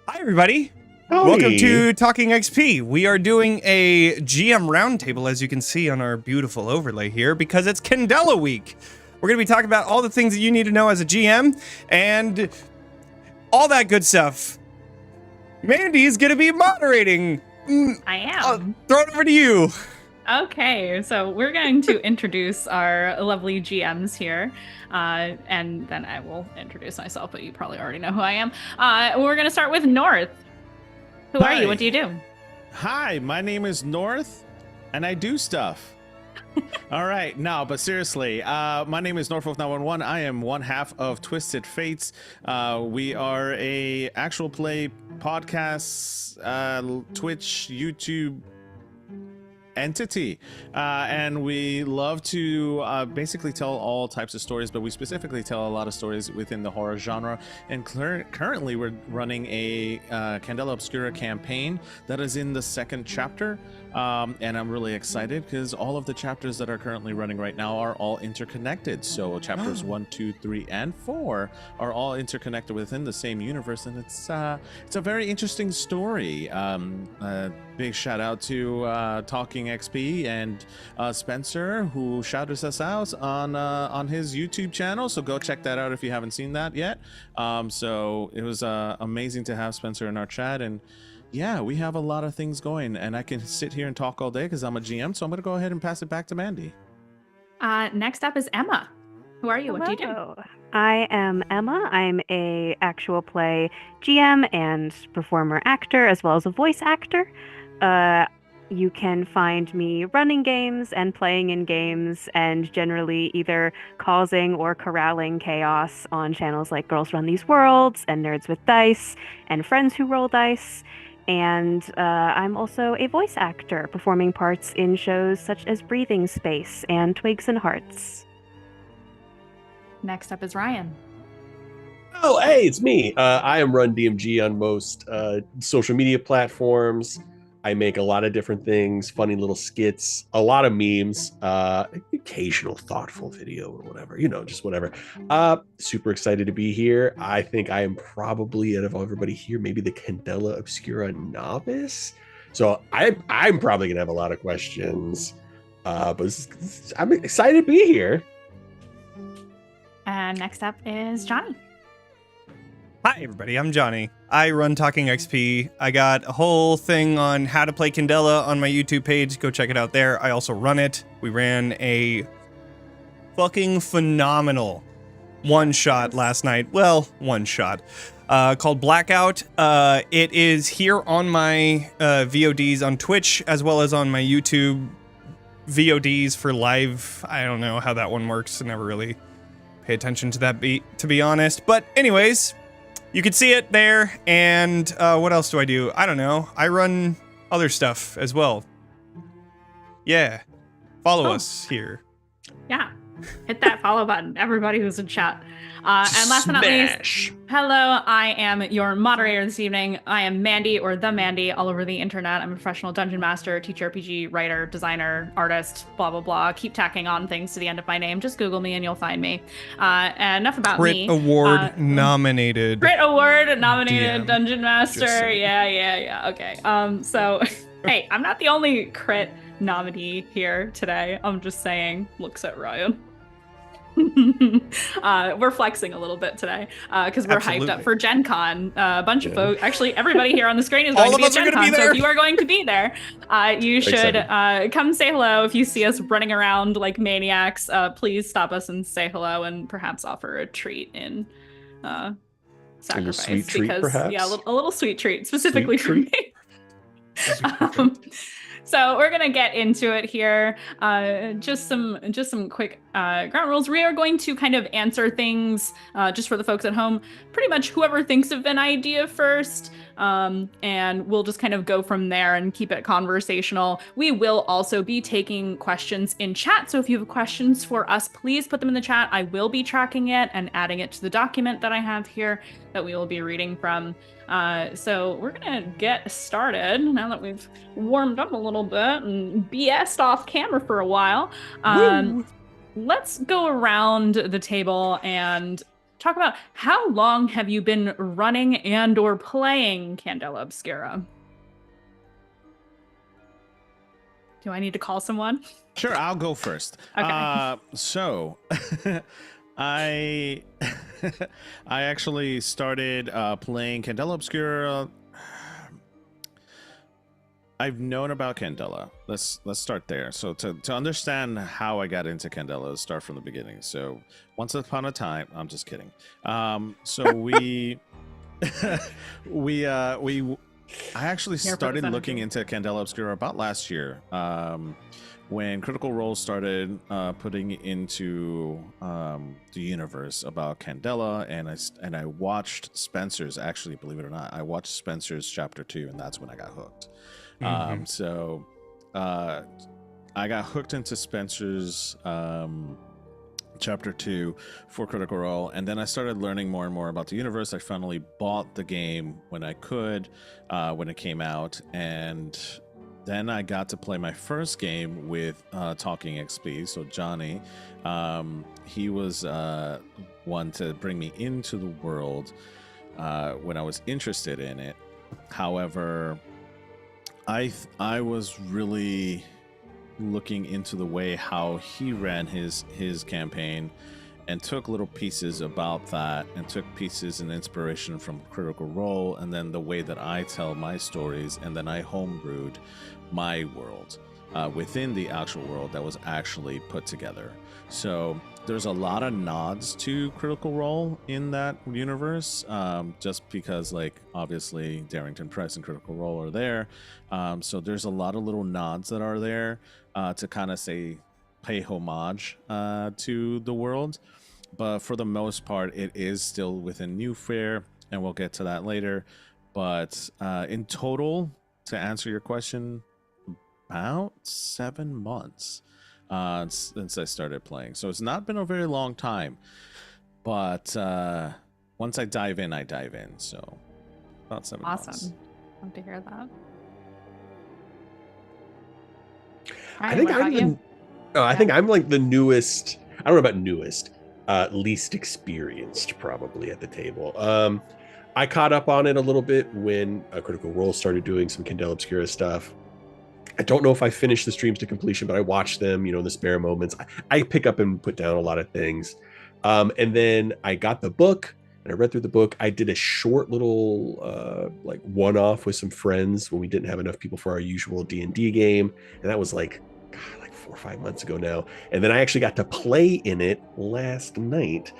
Hi, everybody. Howdy. Welcome to Talking XP. We are doing a GM Roundtable, as you can see on our beautiful overlay here, because it's Candela week. We're going to be talking about all the things that you need to know as a GM and all that good stuff. Mandy is going to be moderating. I am. I'll throw it over to you. Okay, so we're going to introduce our lovely GMs here, and then I will introduce myself, but you probably already know who I am. We're going to start with North. Who are you? What do you do? Hi, my name is North, and I do stuff. All right, no, but seriously, my name is Norfolk911. I am one half of Twisted Fates. We are a actual play podcast, Twitch, YouTube entity, and we love to basically tell all types of stories, but we specifically tell a lot of stories within the horror genre. And currently we're running a Candela Obscura campaign that is in the second chapter, and I'm really excited because all of the chapters that are currently running right now are all interconnected. So chapters 1, 2, 3, and 4 are all interconnected within the same universe, and it's a very interesting story. Big shout out to Talking XP and Spencer, who shouted us out on his YouTube channel. So go check that out if you haven't seen that yet. So it was amazing to have Spencer in our chat, and yeah, we have a lot of things going, and I can sit here and talk all day because I'm a GM. So I'm gonna go ahead and pass it back to Mandy. Next up is Emma. Who are you? Hello. What do you do? I am Emma. I'm a actual play GM and performer actor, as well as a voice actor. You can find me running games and playing in games, and generally either causing or corralling chaos on channels like Girls Run These Worlds and Nerds with Dice and Friends Who Roll Dice. And I'm also a voice actor, performing parts in shows such as Breathing Space and Twigs and Hearts. Next up is Ryan. Oh, hey, it's me. I am Run DMG on most social media platforms. I make a lot of different things, funny little skits, a lot of memes, occasional thoughtful video or whatever, just whatever. Super excited to be here. I think I am probably, out of everybody here, maybe the Candela Obscura novice. So I'm probably going to have a lot of questions, but I'm excited to be here. And next up is Johnny. Hi, everybody. I'm Johnny. I run Talking XP. I got a whole thing on how to play Candela on my YouTube page. Go check it out there. I also run it. We ran a fucking phenomenal one-shot last night. Well, one-shot. Called Blackout. It is here on my VODs on Twitch, as well as on my YouTube VODs for live. I don't know how that one works. I never really pay attention to that beat, to be honest. But anyways, you can see it there, and what else do I do? I don't know. I run other stuff as well. Yeah. Follow us here. Yeah. Hit that follow button, everybody who's in chat. And last but not least, hello, I am your moderator this evening. I am Mandy, or the Mandy, all over the internet. I'm a professional dungeon master, teacher, RPG, writer, designer, artist, blah, blah, blah. Keep tacking on things to the end of my name. Just Google me and you'll find me. And enough about me. Crit Award nominated. Crit Award nominated DM. Dungeon Master. Yeah. Okay. So, hey, I'm not the only crit nominee here today. I'm just saying, looks at Ryan. We're flexing a little bit today because we're hyped up for Gen Con. A bunch of folks, actually everybody here on the screen is going to be at Gen Con, so if you are going to be there, you should come say hello. If you see us running around like maniacs, please stop us and say hello, and perhaps offer a treat in sacrifice. Sweet treat, because perhaps? Yeah, a little sweet treat specifically Sweet for me. So we're gonna get into it here. Just some quick ground rules. We are going to kind of answer things just for the folks at home. Pretty much whoever thinks of an idea first, and we'll just kind of go from there and keep it conversational. We will also be taking questions in chat. So if you have questions for us, please put them in the chat. I will be tracking it and adding it to the document that I have here that we will be reading from. So we're gonna get started now that we've warmed up a little bit and BS'd off camera for a while. Let's go around the table and talk about how long have you been running and or playing Candela Obscura? Do I need to call someone? Sure, I'll go first. Okay. So I I actually started playing Candela Obscura. I've known about Candela. Let's start there. So to understand how I got into Candela, let's start from the beginning. So once upon a time, I'm just kidding. So we I actually started looking into Candela Obscura about last year, when Critical Role started putting into the universe about Candela, and I watched Spencer's. Actually, believe it or not, I watched Spencer's chapter 2, and that's when I got hooked. So I got hooked into Spencer's chapter 2 for Critical Role, and then I started learning more and more about the universe. I finally bought the game when I could, when it came out, and then I got to play my first game with Talking XP. So Johnny, he was one to bring me into the world when I was interested in it. However, I was really looking into the way how he ran his campaign, and took little pieces about that, and took pieces and inspiration from Critical Role, and then the way that I tell my stories, and then I homebrewed my world within the actual world that was actually put together. So there's a lot of nods to Critical Role in that universe, just because, like, obviously Darrington Press and Critical Role are there. So there's a lot of little nods that are there to kind of pay homage to the world. But for the most part, it is still within New Fair, and we'll get to that later. But in total, to answer your question, about 7 months since I started playing. So it's not been a very long time, but once I dive in, I dive in. So about 7 months. Awesome. Love to hear that. I think I'm like the newest. I don't know about newest, least experienced probably at the table. I caught up on it a little bit when Critical Role started doing some Candela Obscura stuff. I don't know if I finished the streams to completion, but I watched them, in the spare moments. I pick up and put down a lot of things. And then I got the book and I read through the book. I did a short little like one-off with some friends when we didn't have enough people for our usual D&D game. And that was like 4 or 5 months ago now. And then I actually got to play in it last night.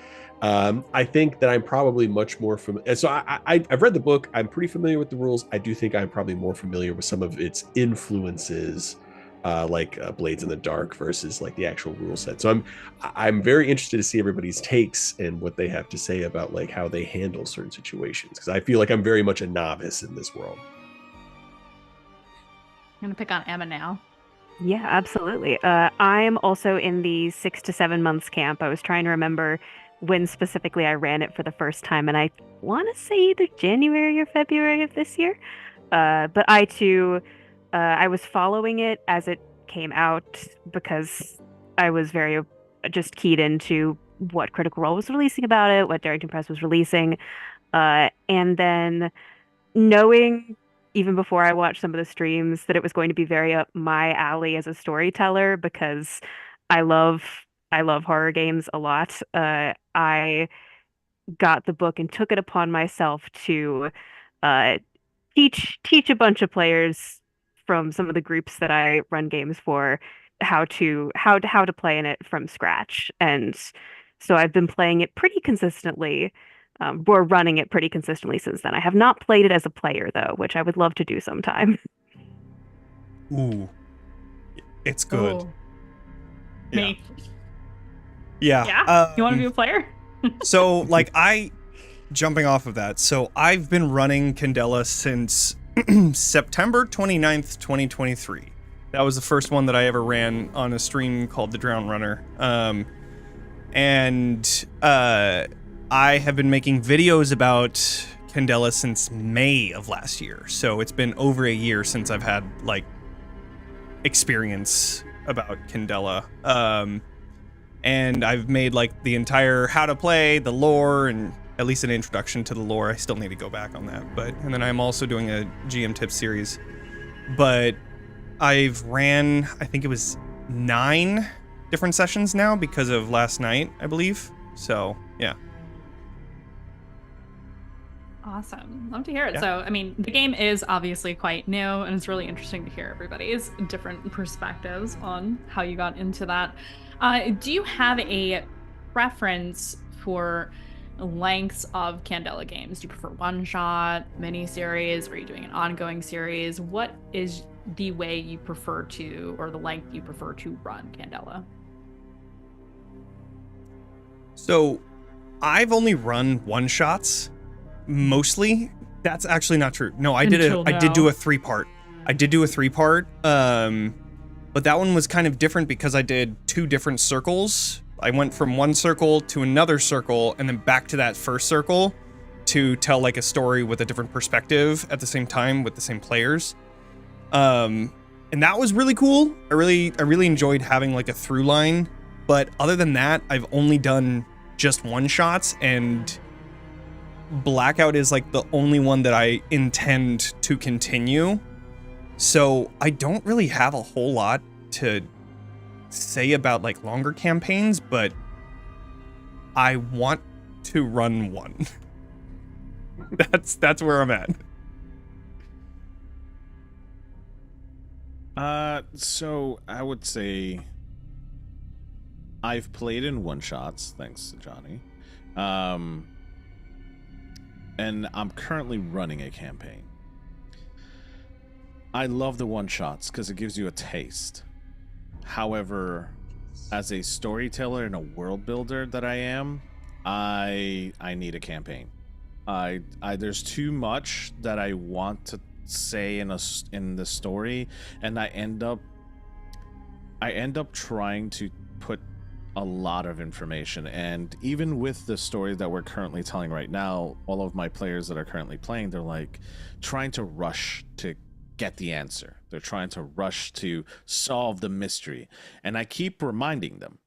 I think that I'm probably much more familiar. So I've read the book. I'm pretty familiar with the rules. I do think I'm probably more familiar with some of its influences, like Blades in the Dark versus like the actual rule set. So I'm very interested to see everybody's takes and what they have to say about like how they handle certain situations, because I feel like I'm very much a novice in this world. I'm gonna pick on Emma now. Yeah, absolutely. I'm also in the 6 to 7 months camp. I was trying to remember when specifically I ran it for the first time, and I want to say either January or February of this year. But I too, I was following it as it came out because I was very just keyed into what Critical Role was releasing about it, what Darrington Press was releasing, and then knowing even before I watched some of the streams that it was going to be very up my alley as a storyteller, because I love horror games a lot. I got the book and took it upon myself to teach a bunch of players from some of the groups that I run games for how to play in it from scratch. And so I've been playing it pretty consistently, or running it pretty consistently since then. I have not played it as a player though, which I would love to do sometime. Ooh, it's good. Ooh. Me. Yeah. Yeah. You want to be a player? So, like, jumping off of that, so I've been running Candela since September 29th, 2023. That was the first one that I ever ran on a stream called The Drown Runner. And I have been making videos about Candela since May of last year. So it's been over a year since I've had, like, experience about Candela. and I've made like the entire how to play, the lore, and at least an introduction to the lore. I still need to go back on that, and then I'm also doing a GM tips series. But I've ran, I think it was 9 different sessions now because of last night, I believe. So yeah. Awesome. Love to hear it. Yeah. So, I mean, the game is obviously quite new, and it's really interesting to hear everybody's different perspectives on how you got into that. Do you have a preference for lengths of Candela games? Do you prefer one-shot, mini-series? Are you doing an ongoing series? What is the way you prefer to, or the length you prefer to run Candela? So I've only run one-shots. Mostly. That's actually not true. No, I did do a 3-part. I did do a 3-part. But that one was kind of different because I did 2 different circles. I went from one circle to another circle and then back to that first circle to tell like a story with a different perspective at the same time with the same players. And that was really cool. I really enjoyed having like a through line. But other than that, I've only done just one-shots, and Blackout is like the only one that I intend to continue. So I don't really have a whole lot to say about like longer campaigns, but I want to run one. That's where I'm at. So I would say I've played in one-shots, thanks to Johnny. And I'm currently running a campaign. I love the one-shots because it gives you a taste. However, as a storyteller and a world builder that I am, I need a campaign. There's too much that I want to say in the story, and I end up trying to put a lot of information. And even with the story that we're currently telling right now, all of my players that are currently playing, they're like trying to rush to get the answer. They're trying to rush to solve the mystery. And I keep reminding them,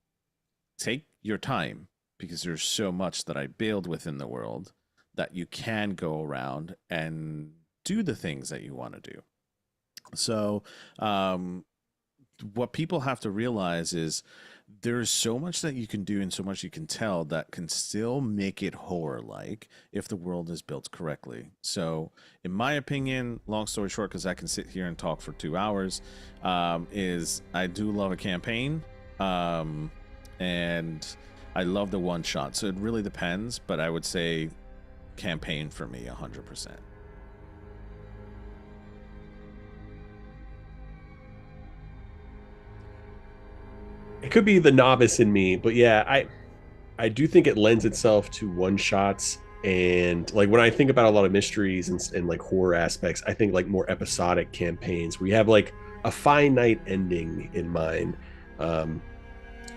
take your time, because there's so much that I build within the world that you can go around and do the things that you want to do. So what people have to realize is there's so much that you can do and so much you can tell that can still make it horror-like if the world is built correctly. So, in my opinion, long story short, because I can sit here and talk for 2 hours, is I do love a campaign, and I love the one-shot. So it really depends, but I would say campaign for me 100%. It could be the novice in me, but yeah, I do think it lends itself to one-shots. And like when I think about a lot of mysteries and like horror aspects, I think like more episodic campaigns where you have like a finite ending in mind.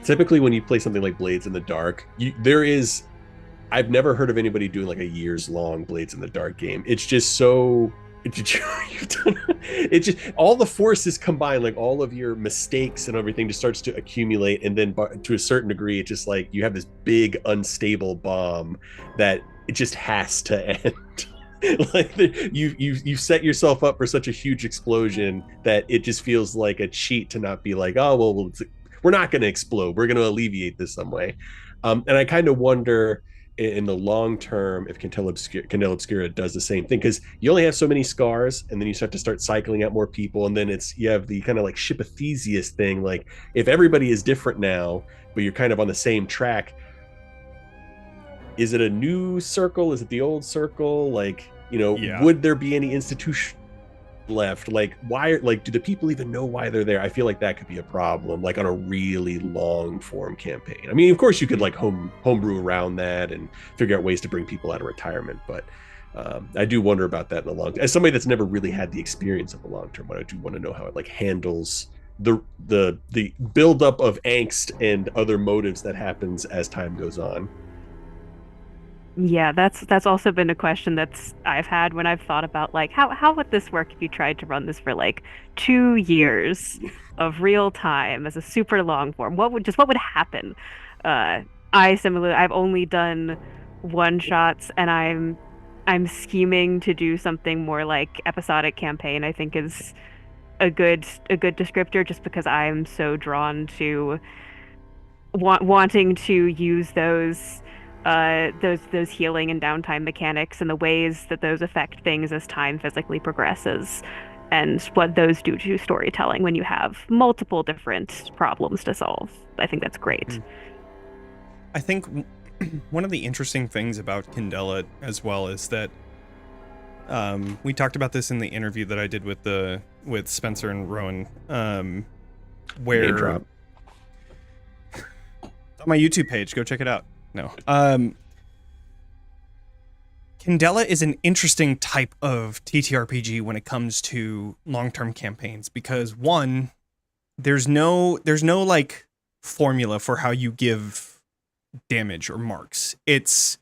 Typically when you play something like Blades in the Dark, I've never heard of anybody doing like a years-long Blades in the Dark game. It's just so... It's just all the forces combined, like all of your mistakes and everything just starts to accumulate, and then to a certain degree it's just like you have this big unstable bomb that it just has to end. Like you set yourself up for such a huge explosion that it just feels like a cheat to not be like, oh well, we're not going to explode, we're going to alleviate this some way. And I kind of wonder in the long term if Candela Obscura does the same thing, because you only have so many scars, and then you start cycling out more people, and then you have the kind of like Ship of Theseus thing. Like if everybody is different now, but you're kind of on the same track, is it a new circle? Is it the old circle? Like, would there be any institution left? Like do the people even know why they're there? I feel like that could be a problem, like on a really long form campaign. I mean, of course you could like homebrew around that and figure out ways to bring people out of retirement, but I do wonder about that in the long term. As somebody that's never really had the experience of a long term, I do want to know how it like handles the buildup of angst and other motives that happens as time goes on. Yeah, that's also been a question I've had when I've thought about like how would this work if you tried to run this for like 2 years of real time as a super long form? What would happen? I've only done one shots, and I'm scheming to do something more like episodic campaign. I think is a good descriptor, just because I'm so drawn to wanting to use those healing and downtime mechanics and the ways that those affect things as time physically progresses, and what those do to storytelling when you have multiple different problems to solve. I think that's great. I think one of the interesting things about Candela as well is that we talked about this in the interview that I did with Spencer and Rowan, where Name drop. on my YouTube page, go check it out. No, Candela is an interesting type of TTRPG when it comes to long-term campaigns, because one, there's no like formula for how you give damage or marks. It's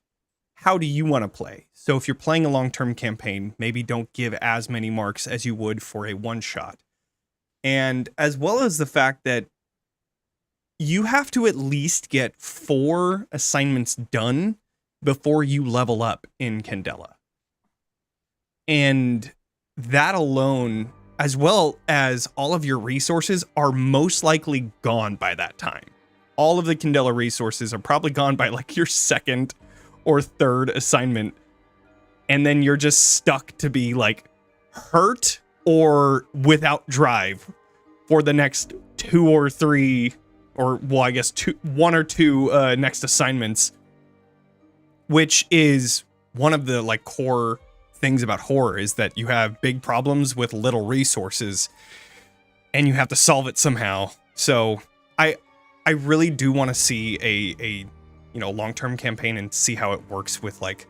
how do you want to play? So if you're playing a long-term campaign, maybe don't give as many marks as you would for a one-shot. And as well as the fact that you have to at least get 4 assignments done before you level up in Candela. And that alone, as well as all of your resources, are most likely gone by that time. All of the Candela resources are probably gone by like your 2nd or 3rd assignment. And then you're just stuck to be like hurt or without drive for the next 2 or 3, or well, I guess 1 or 2 next assignments, which is one of the like core things about horror, is that you have big problems with little resources and you have to solve it somehow. So I really do want to see a long-term campaign and see how it works with like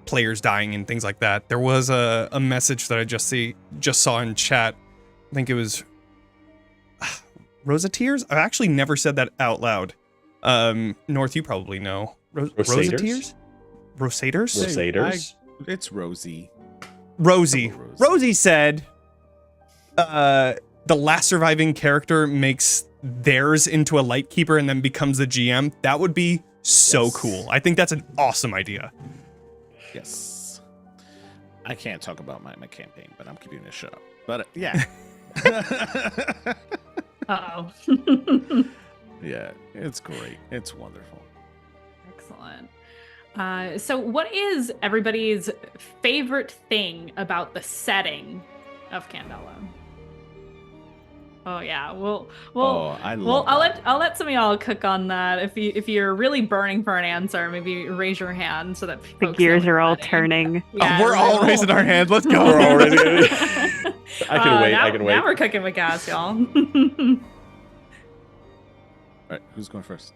players dying and things like that. There was a message that I just saw in chat. I think it was Rosa Tears. I actually never said that out loud. North, you probably know. Rosa Tears? Rosaders? Rosaders. It's Rosie. Rosie. Rosie. Rosie said the last surviving character makes theirs into a Lightkeeper and then becomes the GM. That would be so Yes. cool. I think that's an awesome idea. Yes. I can't talk about my campaign, but I'm keeping it shut up. But yeah. Uh-oh. Yeah, it's great. It's wonderful. Excellent. So what is everybody's favorite thing about the setting of Candela? Oh yeah, I'll let some of y'all cook on that. If you're really burning for an answer, maybe raise your hand so that The folks know gears what are all that is. turning. Yeah, We're all raising our hands. Let's go. We're already. I can wait. Now, I can wait. Now we're cooking with gas, y'all. All right, who's going first?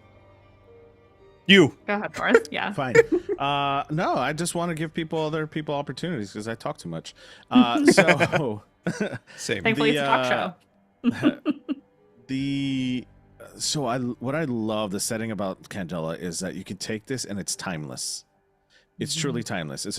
You. Go ahead, Forrest. Yeah. Fine. No, I just want to give other people opportunities because I talk too much. So Same. Thankfully, it's a talk show. What I love the setting about Candela is that you can take this and it's timeless. It's truly timeless. It's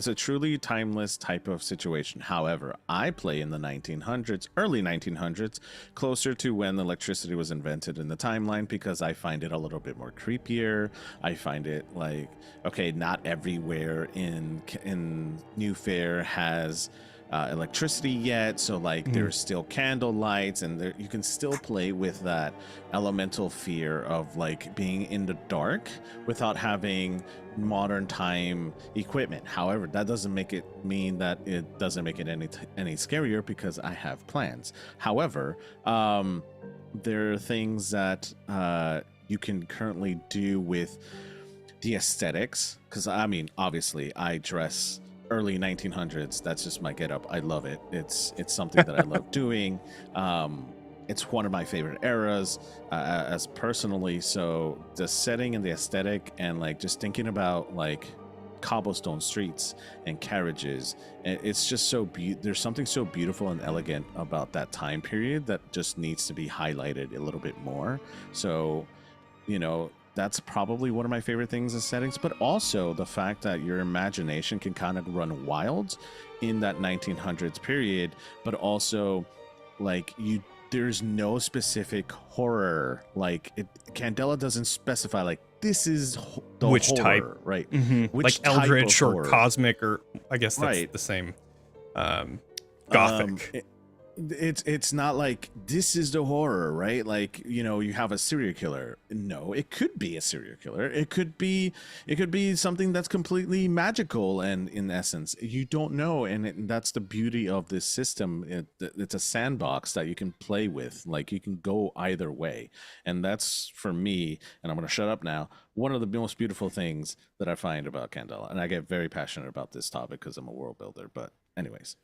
a truly timeless type of situation. However, I play in the 1900s, early 1900s, closer to when electricity was invented in the timeline, because I find it a little bit more creepier. I find it like, okay, not everywhere in New Fair has electricity yet, so like there's still candle lights, and there you can still play with that elemental fear of like being in the dark without having modern time equipment. However, that doesn't make it mean that it doesn't make it any scarier, because I have plans. However, there are things that you can currently do with the aesthetics, because I mean, obviously I dress early 1900s. That's just my getup. I love it. It's something that I love doing. It's one of my favorite eras as personally. So the setting and the aesthetic, and like just thinking about like cobblestone streets and carriages, and it's just so there's something so beautiful and elegant about that time period that just needs to be highlighted a little bit more. So, that's probably one of my favorite things in settings, but also the fact that your imagination can kind of run wild in that 1900s period, but also like you there's no specific horror. Like Candela doesn't specify like this is the Which horror, type. right? Mhm. Which Like type eldritch of or horror? cosmic, or I guess that's Right. the same. Gothic. It's not like this is the horror, right? Like, you know, you have a serial killer. No, it could be a serial killer. It could be something that's completely magical, and in essence you don't know. And that's the beauty of this system. It's a sandbox that you can play with. Like, you can go either way, and that's, for me, and I'm gonna shut up now, one of the most beautiful things that I find about Candela. And I get very passionate about this topic because I'm a world builder. But anyways.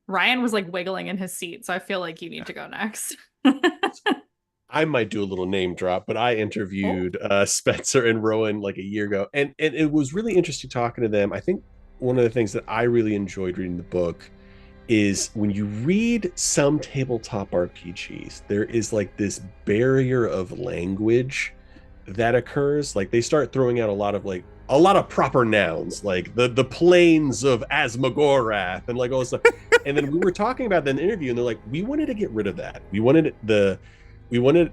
Ryan was like wiggling in his seat, so I feel like you need to go next. I might do a little name drop, but I interviewed Spencer and Rowan like a year ago, and it was really interesting talking to them. I think one of the things that I really enjoyed reading the book is when you read some tabletop RPGs, there is like this barrier of language that occurs. Like, they start throwing out a lot of proper nouns, like the plains of Asmagorath and like all this stuff. And then we were talking about that in the interview, and they're like, we wanted to get rid of that. We wanted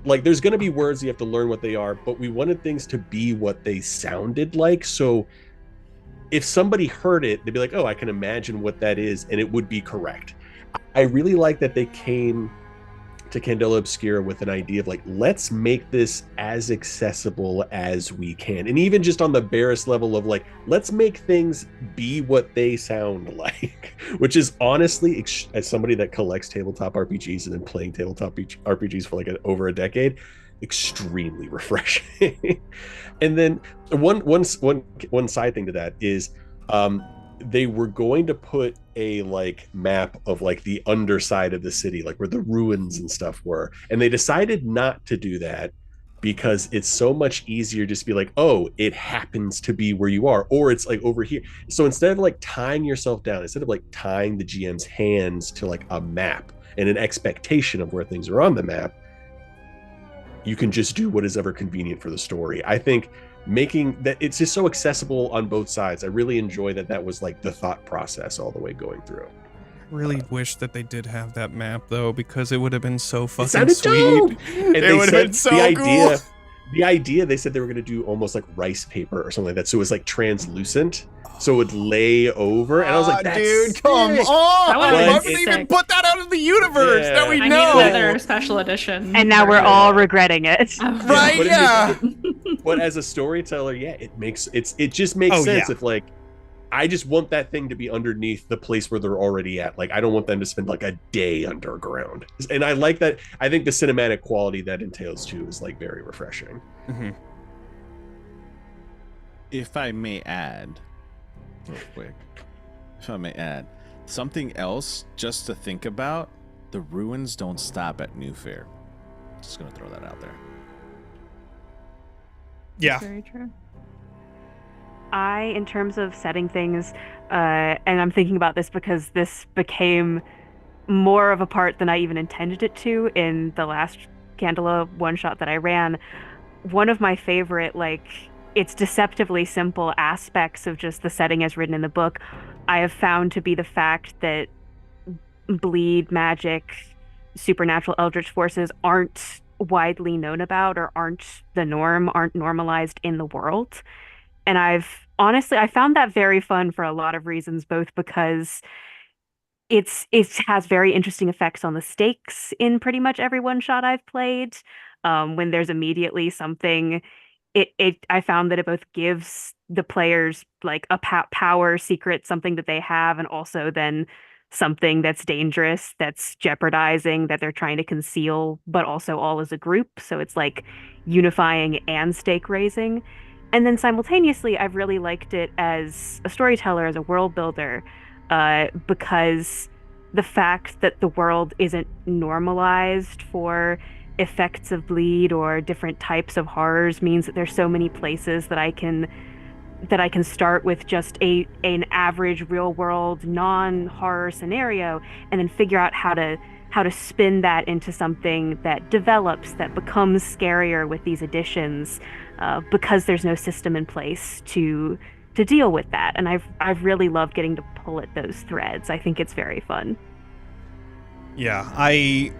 like, there's going to be words, you have to learn what they are, but we wanted things to be what they sounded like. So if somebody heard it, they'd be like, oh, I can imagine what that is, and it would be correct. I really like that they came to Candela Obscura with an idea of like, let's make this as accessible as we can. And even just on the barest level of like, let's make things be what they sound like, which is honestly, as somebody that collects tabletop RPGs and been playing tabletop RPGs for like over a decade, extremely refreshing. And then one side thing to that is, they were going to put a like map of like the underside of the city, like where the ruins and stuff were, and they decided not to do that because it's so much easier just to be like, oh, it happens to be where you are, or it's like over here. So instead of like tying yourself down, instead of like tying the GM's hands to like a map and an expectation of where things are on the map, you can just do what is ever convenient for the story. I think making that, it's just so accessible on both sides. I really enjoy that was like the thought process all the way going through. Really wish that they did have that map though, because it would have been so fucking sounded sweet. dope. And It they would have said been so cool. cool. The idea, they said they were going to do almost like rice paper or something like that, so it was like translucent, so it would lay over. And I was like, that's dude, come sick. on! would've Why been would they even sick. put that out of the universe that we I know? need another special edition. And now we're version. all regretting it. Oh, Right, But yeah. But as a storyteller, yeah, it just makes Oh, sense. yeah. If like, I just want that thing to be underneath the place where they're already at. Like, I don't want them to spend like a day underground. And I like that. I think the cinematic quality that entails too is like very refreshing. Mhm. If I may add, real quick, something else just to think about: the ruins don't stop at New Fair. Just gonna throw that out there. Yeah. Very true. In terms of setting things, and I'm thinking about this because this became more of a part than I even intended it to in the last Candela one shot that I ran. One of my favorite, like, it's deceptively simple aspects of just the setting as written in the book, I have found to be the fact that bleed, magic, supernatural eldritch forces aren't widely known about or aren't the norm, aren't normalized in the world. And I found that very fun for a lot of reasons, both because it has very interesting effects on the stakes in pretty much every one shot I've played. When there's immediately something, I found that it both gives the players like a power secret, something that they have, and also then something that's dangerous, that's jeopardizing, that they're trying to conceal, but also all as a group. So it's like unifying and stake raising. And then simultaneously, I've really liked it as a storyteller, as a world builder, because the fact that the world isn't normalized for effects of bleed or different types of horrors means that there's so many places that I can start with just an average real world non-horror scenario, and then figure out how to spin that into something that develops, that becomes scarier with these additions, because there's no system in place to deal with that. And I've really loved getting to pull at those threads. I think it's very fun. Yeah, I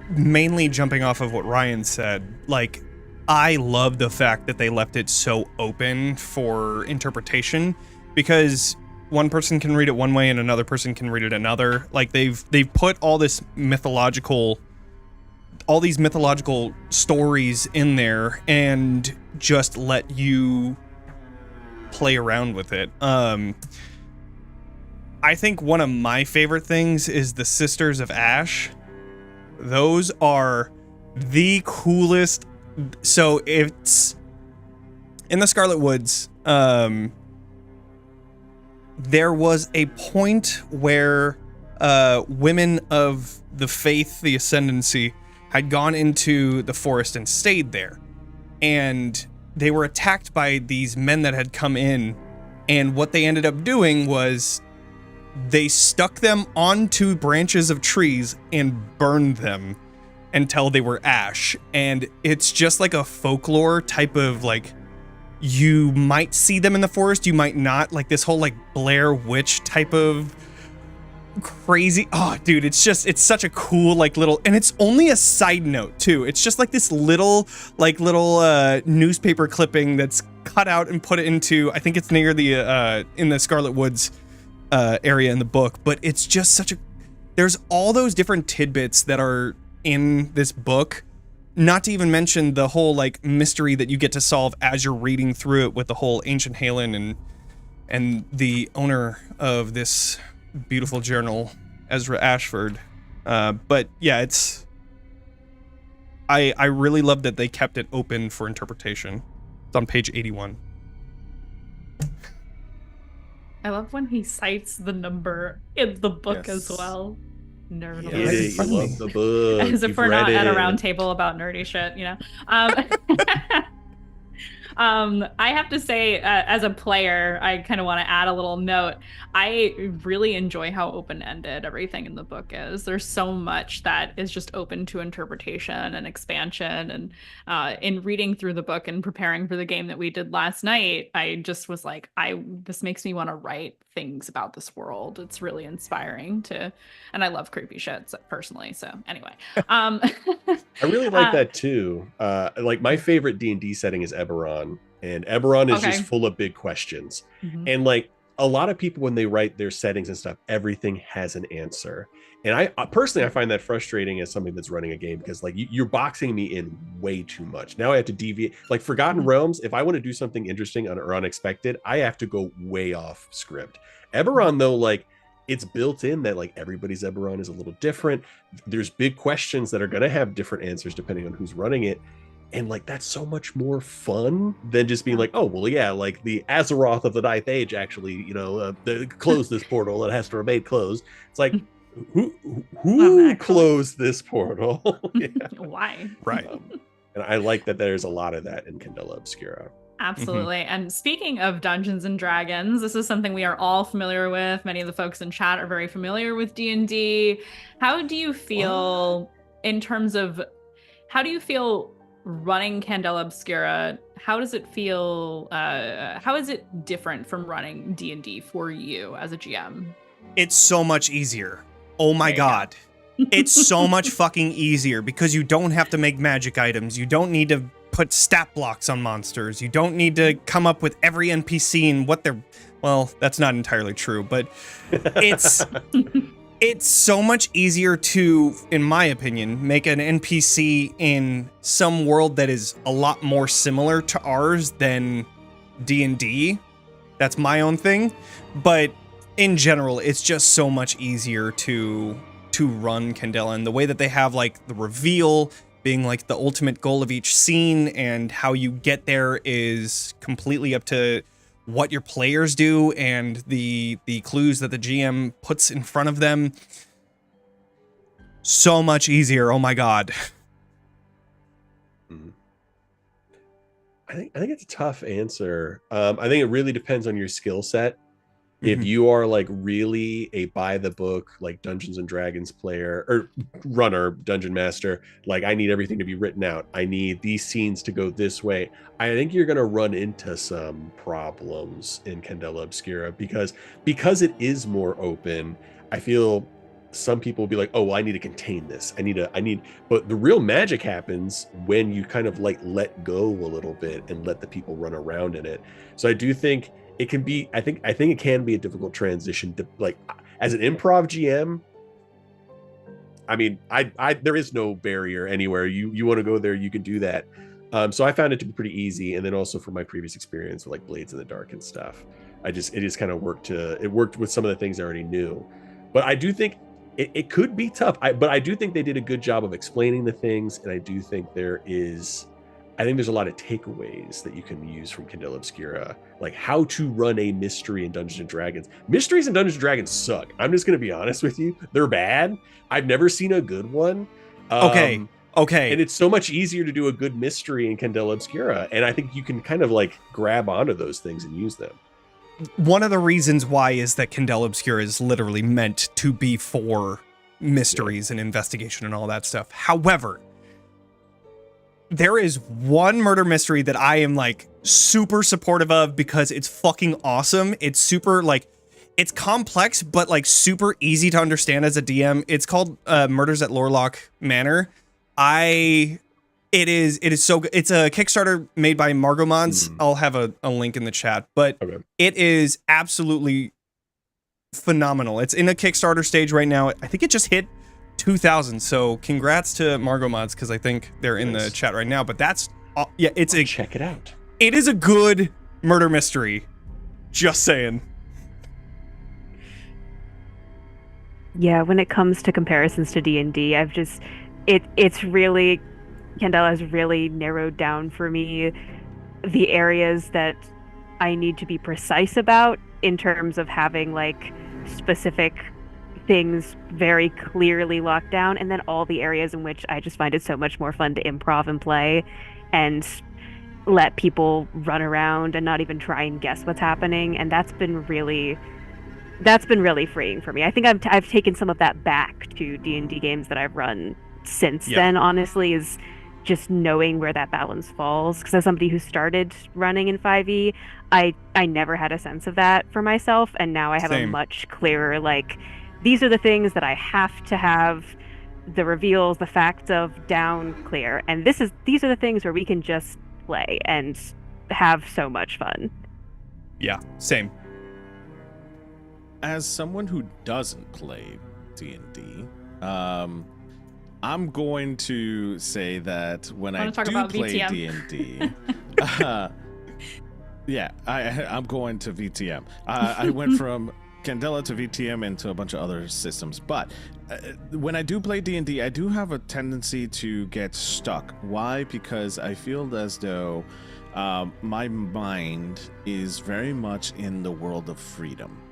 mainly jumping off of what Ryan said, like, I love the fact that they left it so open for interpretation, because one person can read it one way and another person can read it another. Like, they've put all these mythological stories in there and just let you play around with it. I think one of my favorite things is the Sisters of Ash. Those are the coolest. So it's in the Scarlet Woods. There was a point where women of the faith, the Ascendancy, had gone into the forest and stayed there. And they were attacked by these men that had come in. And what they ended up doing was they stuck them onto branches of trees and burned them until they were ash. And it's just like a folklore type of, like, you might see them in the forest, you might not, like this whole like Blair Witch type of crazy. Oh dude, it's such a cool like little, and it's only a side note too. It's just like this little newspaper clipping that's cut out and put it into, I think it's near the in the Scarlet Woods area in the book. But it's just such a, there's all those different tidbits that are in this book, not to even mention the whole like mystery that you get to solve as you're reading through it with the whole Ancient Halen and the owner of this beautiful journal, Ezra Ashford. But yeah, it's, I really love that they kept it open for interpretation. It's on page 81. I love when he cites the number in the book as well. Nerd You alert. love the book. As if You've we're not read at a it. round table about nerdy shit, you know. I have to say, as a player, I kind of want to add a little note. I really enjoy how open-ended everything in the book is. There's so much that is just open to interpretation and expansion. And in reading through the book and preparing for the game that we did last night, I just was like, this makes me want to write things about this world. It's really inspiring and I love creepy shit personally. So anyway, I really like that too. Like my favorite D&D setting is Eberron, and Eberron is just full of big questions. Mhm. And like a lot of people, when they write their settings and stuff, everything has an answer. And I personally, I find that frustrating as somebody that's running a game, because like you're boxing me in way too much. Now I have to deviate. Like Forgotten Realms, if I want to do something interesting or unexpected, I have to go way off script. Eberron though, like it's built in that like everybody's Eberron is a little different. There's big questions that are going to have different answers depending on who's running it. And like that's so much more fun than just being like, oh well, yeah, like the Azeroth of the Ninth Age actually, you know, closed this portal. It has to remain closed. It's like, who closed this portal? Yeah. Why? Right. And I like that there's a lot of that in Candela Obscura. Absolutely. And speaking of Dungeons and Dragons, this is something we are all familiar with. Many of the folks in chat are very familiar with D&D. How do you feel in terms of, how do you feel running Candela Obscura? How does it feel? How is it different from running D&D for you as a GM? It's so much easier. Oh my God. It's so much fucking easier because you don't have to make magic items. You don't need to put stat blocks on monsters. You don't need to come up with every NPC and what they're, well, that's not entirely true, but it's so much easier to, in my opinion, make an NPC in some world that is a lot more similar to ours than D&D. That's my own thing, but in general, it's just so much easier to run Candela, and the way that they have like the reveal being like the ultimate goal of each scene, and how you get there is completely up to what your players do and the clues that the GM puts in front of them. So much easier. Oh my God. I think it's a tough answer. I think it really depends on your skill set. If you are like really a by the book, like Dungeons and Dragons player or runner, dungeon master, like I need everything to be written out. I need these scenes to go this way. I think you're going to run into some problems in Candela Obscura because it is more open. I feel some people will be like, oh, well, I need to contain this. But the real magic happens when you kind of like let go a little bit and let the people run around in it. So I do think it can be, I think it can be a difficult transition to, like, as an improv GM. I mean, there is no barrier anywhere. You want to go there, you can do that. So I found it to be pretty easy. And then also from my previous experience with like Blades in the Dark and stuff, it just kind of worked with some of the things I already knew. But I do think it could be tough. But I do think they did a good job of explaining the things. And I do think there's a lot of takeaways that you can use from Candela Obscura, like how to run a mystery in Dungeons and Dragons. Mysteries in Dungeons and Dragons suck. I'm just going to be honest with you. They're bad. I've never seen a good one. Okay. And it's so much easier to do a good mystery in Candela Obscura. And I think you can kind of like grab onto those things and use them. One of the reasons why is that Candela Obscura is literally meant to be for mysteries and investigation and all that stuff. However, there is one murder mystery that I am like super supportive of because it's fucking awesome. It's super like, it's complex, but like super easy to understand as a DM. It's called Murders at Lorelock Manor. It is so good. It's a Kickstarter made by Margot Mods. I'll have a link in the chat, but it is absolutely phenomenal. It's in a Kickstarter stage right now. I think it just hit 2,000. So congrats to Margot Mods, because I think they're in the chat right now. But that's check it out. It is a good murder mystery. Just saying. Yeah, when it comes to comparisons to D&D, it's really, Candela has really narrowed down for me the areas that I need to be precise about in terms of having like specific things very clearly locked down, and then all the areas in which I just find it so much more fun to improv and play and let people run around and not even try and guess what's happening. And that's been really freeing for me. I think I've taken some of that back to D&D games that I've run since then, honestly, is just knowing where that balance falls. Because as somebody who started running in 5e, I never had a sense of that for myself, and now I have a much clearer, like, these are the things that I have to have the reveals, the facts of down clear, and these are the things where we can just play and have so much fun. Yeah, same. As someone who doesn't play D&D, I'm going to say that when I do play D&D, I'm going to VTM. I went from Candela to VTM and to a bunch of other systems. But when I do play D&D, I do have a tendency to get stuck. Why? Because I feel as though my mind is very much in the world of freedom.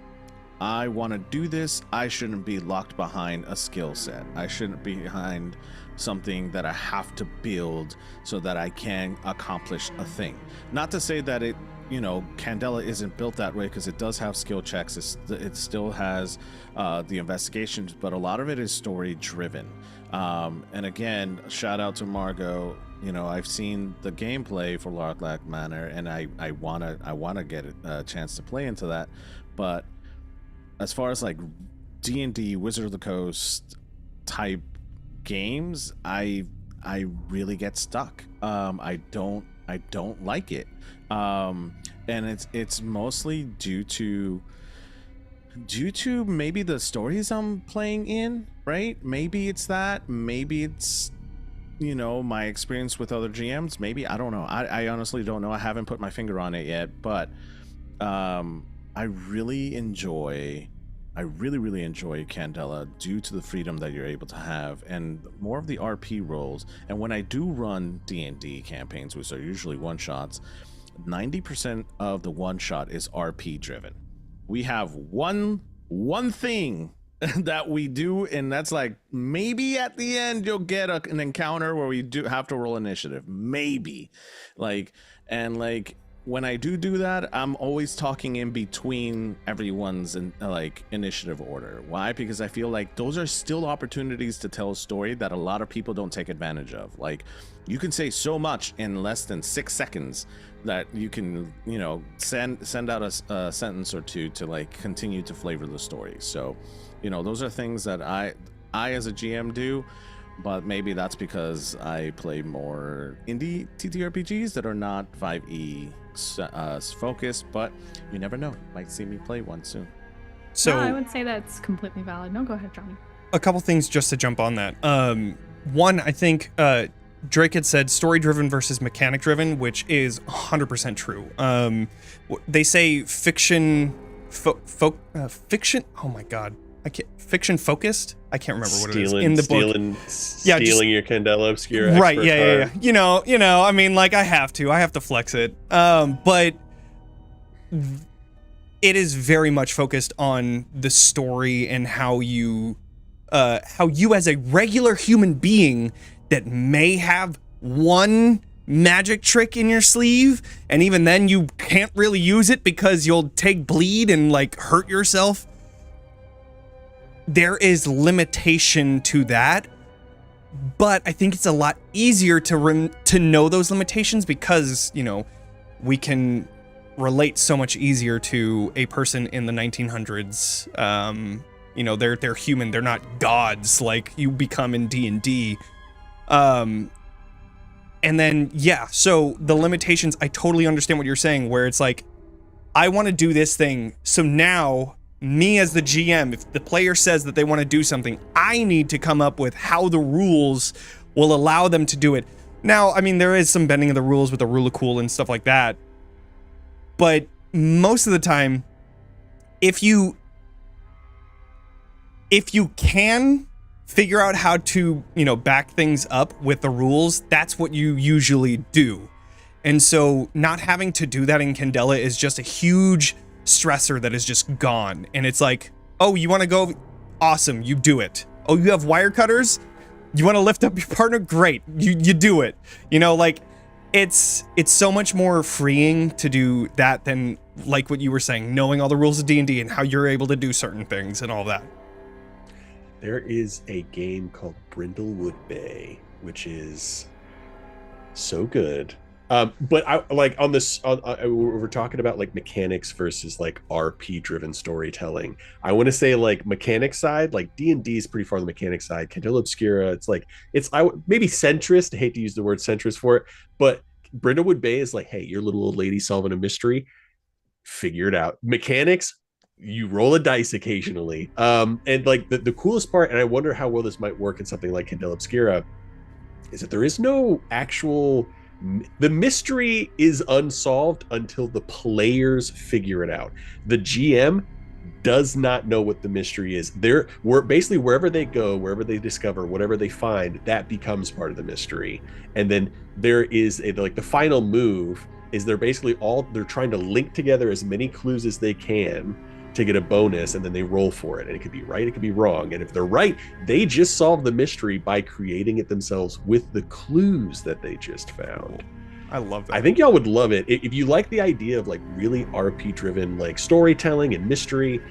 I want to do this. I shouldn't be locked behind a skill set. I shouldn't be behind something that I have to build so that I can accomplish a thing. Not to say that it, Candela isn't built that way, because it does have skill checks. It still has the investigations, but a lot of it is story driven. And again, shout out to Margot. I've seen the gameplay for Lorelock Manor, and I wanna get a chance to play into that, but as far as like D&D, Wizard of the Coast type games, I really get stuck. I don't like it, and it's mostly due to maybe the stories I'm playing in, right? Maybe it's that. Maybe it's my experience with other GMs. Maybe, I don't know. I honestly don't know. I haven't put my finger on it yet, but I really enjoy Candela due to the freedom that you're able to have and more of the RP roles. And when I do run D&D campaigns, which are usually one-shots, 90% of the one-shot is RP driven. We have one thing that we do, and that's like, maybe at the end you'll get an encounter where we do have to roll initiative, maybe, when I do that, I'm always talking in between everyone's initiative order. Why? Because I feel like those are still opportunities to tell a story that a lot of people don't take advantage of. Like, you can say so much in less than 6 seconds that you can, send out a sentence or two to like continue to flavor the story. So, those are things that I as a GM do. But maybe that's because I play more indie TTRPGs that are not 5e focused, but you never know. Might see me play one soon. So no, I would say that's completely valid. No, go ahead, Johnny. A couple things just to jump on that. One, I think Drake had said story-driven versus mechanic-driven, which is 100% true. They say fiction... fiction... Oh my god. Fiction focused? I can't remember what it is in the book. Stealing your Candela Obscura. Right, yeah. I mean, like, I have to flex it. But it is very much focused on the story and how you as a regular human being that may have one magic trick in your sleeve, and even then you can't really use it because you'll take bleed and like hurt yourself. There is limitation to that, but I think it's a lot easier to know those limitations because, we can relate so much easier to a person in the 1900s. They're human. They're not gods like you become in D&D. And then, so the limitations, I totally understand what you're saying, where it's like, I want to do this thing, so now... me as the GM, if the player says that they want to do something, I need to come up with how the rules will allow them to do it. Now, I mean, there is some bending of the rules with the rule of cool and stuff like that. But most of the time, if you can figure out how to, back things up with the rules, that's what you usually do. And so not having to do that in Candela is just a huge stressor that is just gone. And it's like, oh, you want to go? Awesome, you do it. Oh, you have wire cutters? You want to lift up your partner? Great, you do it. It's so much more freeing to do that than like what you were saying, knowing all the rules of D&D and how you're able to do certain things and all that. There is a game called Brindlewood Bay, which is so good. But I like on this, we're talking about like mechanics versus like RP driven storytelling. I want to say like mechanic side, like D&D is pretty far on the mechanic side. Candela Obscura, it's maybe centrist. I hate to use the word centrist for it, but Brindlewood Bay is like, hey, you're a little old lady solving a mystery, figure it out. Mechanics, you roll a dice occasionally. And like the coolest part, and I wonder how well this might work in something like Candela Obscura, is that there is no actual... the mystery is unsolved until the players figure it out. The GM does not know what the mystery is. We're basically wherever they go, wherever they discover, whatever they find, that becomes part of the mystery. And then there is the final move is they're trying to link together as many clues as they can to get a bonus, and then they roll for it, and it could be right, it could be wrong, and if they're right, they just solve the mystery by creating it themselves with the clues that they just found. I love that. I think y'all would love it if you like the idea of like really RP driven like storytelling and mystery,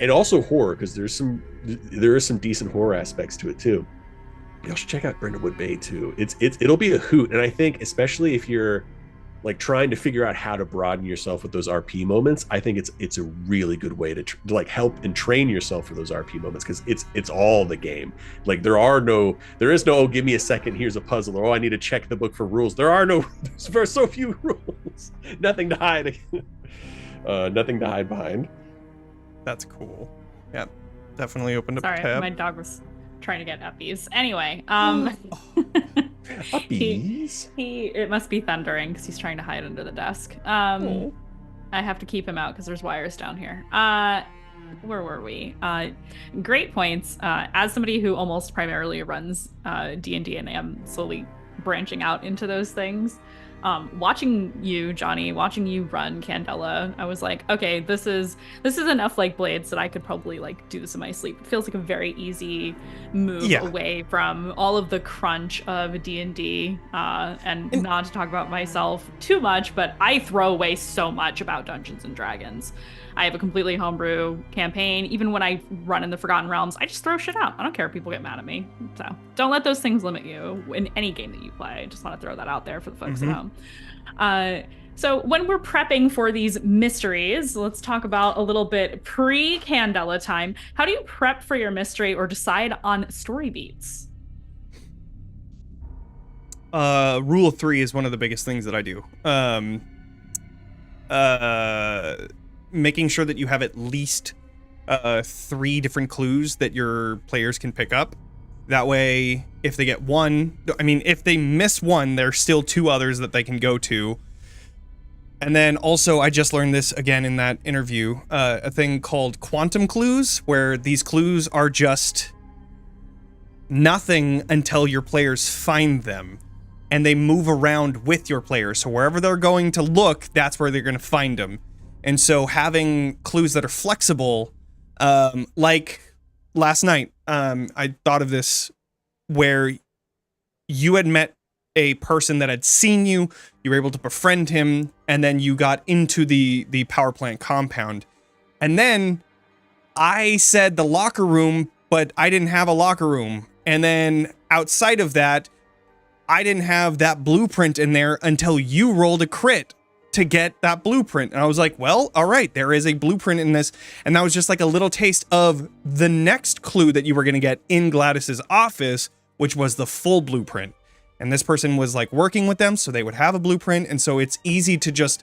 and also horror, because there is some decent horror aspects to it too. Y'all should check out Brindlewood Bay too. It'll be a hoot, and I think especially if you're like trying to figure out how to broaden yourself with those RP moments, I think it's a really good way to like help and train yourself for those RP moments, because it's all the game. Like there is no, oh, give me a second, here's a puzzle, or oh, I need to check the book for rules. There's so few rules. Nothing to hide. Nothing to hide behind. That's cool. Yeah, definitely opened up a Sorry, tab. my dog was trying to get uppies. Anyway, Uppies? it must be thundering because he's trying to hide under the desk. I have to keep him out because there's wires down here. Where were we? Great points. As somebody who almost primarily runs D&D and am slowly branching out into those things, watching you, Johnny, watching you run Candela, I was like, okay, this is enough like blades that I could probably like do this in my sleep. It feels like a very easy move away from all of the crunch of D&D, and not to talk about myself too much, but I throw away so much about Dungeons and Dragons. I have a completely homebrew campaign. Even when I run in the Forgotten Realms, I just throw shit out. I don't care if people get mad at me. So don't let those things limit you in any game that you play. I just want to throw that out there for the folks at home. So when we're prepping for these mysteries, let's talk about a little bit pre-Candela time. How do you prep for your mystery or decide on story beats? Rule of 3 is one of the biggest things that I do. Making sure that you have at least 3 different clues that your players can pick up. That way, if they get one, if they miss one, there's still 2 others that they can go to. And then also, I just learned this again in that interview, a thing called quantum clues, where these clues are just nothing until your players find them. And they move around with your players. So wherever they're going to look, that's where they're going to find them. And so having clues that are flexible, like last night, I thought of this where you had met a person that had seen you, you were able to befriend him, and then you got into the power plant compound. And then I said the locker room, but I didn't have a locker room. And then outside of that, I didn't have that blueprint in there until you rolled a crit to get that blueprint. And I was like, well, all right, there is a blueprint in this. And that was just like a little taste of the next clue that you were going to get in Gladys's office, which was the full blueprint. And this person was like working with them, so they would have a blueprint. And so it's easy to just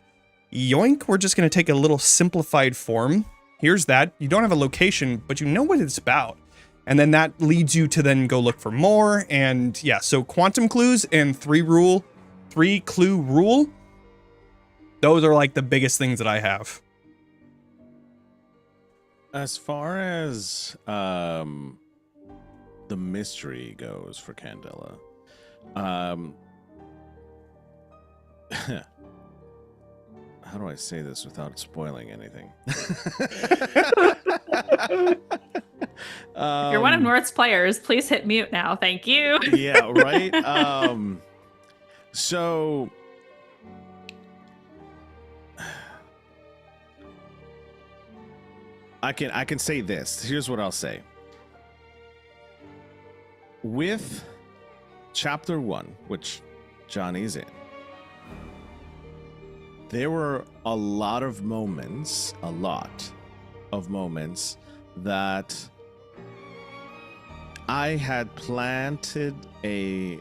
yoink. We're just going to take a little simplified form. Here's that. You don't have a location, but you know what it's about. And then that leads you to then go look for more. And yeah, so quantum clues and 3 clue rule. Those are like the biggest things that I have. As far as the mystery goes for Candela, how do I say this without spoiling anything? If you're one of North's players, please hit mute now. Thank you. Yeah, right. So I can say this. Here's what I'll say. With chapter 1, which Johnny's in, there were a lot of moments that I had planted a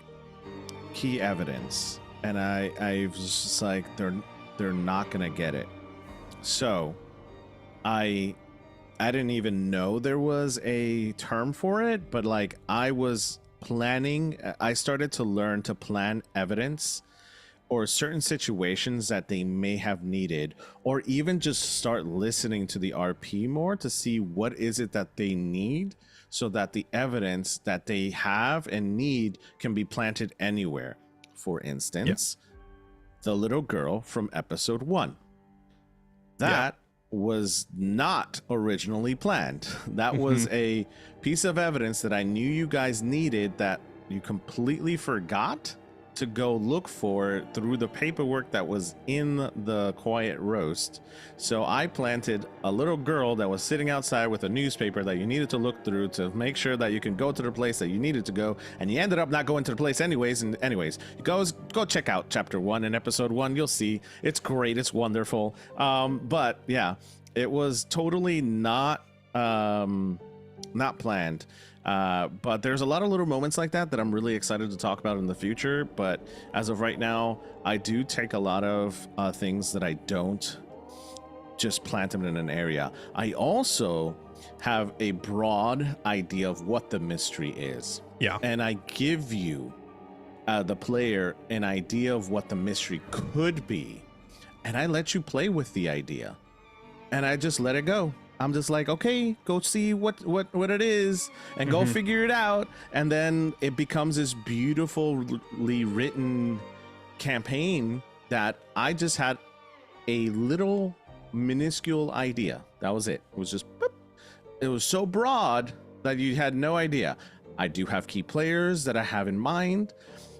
key evidence, and I was just like, they're not gonna get it. So I didn't even know there was a term for it, but like I was planning, I started to learn to plan evidence or certain situations that they may have needed, or even just start listening to the RP more to see what is it that they need, so that the evidence that they have and need can be planted anywhere. For instance, the little girl from episode 1. That was not originally planned. That was a piece of evidence that I knew you guys needed that you completely forgot to go look for through the paperwork that was in the quiet roast. So I planted a little girl that was sitting outside with a newspaper that you needed to look through to make sure that you can go to the place that you needed to go, and you ended up not going to the place anyways. And anyways, go check out chapter 1 and episode 1. You'll see it's great, it's wonderful. But yeah, it was totally not planned. But there's a lot of little moments like that I'm really excited to talk about in the future. But as of right now, I do take a lot of things that I don't just plant them in an area. I also have a broad idea of what the mystery is. Yeah. And I give you, the player, an idea of what the mystery could be. And I let you play with the idea. And I just let it go. I'm just like, okay, go see what it is and go figure it out. And then it becomes this beautifully written campaign that I just had a little minuscule idea. That was it. It was just, boop. It was so broad that you had no idea. I do have key players that I have in mind.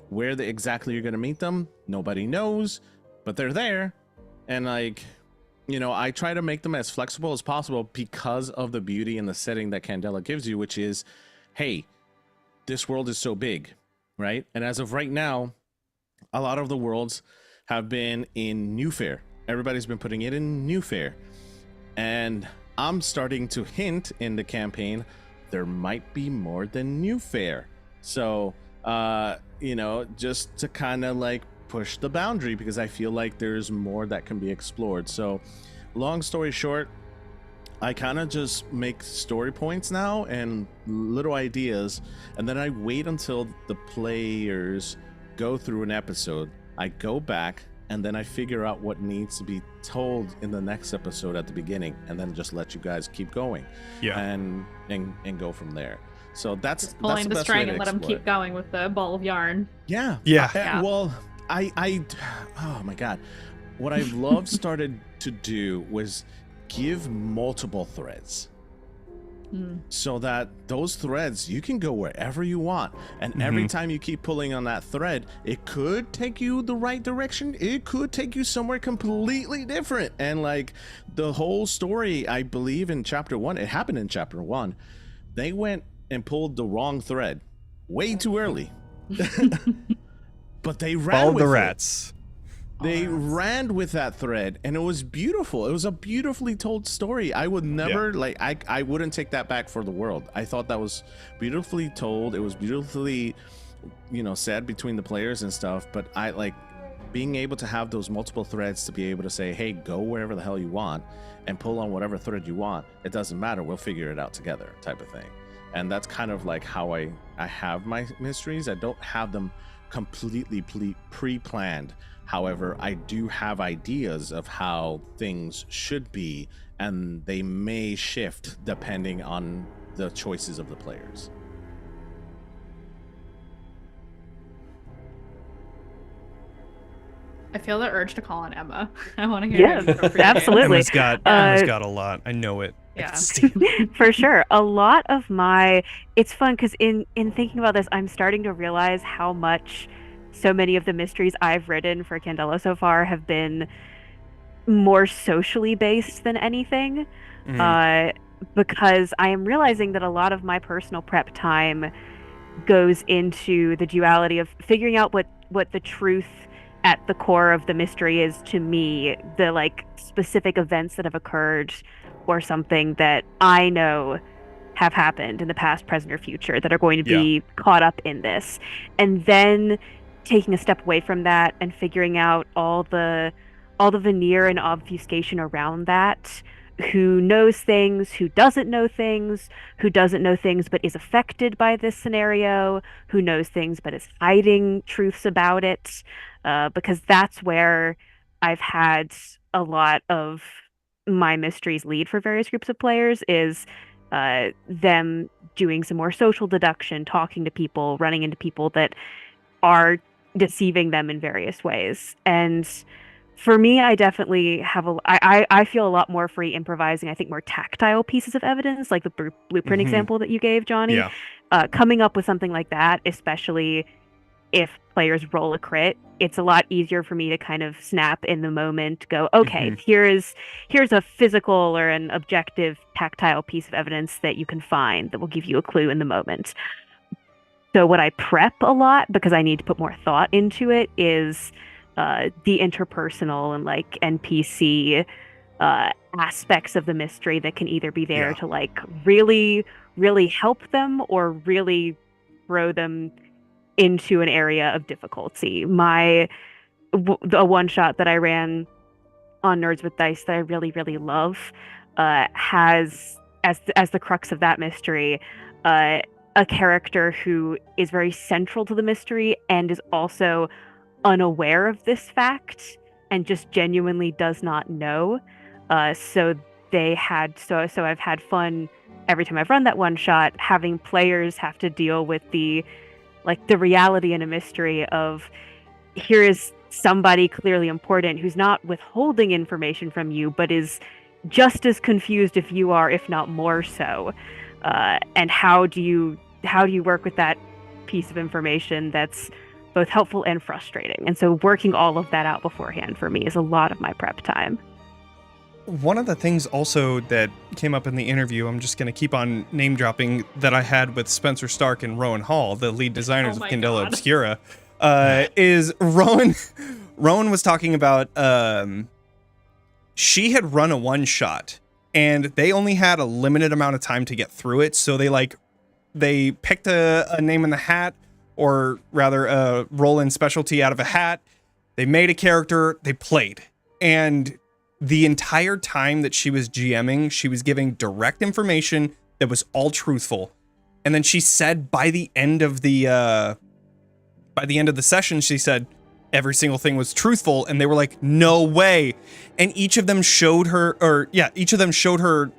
Where exactly you're going to meet them, nobody knows, but they're there. And like, you know, I try to make them as flexible as possible because of the beauty and the setting that Candela gives you, which is, hey, this world is so big, right? And as of right now, a lot of the worlds have been in New Fair. Everybody's been putting it in New Fair. And I'm starting to hint in the campaign there might be more than New Fair. So, you know, just to kind of like push the boundary, because I feel like there's more that can be explored. So, long story short, I kind of just make story points now and little ideas, and then I wait until the players go through an episode. I go back, and then I figure out what needs to be told in the next episode at the beginning, and then just let you guys keep going, and go from there. So that's just pulling the the string and let them keep going with the ball of yarn. Yeah. Well, I oh my god, what I love started to do was give multiple threads. So that those threads, you can go wherever you want, and every time you keep pulling on that thread, it could take you the right direction, it could take you somewhere completely different. And like the whole story, I believe in chapter 1, it happened in chapter 1, they went and pulled the wrong thread way too early. But they ran with the rats. They ran with that thread, and it was beautiful. It was a beautifully told story. I would never I wouldn't take that back for the world. I thought that was beautifully told. It was beautifully, you know, said between the players and stuff. But I like being able to have those multiple threads to be able to say, hey, go wherever the hell you want and pull on whatever thread you want. It doesn't matter. We'll figure it out together, type of thing. And that's kind of like how I have my mysteries. I don't have them completely pre-planned. However, I do have ideas of how things should be, and they may shift depending on the choices of the players. I feel the urge to call on Emma. I want to hear. Yes, absolutely. Emma's got a lot. I know it. Yeah. For sure. A lot of it's fun because in thinking about this, I'm starting to realize how much so many of the mysteries I've written for Candela so far have been more socially based than anything. Because I am realizing that a lot of my personal prep time goes into the duality of figuring out what the truth at the core of the mystery is to me, the like specific events that have occurred or something that I know have happened in the past, present, or future that are going to be caught up in this. And then taking a step away from that and figuring out all the veneer and obfuscation around that. Who knows things, who doesn't know things but is affected by this scenario, who knows things but is hiding truths about it, because that's where I've had a lot of my mysteries lead for various groups of players, is them doing some more social deduction, talking to people, running into people that are deceiving them in various ways. And for me, I definitely have I feel a lot more free improvising, I think, more tactile pieces of evidence, like the blueprint example that you gave, Johnny. Coming up with something like that, especially if players roll a crit, it's a lot easier for me to kind of snap in the moment, go, okay, here's a physical or an objective tactile piece of evidence that you can find that will give you a clue in the moment. So what I prep a lot, because I need to put more thought into it, is the interpersonal and like NPC aspects of the mystery that can either be there to like really, really help them or really throw them into an area of difficulty. The one shot that I ran on Nerds with Dice that I really, really love has as the crux of that mystery a character who is very central to the mystery and is also unaware of this fact and just genuinely does not know. So I've had fun every time I've run that one shot, having players have to deal with the reality in a mystery of, here is somebody clearly important who's not withholding information from you, but is just as confused if you are, if not more so. And how do you work with that piece of information that's both helpful and frustrating? And so working all of that out beforehand for me is a lot of my prep time. One of the things also that came up in the interview, I'm just going to keep on name dropping, that I had with Spencer Stark and Rowan Hall, the lead designers of Candela Obscura, is Rowan was talking about she had run a one-shot and they only had a limited amount of time to get through it. So they picked a name in the hat, or rather a roll-in specialty out of a hat. They made a character, they played. And the entire time that she was GMing, she was giving direct information that was all truthful. And then she said by the end of the session, she said every single thing was truthful, and they were like, no way. And each of them showed her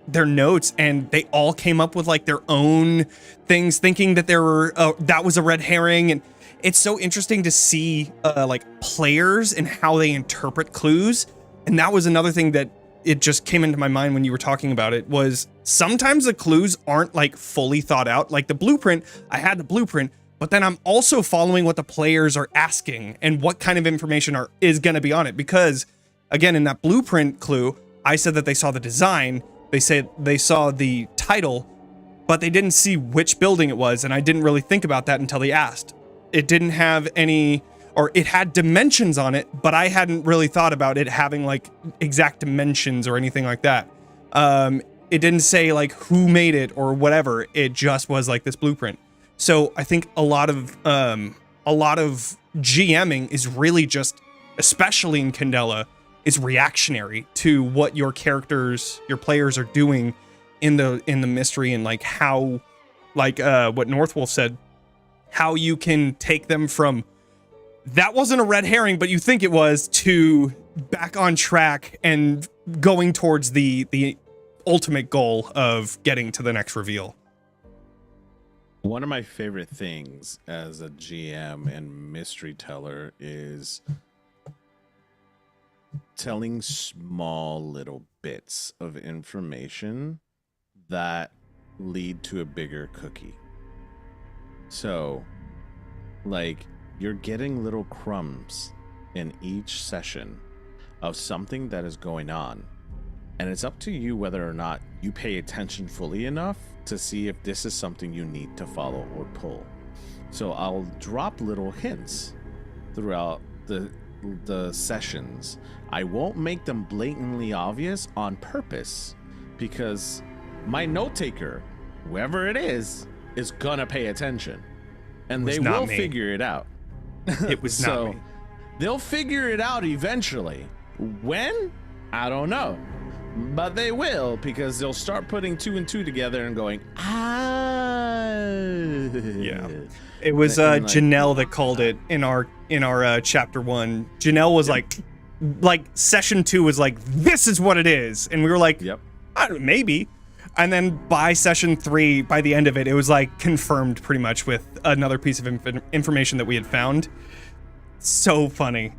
their notes, and they all came up with like their own things, thinking that that was a red herring. And it's so interesting to see like players and how they interpret clues. And that was another thing that it just came into my mind when you were talking about it, was sometimes the clues aren't like fully thought out. Like the blueprint, I had the blueprint, but then I'm also following what the players are asking and what kind of information is going to be on it. Because again, in that blueprint clue, I said that they saw the design, they said they saw the title, but they didn't see which building it was. And I didn't really think about that until they asked. It didn't have any, or it had dimensions on it, but I hadn't really thought about it having like exact dimensions or anything like that. It didn't say like who made it or whatever. It just was like this blueprint. So I think a lot of GMing is really just, especially in Candela, is reactionary to what your players are doing in the mystery, and like how, like what Northwolf said, how you can take them from that wasn't a red herring, but you think it was, to back on track and going towards the ultimate goal of getting to the next reveal. One of my favorite things as a GM and mystery teller is telling small little bits of information that lead to a bigger cookie. So, like, you're getting little crumbs in each session of something that is going on. And it's up to you whether or not you pay attention fully enough to see if this is something you need to follow or pull. So I'll drop little hints throughout the sessions. I won't make them blatantly obvious on purpose, because my note taker, whoever it is gonna pay attention, and they will figure it out. It was not me. They'll figure it out eventually. When? I don't know. But they will, because they'll start putting two and two together and going, Yeah. It was Janelle that called it in our chapter 1. Janelle was like session 2 was like, this is what it is. And we were like, yep, I don't know, maybe. And then by session 3, by the end of it, it was like confirmed pretty much with another piece of information that we had found. So funny.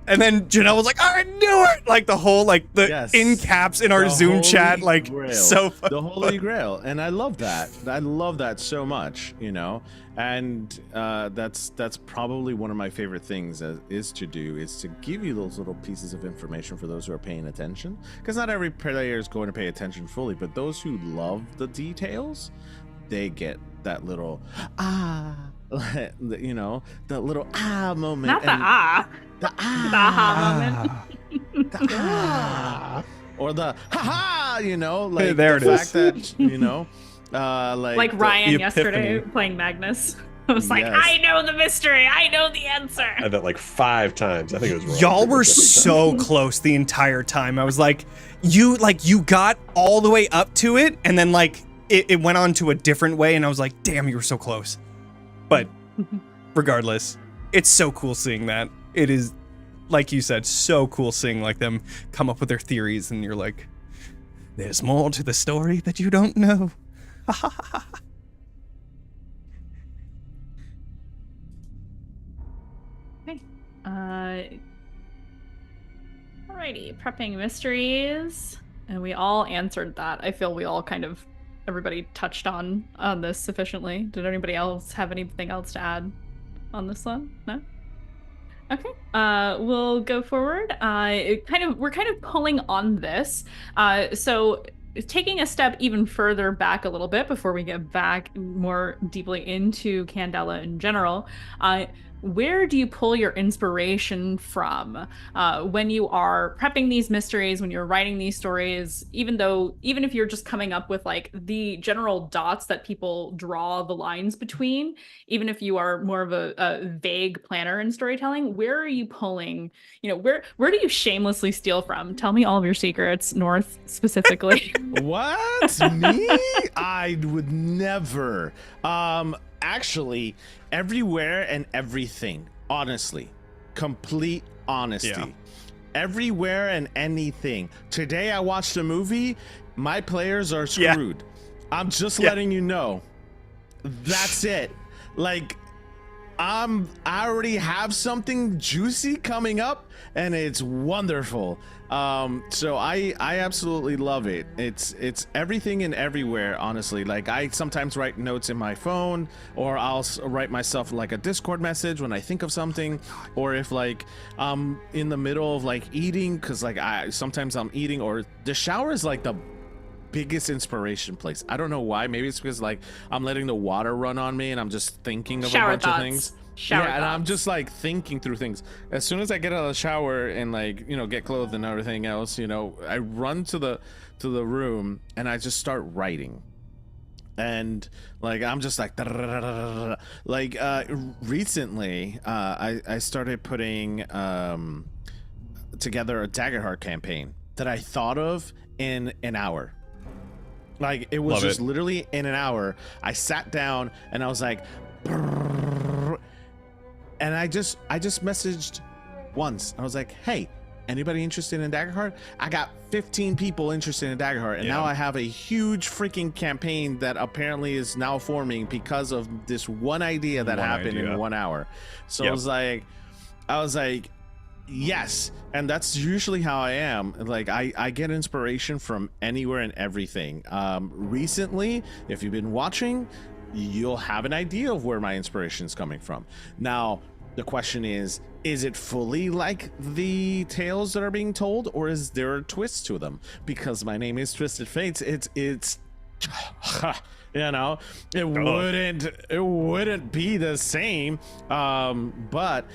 And then Janelle was like, I knew it! Like the whole, like the in caps in our Zoom chat, like Grail. So funny. The Holy Grail. And I love that. I love that so much, you know? And that's probably one of my favorite things is to give you those little pieces of information for those who are paying attention. Because not every player is going to pay attention fully, but those who love the details, they get that little, you know, that little moment. Not the The aha moment. The or the ha-ha, you know, like there the it fact that, you know, like Ryan the yesterday epiphany. playing Magnus. I was like, Yes. I know the mystery. I know the answer. I had that like 5 times. I think it was wrong. Y'all were so close the entire time. I was like, you got all the way up to it, and then like it went on to a different way, and I was like, damn, you were so close. But regardless, it's so cool seeing that. It is, like you said, so cool seeing like them come up with their theories, and you're like, there's more to the story that you don't know. Okay. Alrighty, prepping mysteries. And we all answered that. I feel we all everybody touched on this sufficiently. Did anybody else have anything else to add on this one? No? Okay. We'll go forward. We're kind of pulling on this. So taking a step even further back a little bit before we get back more deeply into Candela in general, where do you pull your inspiration from when you are prepping these mysteries, when you're writing these stories, even if you're just coming up with like the general dots that people draw the lines between, even if you are more of a vague planner in storytelling, where are you pulling, where do you shamelessly steal from? Tell me all of your secrets, North specifically. What? Me? I would never. Actually, everywhere and everything. Honestly, complete honesty. Yeah. Everywhere and anything. Today I watched a movie. My players are screwed. I'm just letting you know. That's it. Like, I already have something juicy coming up, and it's wonderful. So I absolutely love it. It's everything and everywhere, honestly. Like, I sometimes write notes in my phone, or I'll write myself like a Discord message when I think of something, or if like I'm in the middle of like eating, because like sometimes I'm eating, or the shower is like the biggest inspiration place. I don't know why. Maybe it's because like I'm letting the water run on me and I'm just thinking of Shower a bunch thoughts. of things. Shower and thoughts. I'm just like thinking through things. As soon as I get out of the shower and like, get clothed and everything else, I run to the room and I just start writing. And like I'm just like like recently I started putting together a Daggerheart campaign that I thought of in an hour. Like, it was just literally in an hour. I sat down and I was like, and I just messaged once. I was like, hey, anybody interested in Daggerheart? I got 15 people interested in Daggerheart, and now I have a huge freaking campaign that apparently is now forming because of this one idea that happened in 1 hour. So I was like, yes. And that's usually how I am. Like, I get inspiration from anywhere and everything. Recently, if you've been watching, you'll have an idea of where my inspiration is coming from. Now, the question is it fully like the tales that are being told, or is there a twist to them? Because my name is Twisted Fates, it's it wouldn't be the same. But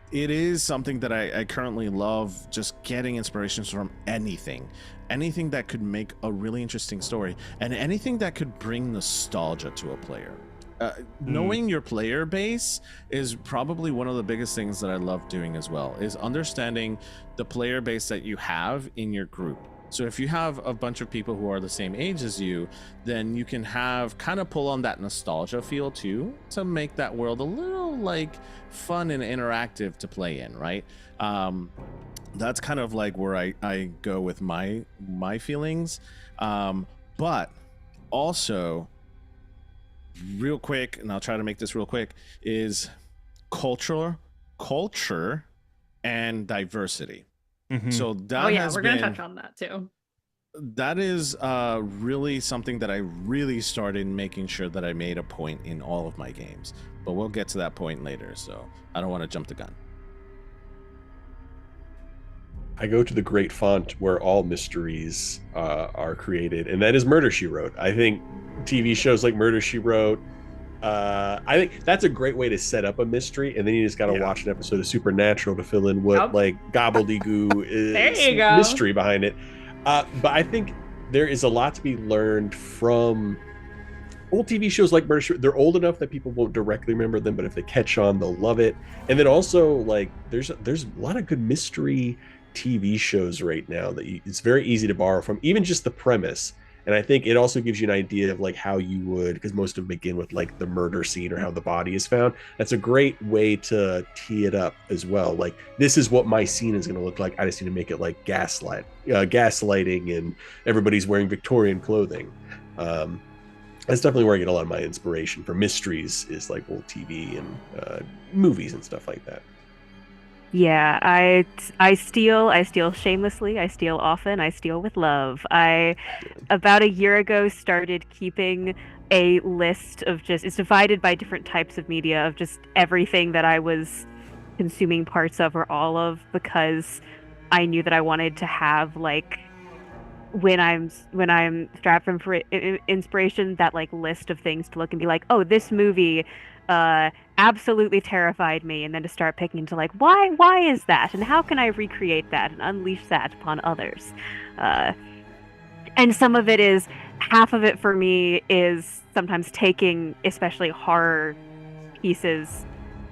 it is something that I currently love, just getting inspirations from anything that could make a really interesting story, and anything that could bring nostalgia to a player. Knowing your player base is probably one of the biggest things that I love doing as well, is understanding the player base that you have in your group. So if you have a bunch of people who are the same age as you, then you can kind of pull on that nostalgia feel too, to make that world a little like fun and interactive to play in, right? That's kind of like where I go with my feelings. But also, real quick, and I'll try to make this real quick, is culture and diversity. Mm-hmm. So that we're gonna touch on that too. That is really something that I really started making sure that I made a point in all of my games, but we'll get to that point later, so I don't want to jump the gun. I go to the great font where all mysteries are created, and that is Murder, She Wrote. I think TV shows like Murder, She Wrote, I think that's a great way to set up a mystery, and then you just got to watch an episode of Supernatural to fill in what like gobbledygoo is mystery behind it. But I think there is a lot to be learned from old TV shows like Murder, She Wrote. They're old enough that people won't directly remember them, but if they catch on, they'll love it. And then also, like, there's a lot of good mystery TV shows right now that it's very easy to borrow from, even just the premise. And I think it also gives you an idea of like how you would, because most of them begin with like the murder scene or how the body is found. That's a great way to tee it up as well. Like, this is what my scene is going to look like. I just need to make it like gaslighting, and everybody's wearing Victorian clothing. That's definitely where I get a lot of my inspiration for mysteries, is like old TV and movies and stuff like that. Yeah, I steal shamelessly, I steal often, I steal with love. I about a year ago started keeping a list of just it's divided by different types of media of just everything that I was consuming parts of or all of because I knew that I wanted to have like when I'm strapped for inspiration, that like list of things to look and be like, oh, this movie uh absolutely terrified me, and then to start picking into like why is that and how can I recreate that and unleash that upon others. uh and some of it is half of it for me is sometimes taking especially horror pieces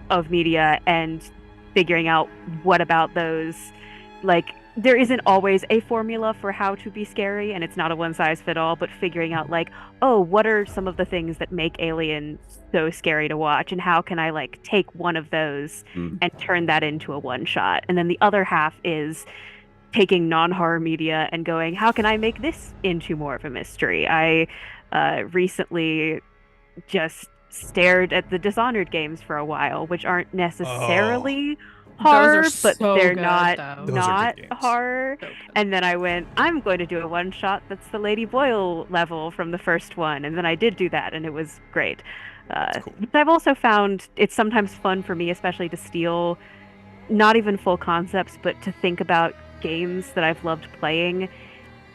of media and figuring out what about those, like there isn't always a formula for how to be scary and it's not a one size fit all, but figuring out like, oh, what are some of the things that make Alien so scary to watch and how can I like take one of those Mm. and turn that into a one shot. And then the other half is taking non-horror media and going, how can I make this into more of a mystery. I recently just stared at the Dishonored games for a while, which aren't necessarily horror, but so they're good, not though. Those are not good games. horror. So good. And then I went, I'm going to do a one shot that's the Lady Boyle level from the first one, and then I did do that, and it was great. Cool. But I've also found it's sometimes fun for me, especially to steal not even full concepts, but to think about games that I've loved playing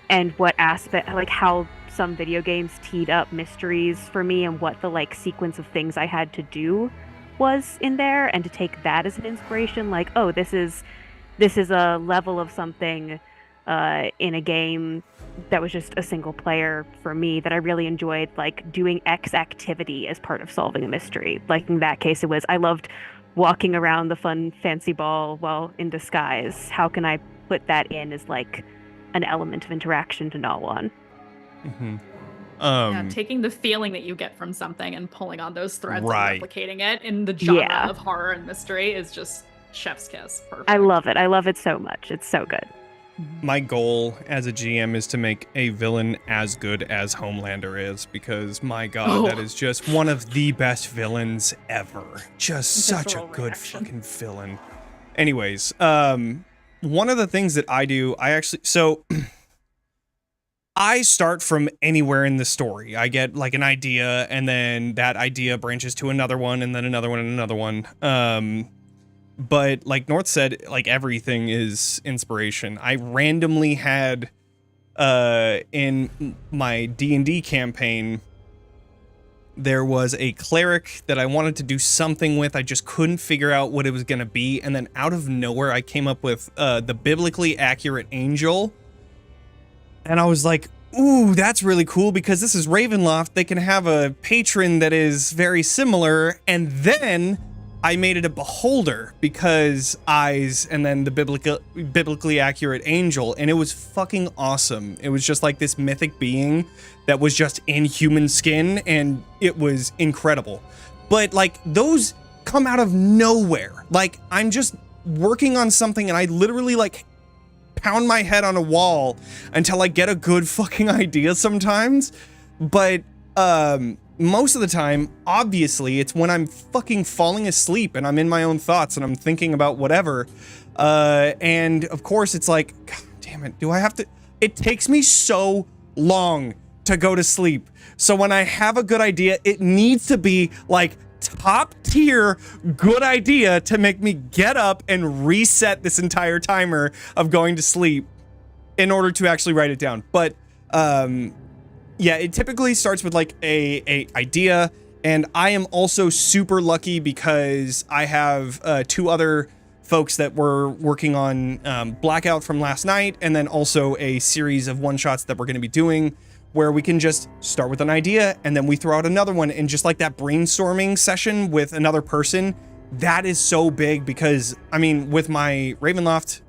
and what aspect, like how some video games teed up mysteries for me and what the like sequence of things I had to do was in there, and to take that as an inspiration, like, oh, this is a level of something in a game that was just a single player for me that I really enjoyed, like doing X activity as part of solving a mystery. Like in that case, it was I loved walking around the fun fancy ball while in disguise. How can I put that in as like an element of interaction to gnaw on? Mm-hmm. Yeah, taking the feeling that you get from something and pulling on those threads Right. and replicating it in the genre Yeah. of horror and mystery is just chef's kiss. Perfect. I love it. I love it so much. It's so good. My goal as a GM is to make a villain as good as Homelander is, because my god, that is just one of the best villains ever. Just such a Visceral good reaction. fucking villain. Anyways, one of the things that I do, I start from anywhere in the story. I get like an idea, and then that idea branches to another one, and then another one, and another one. But like North said, like everything is inspiration. I randomly had in my D&D campaign, there was a cleric that I wanted to do something with. I just couldn't figure out what it was going to be. And then out of nowhere, I came up with the biblically accurate angel. And I was like, ooh, that's really cool, because this is Ravenloft. They can have a patron that is very similar. And then I made it a beholder, because eyes, and then the biblically accurate angel. And it was fucking awesome. It was just like this mythic being that was just in human skin, and it was incredible. But like those come out of nowhere. Like I'm just working on something, and I literally like pound my head on a wall until I get a good fucking idea sometimes. But most of the time, obviously, it's when I'm fucking falling asleep and I'm in my own thoughts and I'm thinking about whatever. And of course, it's like, God damn it, do I have to? It takes me so long to go to sleep. So when I have a good idea, it needs to be like top tier good idea to make me get up and reset this entire timer of going to sleep in order to actually write it down. But yeah, it typically starts with like a idea, and I am also super lucky because I have two other folks that were working on Blackout from last night, and then also a series of one-shots that we're going to be doing where we can just start with an idea and then we throw out another one, and just like that brainstorming session with another person, that is so big. Because I mean, with my Ravenloft,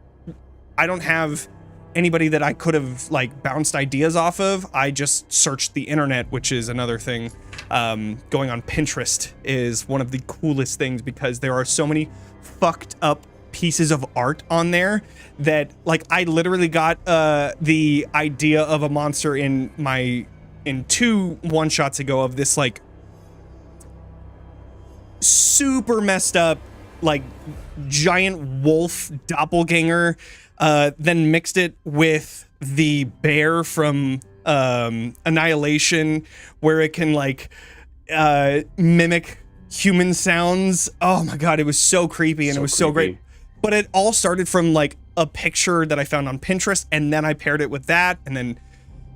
I don't have anybody that I could have like bounced ideas off of. I just searched the internet, which is another thing. Going on Pinterest is one of the coolest things, because there are so many fucked up pieces of art on there that like I literally got the idea of a monster in two one-shots ago of this like super messed up like giant wolf doppelganger, then mixed it with the bear from Annihilation, where it can like mimic human sounds. Oh my god, it was so creepy and it was so great. But it all started from like a picture that I found on Pinterest, and then I paired it with that, and then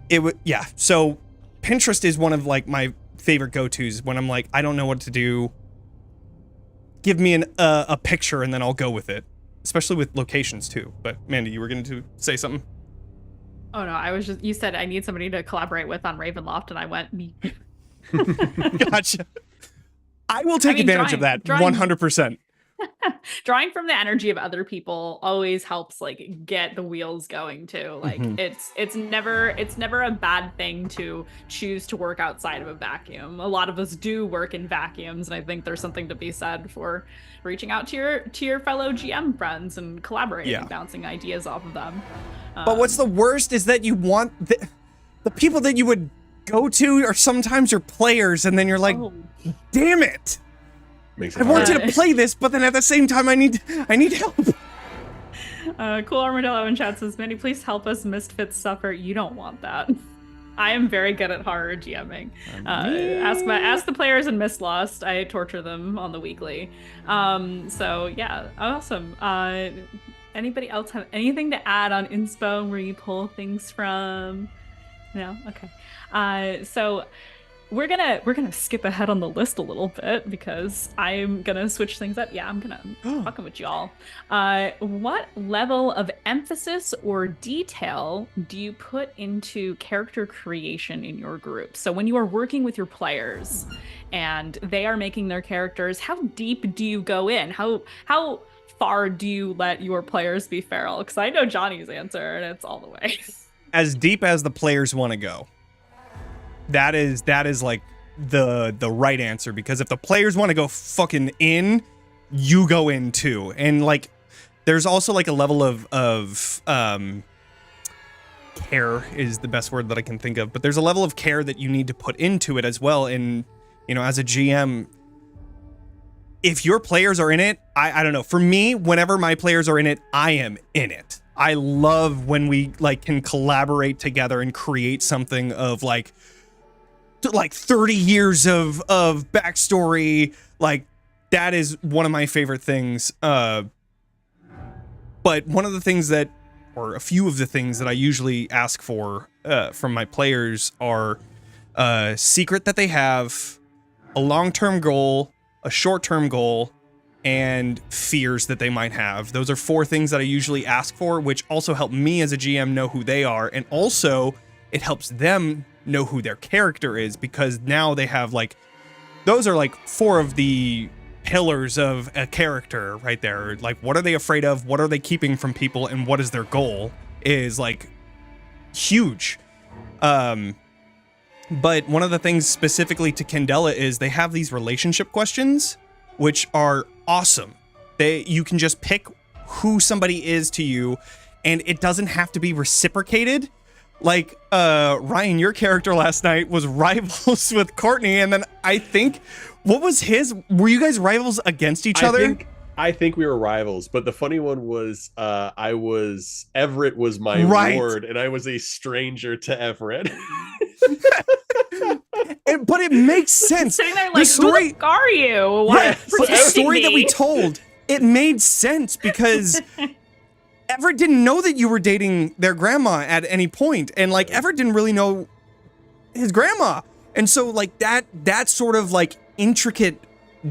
it would, yeah. So Pinterest is one of like my favorite go-tos when I'm like, I don't know what to do. Give me a picture and then I'll go with it, especially with locations too. But Mandy, you were going to say something? Oh no, I was just, you said I need somebody to collaborate with on Ravenloft, and I went, me. Gotcha. I will take advantage of that 100%. Drawing from the energy of other people always helps like get the wheels going too. Like it's never a bad thing to choose to work outside of a vacuum. A lot of us do work in vacuums, and I think there's something to be said for reaching out to your fellow GM friends and collaborating, bouncing ideas off of them. But what's the worst is that you want the people that you would go to are sometimes your players, and then you're like, damn it. I want you to play this, but then at the same time, I need help. Cool Armadillo in chat says, Mandy, please help us misfits suffer. You don't want that. I am very good at horror GMing. Ask the players in Mistlost. I torture them on the weekly. So yeah, awesome. Anybody else have anything to add on inspo where you pull things from? No? Okay. So we're gonna skip ahead on the list a little bit because I'm gonna switch things up. Yeah, I'm fucking with y'all. What level of emphasis or detail do you put into character creation in your group? So when you are working with your players and they are making their characters, how deep do you go in? How far do you let your players be feral? Because I know Johnny's answer, and it's all the way. As deep as the players want to go. That is like the right answer, because if the players want to go fucking in, you go in too. And like there's also like a level of care is the best word that I can think of, but there's a level of care that you need to put into it as well. And you know, as a GM, if your players are in it, I don't know, for me, whenever my players are in it, I am in it. I love when we like can collaborate together and create something of like 30 years of backstory. Like that is one of my favorite things. But one of the things that, or a few of the things that I usually ask for from my players are a secret that they have, a long-term goal, a short-term goal, and fears that they might have. Those are 4 things that I usually ask for, which also help me as a GM know who they are, and also it helps them know who their character is, because now they have like, those are like 4 of the pillars of a character right there. Like, what are they afraid of? What are they keeping from people? And what is their goal is like huge. But one of the things specifically to Candela is they have these relationship questions, which are awesome. You can just pick who somebody is to you, and it doesn't have to be reciprocated. Like, Ryan, your character last night was rivals with Courtney, and then I think, what was his? Were you guys rivals against each other? I think we were rivals, but the funny one was, Everett was my ward, and I was a stranger to Everett. But it makes sense. Sitting there like, who the fuck are you? Why but the story that we told, it made sense because Everett didn't know that you were dating their grandma at any point, and like Everett didn't really know his grandma, and so like that sort of like intricate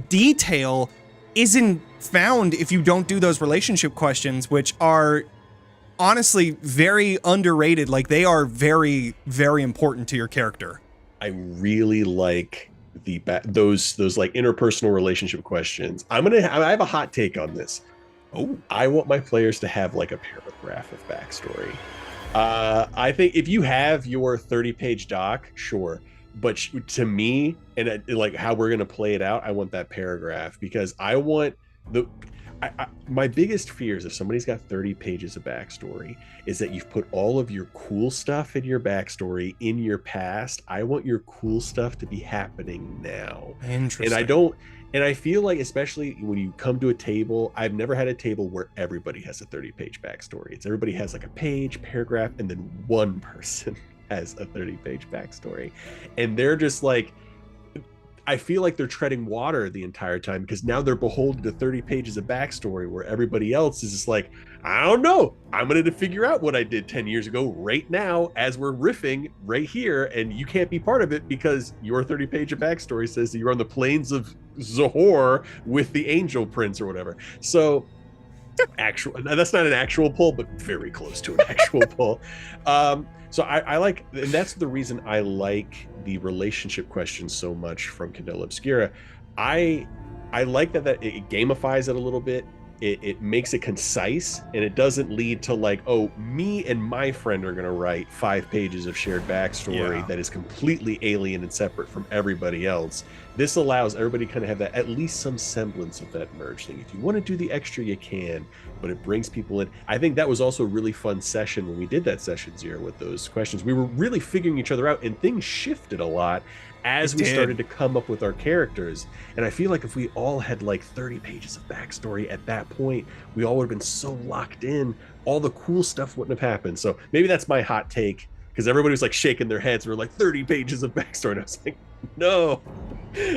detail isn't found if you don't do those relationship questions, which are honestly very underrated. Like they are very, very important to your character. I really like those like interpersonal relationship questions. I have a hot take on this. Oh, I want my players to have like a paragraph of backstory. I think if you have your 30-page doc, sure. But to me, and like how we're going to play it out, I want that paragraph, because I want my biggest fears if somebody's got 30 pages of backstory is that you've put all of your cool stuff in your backstory in your past. I want your cool stuff to be happening now. Interesting. And I don't, And I feel like, especially when you come to a table, I've never had a table where everybody has a 30-page backstory. It's everybody has like a page, paragraph, and then one person has a 30-page backstory. And they're just like, I feel like they're treading water the entire time because now they're beholden to 30 pages of backstory where everybody else is just like, I don't know. I'm going to figure out what I did 10 years ago right now as we're riffing right here. And you can't be part of it because your 30-page of backstory says that you're on the plains of Zahor with the Angel Prince or whatever. So that's not an actual pull, but very close to an actual pull. So I like, and that's the reason I like the relationship question so much from Candela Obscura. I like that it gamifies it a little bit. It makes it concise, and it doesn't lead to like, oh, me and my friend are going to write 5 pages of shared backstory that is completely alien and separate from everybody else. This allows everybody to kind of have that, at least some semblance of that merge thing. If you want to do the extra, you can, but it brings people in. I think that was also a really fun session when we did that session 0 with those questions. We were really figuring each other out, and things shifted a lot as we started to come up with our characters. And I feel like if we all had like 30 pages of backstory at that point, we all would have been so locked in, all the cool stuff wouldn't have happened. So maybe that's my hot take, because everybody was like shaking their heads. We're like 30 pages of backstory. And I was like, no.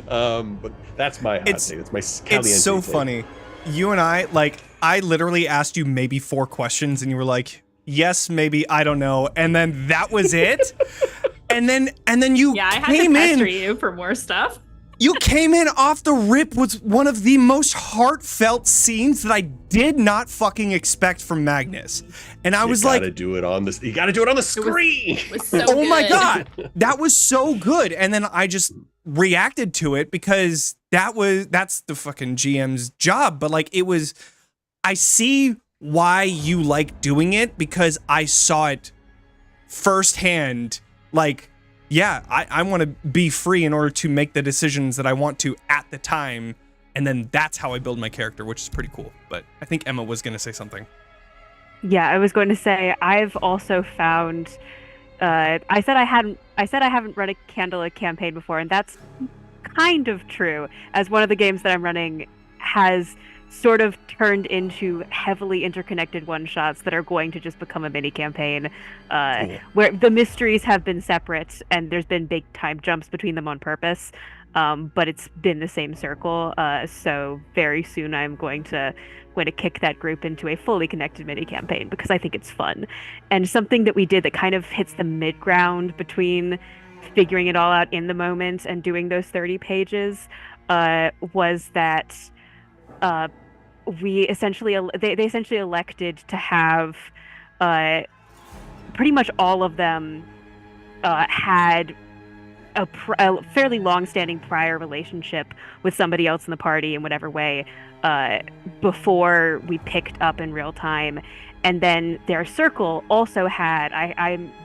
But that's my hot take. It's my caliente It's so take. funny. You and I literally asked you maybe 4 questions and you were like, yes, maybe, I don't know. And then that was it. And then you I had came to pester in. you for more stuff. You came in off the rip with one of the most heartfelt scenes that I did not fucking expect from Magnus. And I was like, you gotta do it on the screen. It was so oh my good. God, that was so good. And then I just reacted to it because that's the fucking GM's job. But like, I see why you like doing it because I saw it firsthand. Like, yeah, I want to be free in order to make the decisions that I want to at the time. And then that's how I build my character, which is pretty cool. But I think Emma was going to say something. Yeah, I was going to say I've also found. I said I haven't run a Candela campaign before, and that's kind of true. As one of the games that I'm running has sort of turned into heavily interconnected one-shots that are going to just become a mini campaign, Cool. where the mysteries have been separate and there's been big time jumps between them on purpose, but it's been the same circle. So very soon I'm going to kick that group into a fully connected mini campaign because I think it's fun. And something that we did that kind of hits the mid-ground between figuring it all out in the moment and doing those 30 pages was that they essentially elected to have pretty much all of them had a fairly long-standing prior relationship with somebody else in the party in whatever way before we picked up in real time. And then their circle also had,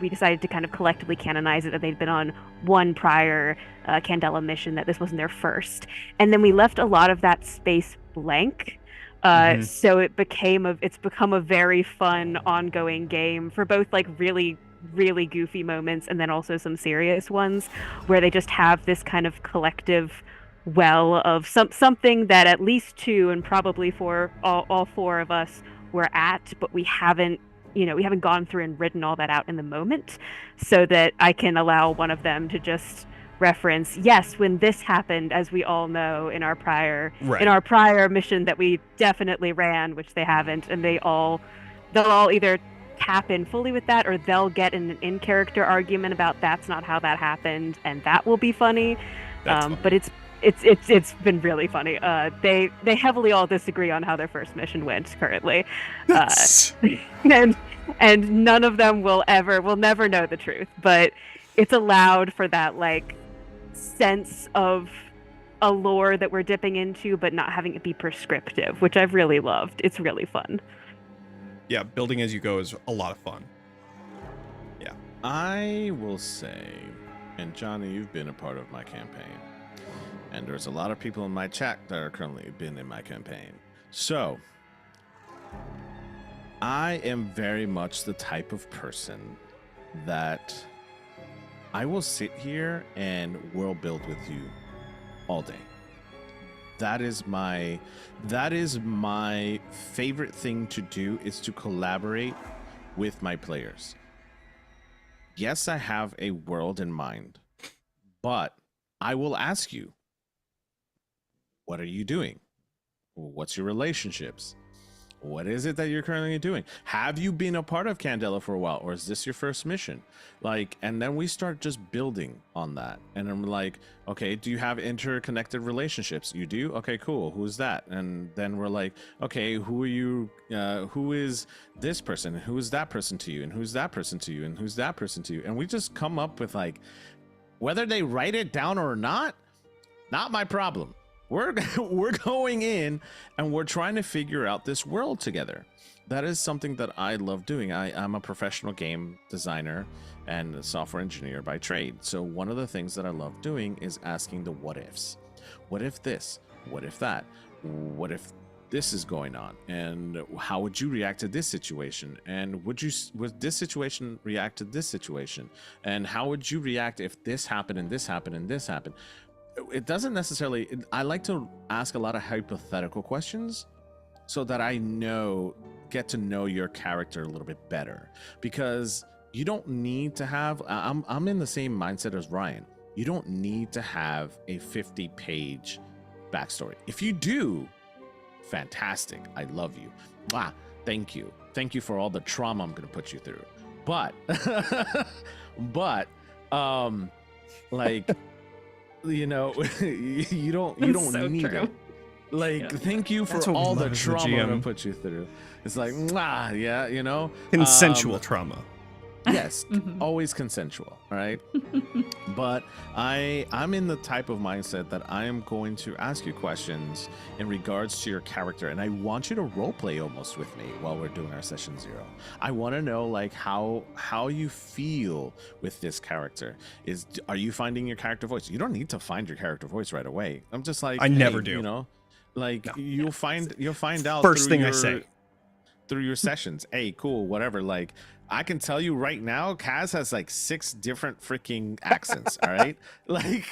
we decided to kind of collectively canonize it that they'd been on one prior Candela mission, that this wasn't their first. And then we left a lot of that space blank. So it's become a very fun ongoing game for both like really, really goofy moments and then also some serious ones where they just have this kind of collective well of something that at least 2 and probably all 4 of us were at, but we haven't gone through and written all that out in the moment, so that I can allow one of them to just reference, yes, when this happened, as we all know in our prior mission that we definitely ran, which they haven't, and they'll all either tap in fully with that, or they'll get in an in-character argument about that's not how that happened, and that will be funny. But it's been really funny. They heavily all disagree on how their first mission went currently, and none of them will never know the truth. But it's allowed for that like sense of a lore that we're dipping into, but not having it be prescriptive, which I've really loved. It's really fun. Yeah, building as you go is a lot of fun. Yeah. I will say, and Johnny, you've been a part of my campaign, and there's a lot of people in my chat that are currently been in my campaign. So, I am very much the type of person that I will sit here and world build with you all day. that is my favorite thing to do, is to collaborate with my players. Yes, I have a world in mind, but I will ask you, what are you doing? What's your relationships? What is it that you're currently doing? Have you been a part of Candela for a while, or is this your first mission? Like, and then we start just building on that. And I'm like, okay, do you have interconnected relationships? You do? Okay, cool. Who's that? And then we're like, okay, who are you? Who is this person? Who is that person to you? And who's that person to you? And who's that person to you? And we just come up with, like, whether they write it down or not my problem. We're going in and we're trying to figure out this world together. That is something that I love doing. I'm a professional game designer and a software engineer by trade. So one of the things that I love doing is asking the what ifs. What if this? What if that? What if this is going on? And how would you react to this situation? And would this situation react to this situation? And how would you react if this happened and this happened and this happened? It doesn't necessarily, I like to ask a lot of hypothetical questions so that I get to know your character a little bit better, because you don't need to have, I'm in the same mindset as Ryan. You don't need to have a 50-page backstory. If you do, fantastic. I love you. Wow. Thank you. Thank you for all the trauma I'm going to put you through. But, like, you know, you don't so need true. it. Like, thank you for all the trauma I'm gonna put you through. It's like, yeah, you know, Consensual trauma. Yes, always consensual. All right. But I'm in the type of mindset that I am going to ask you questions in regards to your character, and I want you to role play almost with me while we're doing our session 0. I want to know, like, how you feel with this character. Are you finding your character voice? You don't need to find your character voice right away. I'm just like, I never do. You know, like, no. You'll find out first thing I say through your sessions. Hey, cool, whatever. Like, I can tell you right now, Kaz has like 6 different freaking accents. All right, like,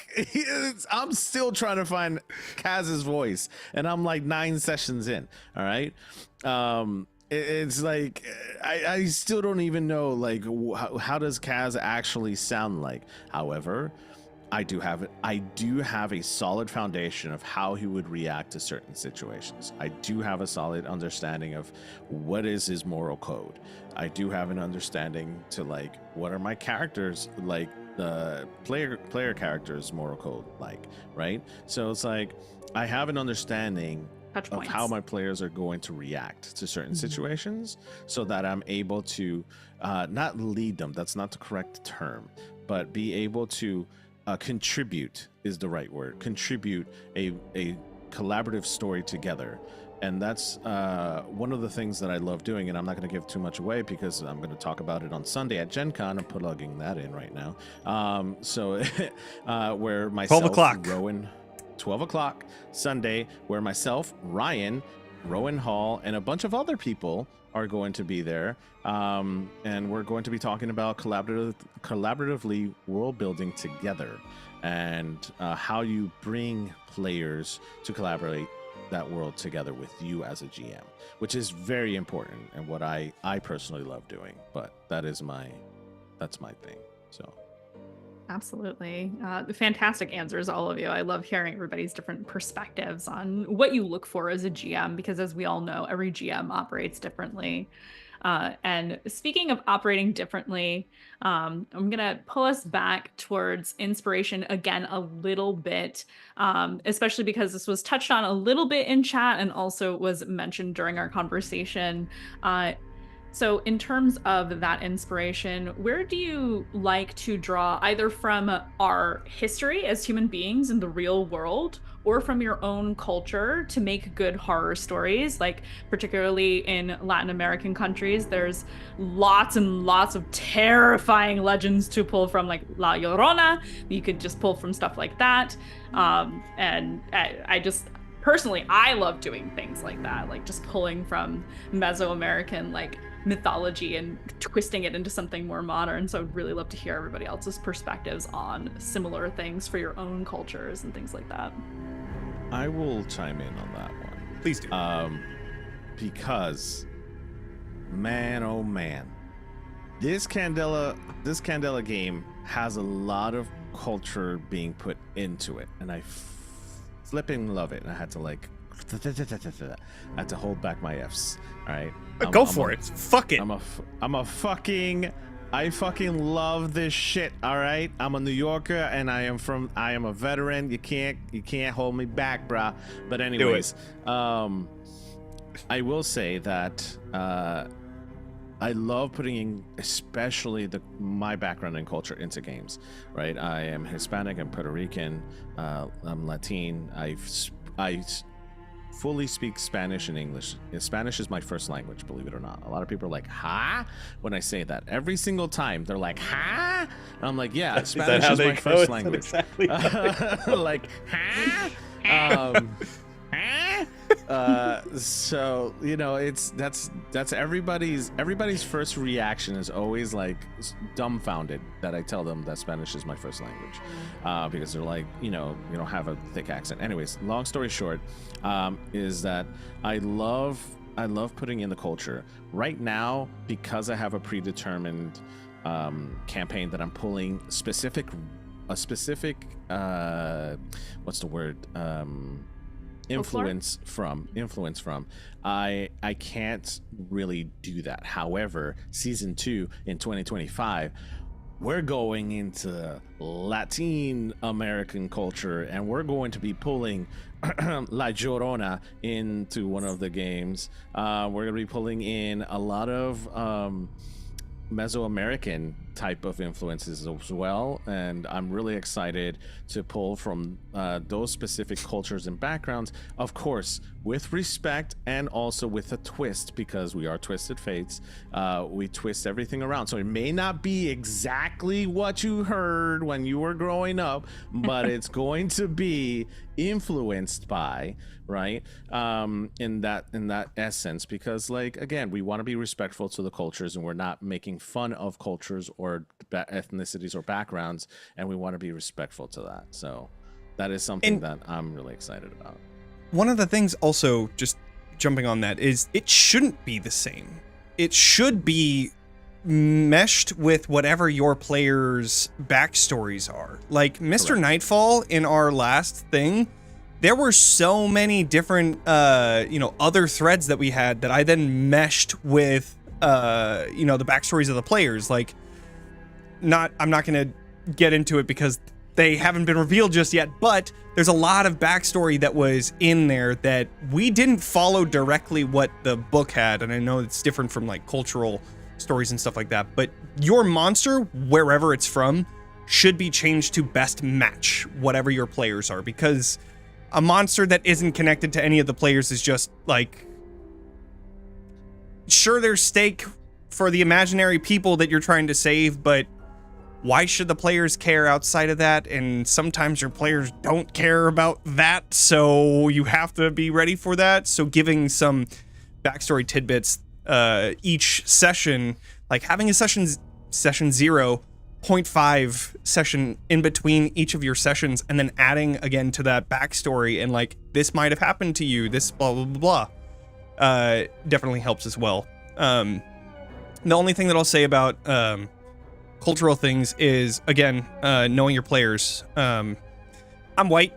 I'm still trying to find Kaz's voice, and I'm like 9 sessions in. All right, it's like I still don't even know, like, how does Kaz actually sound like. However, I do have a solid foundation of how he would react to certain situations. I do have a solid understanding of what is his moral code. I do have an understanding to, like, what are my characters, like, the player character's moral code, like, right? So it's like, I have an understanding of how my players are going to react to certain situations, so that I'm able to not lead them, that's not the correct term, but be able to contribute is the right word. Contribute a collaborative story together. And that's one of the things that I love doing, and I'm not going to give too much away because I'm going to talk about it on Sunday at Gen Con. I'm plugging that in right now. Where myself, 12 o'clock. Rowan, 12 o'clock Sunday, where myself, Ryan, Rowan Hall, and a bunch of other people are going to be there, and we're going to be talking about collaboratively world building together, and how you bring players to collaborate that world together with you as a GM, which is very important and what I personally love doing. But that's my thing. So absolutely. Fantastic answers, all of you. I love hearing everybody's different perspectives on what you look for as a GM, because as we all know, every GM operates differently. And speaking of operating differently, I'm going to pull us back towards inspiration again a little bit, especially because this was touched on a little bit in chat and also was mentioned during our conversation. So in terms of that inspiration, where do you like to draw, either from our history as human beings in the real world, or from your own culture to make good horror stories? Like, particularly in Latin American countries, there's lots and lots of terrifying legends to pull from, like La Llorona. You could just pull from stuff like that. And I just... Personally, I love doing things like that, like just pulling from Mesoamerican, like, mythology and twisting it into something more modern. So I'd really love to hear everybody else's perspectives on similar things for your own cultures and things like that. I will chime in on that one. Please do. Because, man, oh man, this Candela game has a lot of culture being put into it, and I flipping love it. And I had to I had to hold back my F's. All right, Go for it. Fuck it. I fucking love this shit. All right, I'm a New Yorker and I am a veteran. You can't hold me back, brah. But anyways, I will say that I love putting in, especially my background and culture into games. Right, I am Hispanic, I'm Puerto Rican, I'm Latin. I fully speak Spanish and English. Spanish is my first language, believe it or not. A lot of people are like, "Huh?" when I say that. Every single time they're like, "Huh?" And I'm like, "Yeah, Spanish is my first language." Exactly. Like, "Huh?" Huh? So that's everybody's first reaction is always like dumbfounded that I tell them that Spanish is my first language, because they're like, you don't have a thick accent. Anyways, long story short, is that I love putting in the culture right now because I have a predetermined campaign that I'm pulling a specific what's the word, influence from. I can't really do that. However, season 2 in 2025, we're going into Latin American culture, and we're going to be pulling La Llorona into one of the games. We're going to be pulling in a lot of Mesoamerican type of influences as well, and I'm really excited to pull from those specific cultures and backgrounds, of course with respect and also with a twist, because we are Twisted Fates. We twist everything around, so it may not be exactly what you heard when you were growing up, but it's going to be influenced by, right, in that essence, because, like, again, we want to be respectful to the cultures, and we're not making fun of cultures or ethnicities or backgrounds, and we want to be respectful to that. So that is something that I'm really excited about. One of the things also, just jumping on that, is it shouldn't be the same. It should be meshed with whatever your players' backstories are. Like Mr. Correct. Nightfall in our last thing, there were so many different other threads that we had that I then meshed with the backstories of the players. Like, I'm not gonna get into it because they haven't been revealed just yet, but there's a lot of backstory that was in there that we didn't follow directly what the book had, and I know it's different from like cultural stories and stuff like that, but your monster, wherever it's from, should be changed to best match whatever your players are, because a monster that isn't connected to any of the players is just like, sure, there's stake for the imaginary people that you're trying to save, but why should the players care outside of that? And sometimes your players don't care about that, so you have to be ready for that. So giving some backstory tidbits each session, like having a session 0, 0.5 session in between each of your sessions, and then adding again to that backstory, and like, this might have happened to you, this blah blah blah blah, definitely helps as well. The only thing that I'll say about cultural things is, again, knowing your players. I'm white,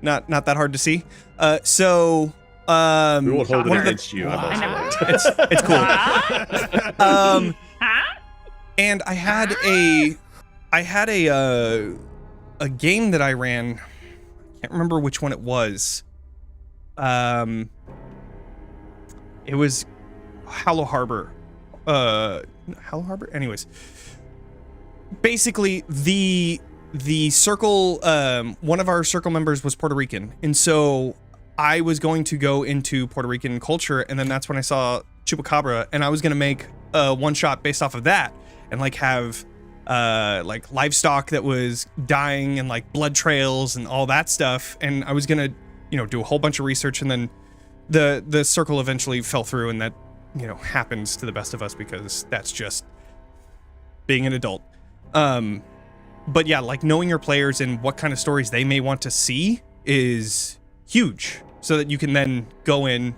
not that hard to see. So we won't hold it against you. I'm also white. it's cool. And I had a game that I ran. I can't remember which one it was. It was Hollow Harbor. Hollow Harbor? Anyways. Basically, the circle, one of our circle members was Puerto Rican, and so I was going to go into Puerto Rican culture, and then that's when I saw Chupacabra, and I was gonna make a one-shot based off of that, and like have like livestock that was dying, and like blood trails and all that stuff, and I was gonna do a whole bunch of research, and then the circle eventually fell through, and that happens to the best of us, because that's just being an adult. But yeah, like knowing your players and what kind of stories they may want to see is huge, so that you can then go in,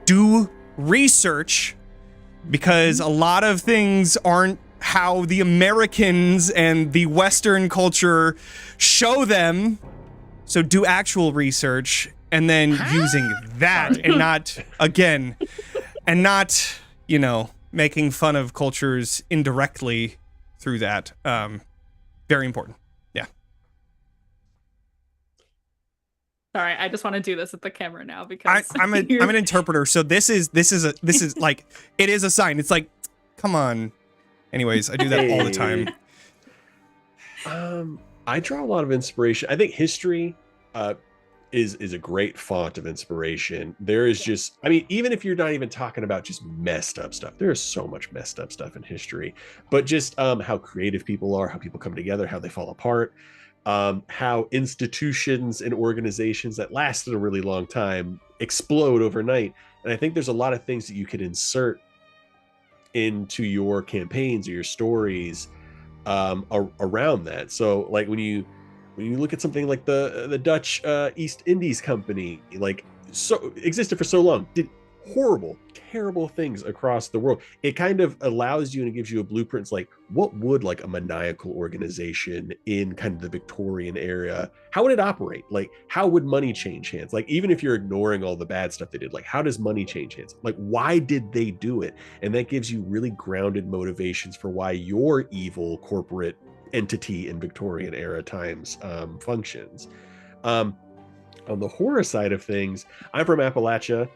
do research, because a lot of things aren't how the Americans and the Western culture show them. So do actual research, and then using that and not, again, and not, making fun of cultures indirectly through that. Very important. Yeah. Sorry, I just want to do this at the camera now because I'm an interpreter, so this is like, it is a sign. It's like, come on. Anyways, I do that all the time. I draw a lot of inspiration. I think history is a great font of inspiration. There is just, even if you're not even talking about just messed up stuff, there is so much messed up stuff in history, but just how creative people are, how people come together, how they fall apart, how institutions and organizations that lasted a really long time explode overnight. And I think there's a lot of things that you could insert into your campaigns or your stories around that. So like when you look at something like the Dutch East Indies Company, like so existed for so long, did horrible, terrible things across the world. It kind of allows you and it gives you a blueprint. It's like, what would like a maniacal organization in kind of the Victorian era, how would it operate? Like, how would money change hands? Like, even if you're ignoring all the bad stuff they did, like, how does money change hands? Like, why did they do it? And that gives you really grounded motivations for why your evil corporate entity in Victorian era times functions. On the horror side of things, I'm from Appalachia.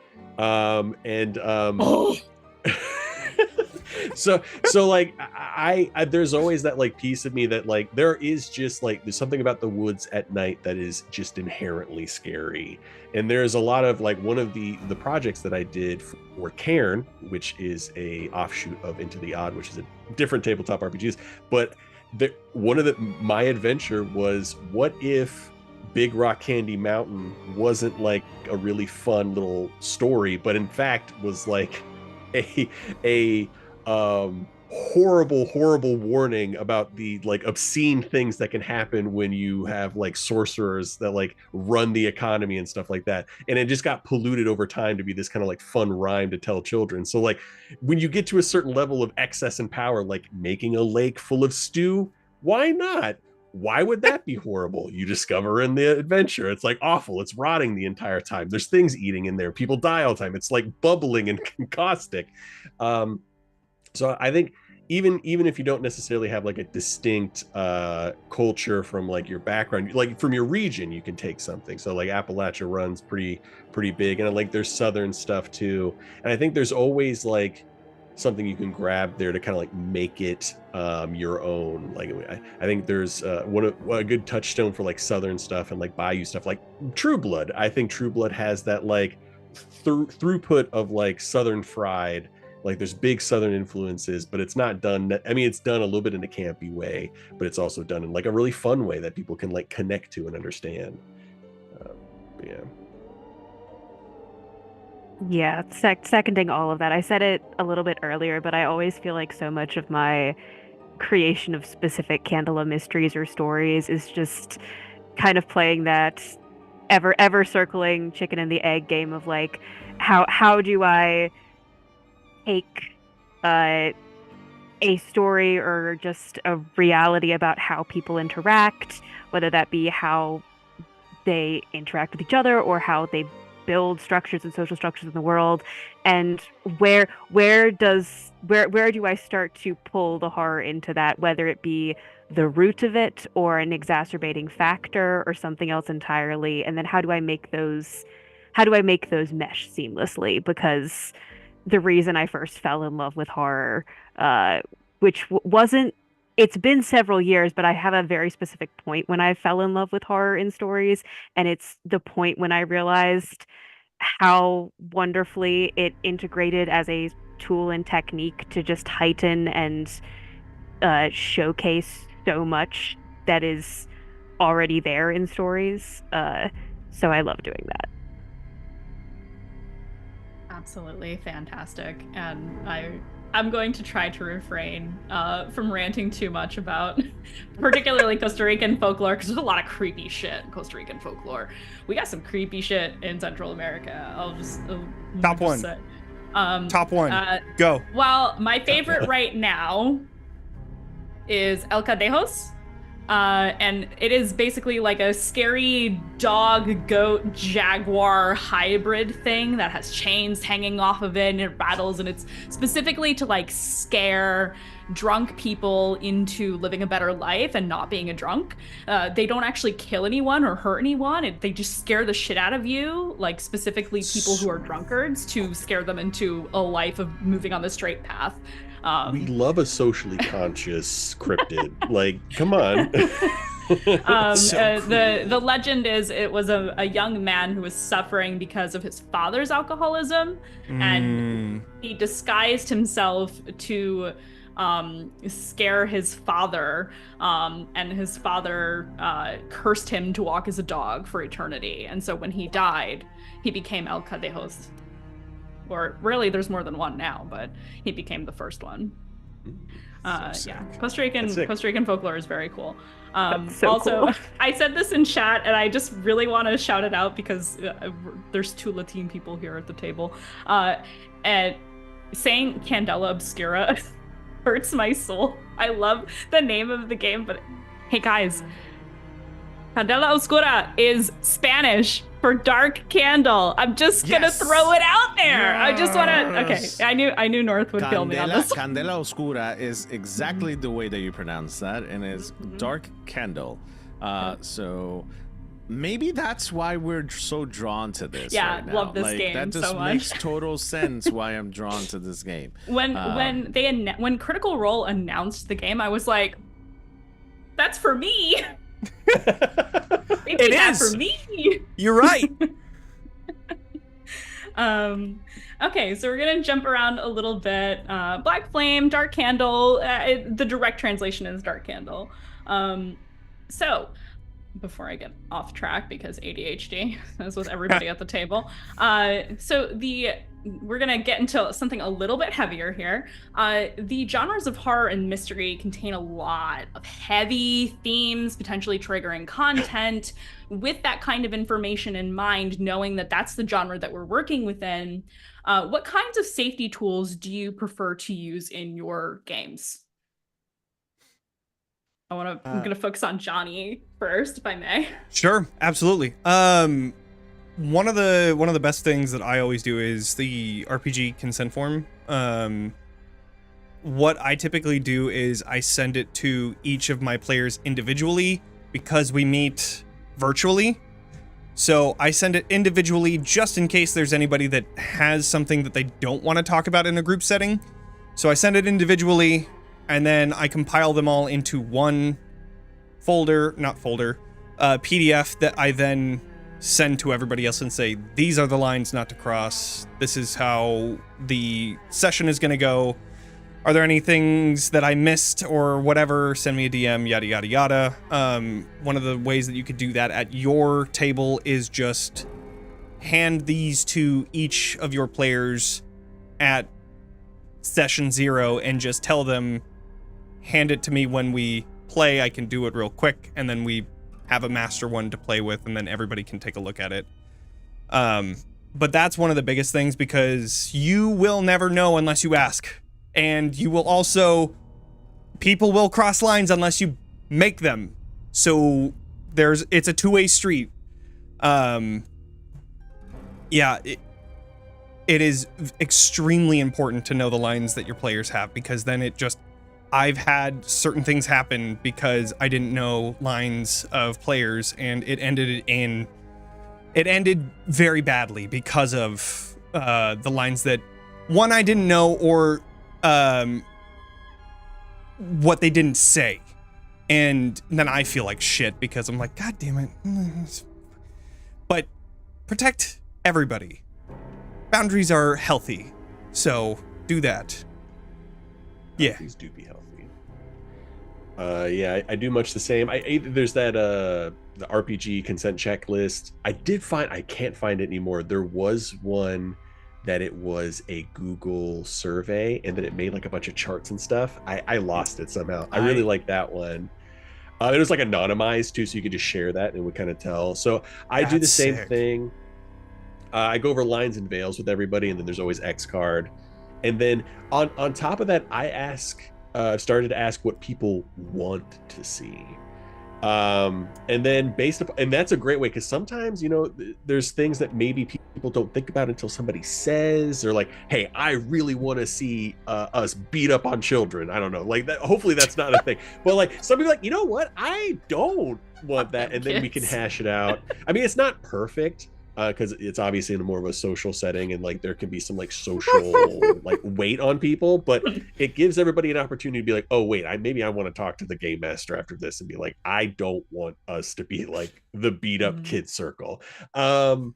So like I there's always that like piece of me that like there is just like there's something about the woods at night that is just inherently scary. And there's a lot of like one of the projects that I did for Cairn, which is a offshoot of Into the Odd, which is a different tabletop RPGs, but my adventure was, what if Big Rock Candy Mountain wasn't like a really fun little story, but in fact was like a horrible warning about the like obscene things that can happen when you have like sorcerers that like run the economy and stuff like that. And it just got polluted over time to be this kind of like fun rhyme to tell children. So like when you get to a certain level of excess and power, like making a lake full of stew, why not? Why would that be horrible? You discover in the adventure, it's like awful. It's rotting the entire time. There's things eating in there. People die all the time. It's like bubbling and caustic. So I think even if you don't necessarily have like a distinct culture from like your background, like from your region, you can take something. So like Appalachia runs pretty big, and like there's southern stuff too. And I think there's always like something you can grab there to kind of like make it your own. Like I think there's a good touchstone for like southern stuff and like bayou stuff, like True Blood. I think True Blood has that like throughput of like southern fried. Like there's big southern influences, but it's not done. It's done a little bit in a campy way, but it's also done in like a really fun way that people can like connect to and understand. Yeah. Yeah, seconding all of that. I said it a little bit earlier, but I always feel like so much of my creation of specific Candela mysteries or stories is just kind of playing that ever circling chicken and the egg game of like, how do I take a story or just a reality about how people interact, whether that be how they interact with each other or how they build structures and social structures in the world, and where do I start to pull the horror into that, whether it be the root of it or an exacerbating factor or something else entirely, and then how do I make those mesh seamlessly? Because the reason I first fell in love with horror, which wasn't, it's been several years, but I have a very specific point when I fell in love with horror in stories, and it's the point when I realized how wonderfully it integrated as a tool and technique to just heighten and showcase so much that is already there in stories. So I love doing that. Absolutely fantastic. And I I'm going to try to refrain from ranting too much about particularly Costa Rican folklore, because there's a lot of creepy shit in Costa Rican folklore. We got some creepy shit in Central America. I'll just say. Top one. Go. Well, my favorite right now is El Cadejos. And it is basically like a scary dog, goat, jaguar hybrid thing that has chains hanging off of it and it rattles, and it's specifically to like scare drunk people into living a better life and not being a drunk. They don't actually kill anyone or hurt anyone. They just scare the shit out of you, like specifically people who are drunkards, to scare them into a life of moving on the straight path. We love a socially conscious cryptid. Like, come on. The legend is it was a young man who was suffering because of his father's alcoholism, and he disguised himself to scare his father, and his father cursed him to walk as a dog for eternity. And so when he died, he became El Cadejos. Or really, there's more than one now, but he became the first one. Yeah, Costa Rican folklore is very cool. Also, cool. I said this in chat, and I just really want to shout it out because there's 2 Latin people here at the table. And saying Candela Obscura hurts my soul. I love the name of the game, but hey guys, Candela Obscura is Spanish for dark candle. I'm just gonna throw it out there. I just wanna. Okay, I knew North would kill me on this. Candela Obscura is exactly the way that you pronounce that, and it's dark candle. So maybe that's why we're so drawn to this. Yeah, right now. Love this game that just so much. makes total sense why I'm drawn to this game. When Critical Role announced the game, I was like, that's for me. It is for me. You're right. Okay, so we're gonna jump around a little bit. Black Flame, Dark Candle. The direct translation is Dark Candle. So before I get off track, because ADHD is with everybody at the table. We're gonna get into something a little bit heavier here. The genres of horror and mystery contain a lot of heavy themes, potentially triggering content. With that kind of information in mind, knowing that that's the genre that we're working within, what kinds of safety tools do you prefer to use in your games? I'm gonna focus on Johnny first, if I may. Sure, absolutely. One of the best things that I always do is the RPG consent form. What I typically do is I send it to each of my players individually because we meet virtually. So I send it individually just in case there's anybody that has something that they don't want to talk about in a group setting. So I send it individually, and then I compile them all into one PDF that I then send to everybody else and say, these are the lines not to cross. This is how the session is going to go. Are there any things that I missed or whatever? Send me a DM, yada, yada, yada. One of the ways that you could do that at your table is just hand these to each of your players at session 0 and just tell them, hand it to me when we play. I can do it real quick, and then we have a master one to play with, and then everybody can take a look at it. But that's one of the biggest things, because you will never know unless you ask. And you will also, people will cross lines unless you make them. So it's a two-way street. It is extremely important to know the lines that your players have, because then I've had certain things happen because I didn't know lines of players, and it ended very badly because of the lines that, one, I didn't know, or what they didn't say. And then I feel like shit because I'm like, God damn it. But protect everybody. Boundaries are healthy, so do that. Yeah. Boundaries do be healthy. I do much the same. There's that the RPG consent checklist. I can't find it anymore. There was one that it was a Google survey and then it made like a bunch of charts and stuff. I lost it somehow. I really like that one. It was like anonymized too, so you could just share that and it would kind of tell. So I do the That's same sick. thing. I go over lines and veils with everybody, and then there's always X card. And then on top of that, I've started to ask what people want to see. And then based upon, and that's a great way, because sometimes, you know, there's things that maybe people don't think about until somebody says, or like, hey, I really want to see us beat up on children. I don't know, like that. Hopefully that's not a thing, but like somebody like, you know what, I don't want that, and then we can hash it out. I mean, it's not perfect, because it's obviously in a more of a social setting, and like there can be some like social like weight on people, but it gives everybody an opportunity to be like, oh wait, maybe I want to talk to the game master after this and be like, I don't want us to be like the beat up kid circle. So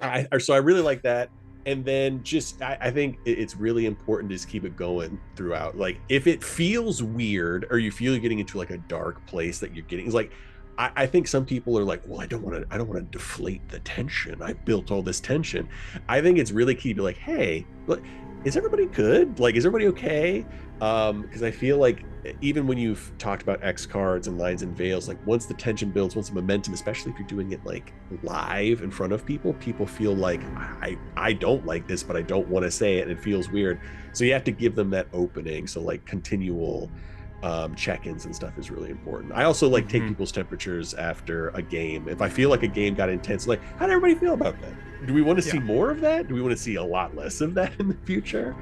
I really like that. And then just I think it's really important to just keep it going throughout. Like if it feels weird or you feel you're getting into like a dark place that you're getting, it's like I think some people are like, well, I don't want to deflate the tension. I built all this tension. I think it's really key to be like, hey, look, is everybody good? Like, is everybody okay? Because I feel like even when you've talked about X cards and lines and veils, like once the tension builds, once the momentum, especially if you're doing it like live in front of people feel like I don't like this, but I don't want to say it, and it feels weird. So you have to give them that opening. So like continual check-ins and stuff is really important. I also like take people's temperatures after a game. If I feel like a game got intense, like how did everybody feel about that? Do we want to see more of that? Do we want to see a lot less of that in the future?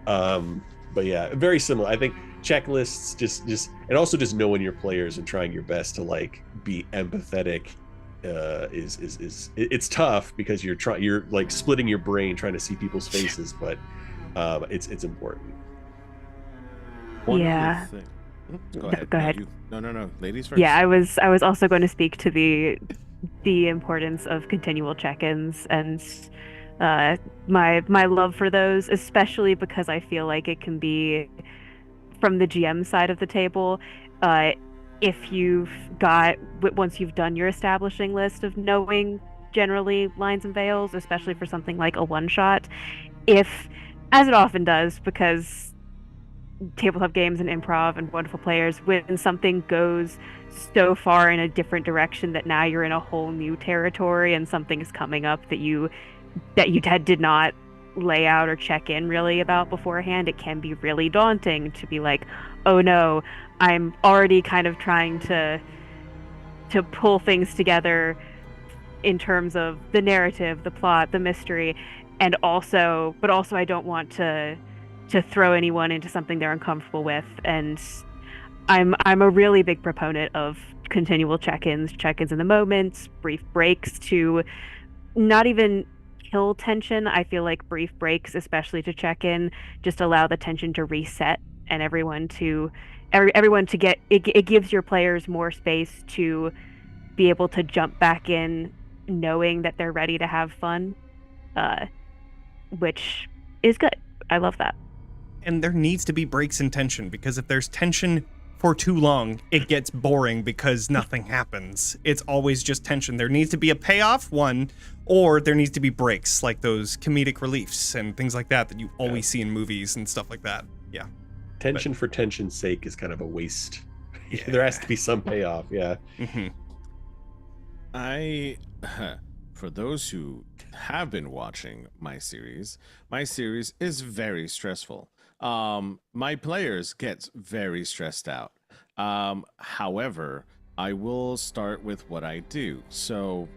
But yeah, very similar. I think checklists just and also just knowing your players and trying your best to like be empathetic it's tough because you're like splitting your brain trying to see people's faces, but it's important. Yeah. Go ahead. Go ahead. No. Ladies first. Yeah, I was also going to speak to the importance of continual check-ins and my love for those, especially because I feel like it can be from the GM side of the table. If once you've done your establishing list of knowing generally lines and veils, especially for something like a one-shot, if, as it often does, because tabletop games and improv and wonderful players, when something goes so far in a different direction that now you're in a whole new territory and something is coming up that you did not lay out or check in really about beforehand, it can be really daunting to be like, oh no, I'm already kind of trying to pull things together in terms of the narrative, the plot, the mystery, but also I don't want to throw anyone into something they're uncomfortable with. And I'm a really big proponent of continual check-ins in the moments, brief breaks to not even kill tension. I feel like brief breaks, especially to check in, just allow the tension to reset and everyone to get it gives your players more space to be able to jump back in knowing that they're ready to have fun, which is good. I love that. And there needs to be breaks in tension, because if there's tension for too long, it gets boring because nothing happens. It's always just tension. There needs to be a payoff, one, or there needs to be breaks, like those comedic reliefs and things like that you always see in movies and stuff like that. Yeah. Tension for tension's sake is kind of a waste. There has to be some payoff. Yeah. For those who have been watching my series is very stressful. My players get very stressed out. However, I will start with what I do. So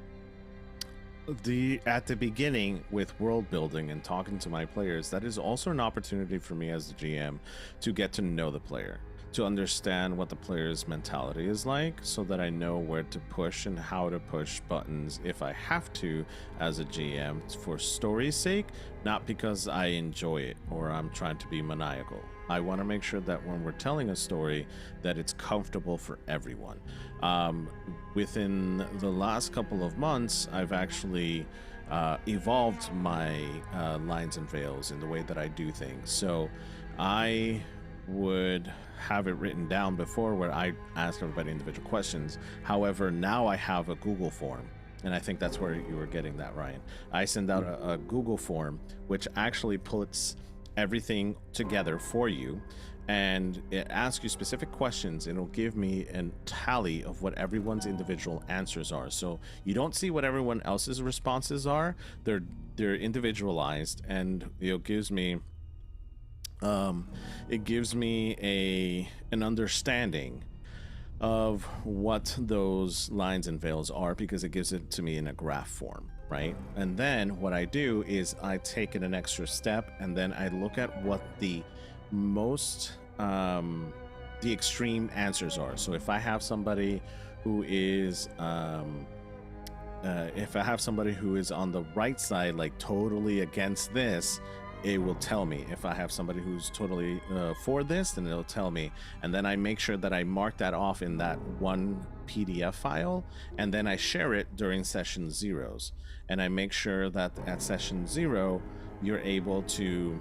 at the beginning with world building and talking to my players, that is also an opportunity for me as the GM to get to know the player, to understand what the player's mentality is like, so that I know where to push and how to push buttons if I have to as a GM, for story's sake, not because I enjoy it or I'm trying to be maniacal. I want to make sure that when we're telling a story, that it's comfortable for everyone. Within the last couple of months, I've actually evolved my lines and veils in the way that I do things. So I would have it written down before where I ask everybody individual questions. However, now I have a Google form And I think that's where you were getting that, Ryan. I send out a Google form, which actually puts everything together for you. And it asks you specific questions, and it'll give me a tally of what everyone's individual answers are. So you don't see what everyone else's responses are. They're individualized, and it gives me an understanding of what those lines and veils are, because it gives it to me in a graph form, right? And then what I do is I take it an extra step, and then I look at what the most the extreme answers are. So if I have somebody who is on the right side, like totally against this, it will tell me. If I have somebody who's totally for this, then it'll tell me. And then I make sure that I mark that off in that one PDF file, and then I share it during session zeros. And I make sure that at session 0 you're able to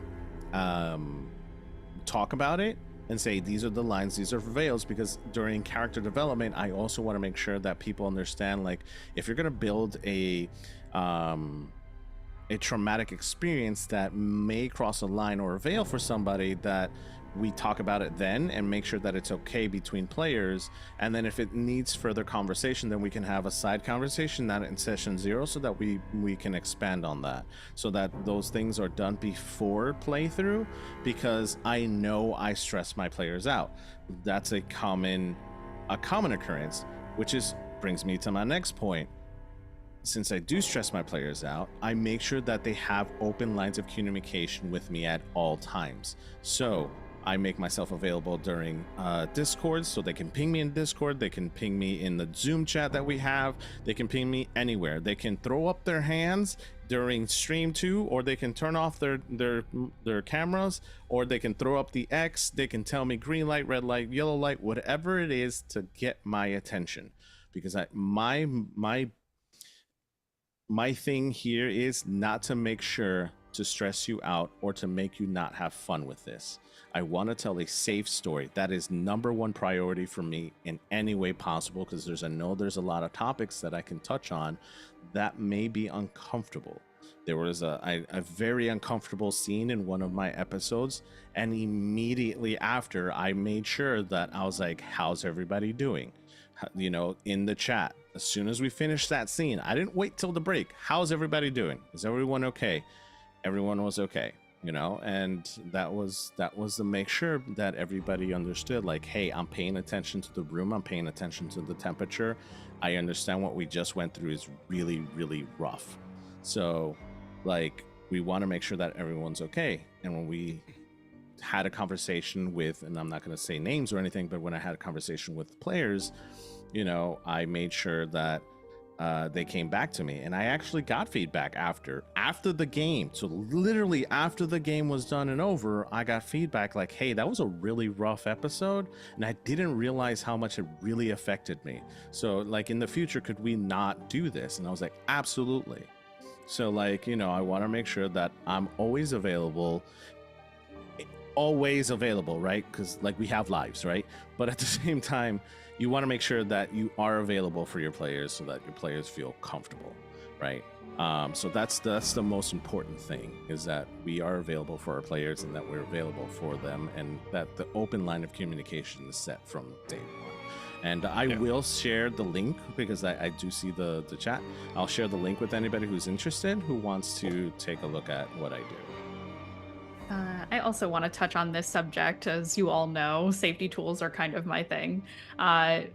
talk about it and say, these are the lines, these are veils, because during character development, I also want to make sure that people understand, like, if you're going to build a traumatic experience that may cross a line or a veil for somebody, that we talk about it then and make sure that it's okay between players. And then if it needs further conversation, then we can have a side conversation that in session 0, so that we can expand on that, so that those things are done before playthrough, because I know I stress my players out. That's a common occurrence, which brings me to my next point. Since I do stress my players out, I make sure that they have open lines of communication with me at all times. So I make myself available during Discord, so they can ping me in Discord, they can ping me in the Zoom chat that we have, they can ping me anywhere. They can throw up their hands during stream too, or they can turn off their cameras, or they can throw up the X, they can tell me green light, red light, yellow light, whatever it is to get my attention. Because my thing here is not to make sure to stress you out or to make you not have fun with this. I want to tell a safe story. That is number one priority for me in any way possible, because there's a lot of topics that I can touch on that may be uncomfortable. There was a very uncomfortable scene in one of my episodes, and immediately after, I made sure that I was like, how's everybody doing? You know, in the chat. As soon as we finished that scene, I didn't wait till the break. How's everybody doing? Is everyone okay? Everyone was okay, you know, and that was to make sure that everybody understood, like, hey, I'm paying attention to the room, I'm paying attention to the temperature. I understand what we just went through is really, really rough. So, like, we want to make sure that everyone's okay. And when we had a conversation with, and I'm not going to say names or anything, but when I had a conversation with players, you know, I made sure that they came back to me, and I actually got feedback after the game. So literally after the game was done and over, I got feedback like, hey, that was a really rough episode, and I didn't realize how much it really affected me. So, like, in the future, could we not do this? And I was like, absolutely. So, like, you know, I want to make sure that I'm always available, right? Because, like, we have lives, right? But at the same time, you want to make sure that you are available for your players, so that your players feel comfortable, right? So that's the most important thing, is that we are available for our players, and that we're available for them, and that the open line of communication is set from day one. And I will share the link, because I do see the chat. I'll share the link with anybody who's interested, who wants to take a look at what I do. I also want to touch on this subject. As you all know, safety tools are kind of my thing.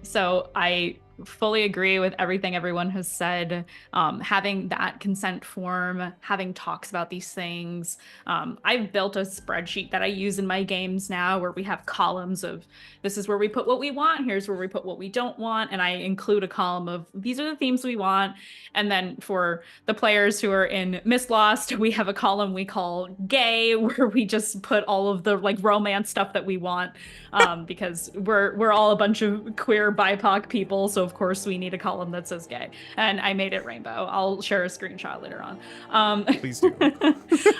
So I fully agree with everything everyone has said. Having that consent form, having talks about these things. I've built a spreadsheet that I use in my games now, where we have columns of, this is where we put what we want, here's where we put what we don't want, and I include a column of, these are the themes we want. And then for the players who are in Miss Lost, we have a column we call gay, where we just put all of the, like, romance stuff that we want, because we're all a bunch of queer BIPOC people, so So of course we need a column that says gay, and I made it rainbow. I'll share a screenshot later on. Please do.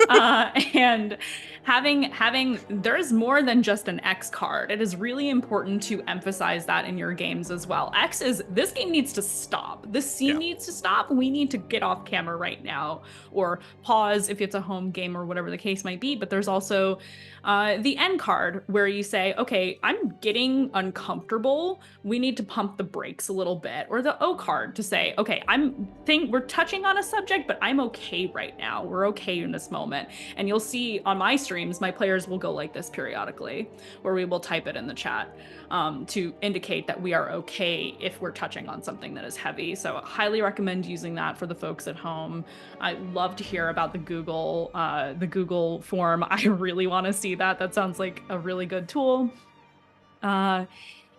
And having there's more than just an X card. It is really important to emphasize that in your games as well. X is, this game needs to stop. This scene needs to stop. We need to get off camera right now, or pause if it's a home game or whatever the case might be. But there's also the N card, where you say, okay, I'm getting uncomfortable. We need to pump the brakes a little bit. Or the O card to say, okay, we're touching on a subject, but I'm okay right now. We're okay in this moment. And you'll see on my streams, my players will go like this periodically, where we will type it in the chat to indicate that we are okay if we're touching on something that is heavy. So I highly recommend using that for the folks at home. I love to hear about the Google form. I really want to see that. That sounds like a really good tool.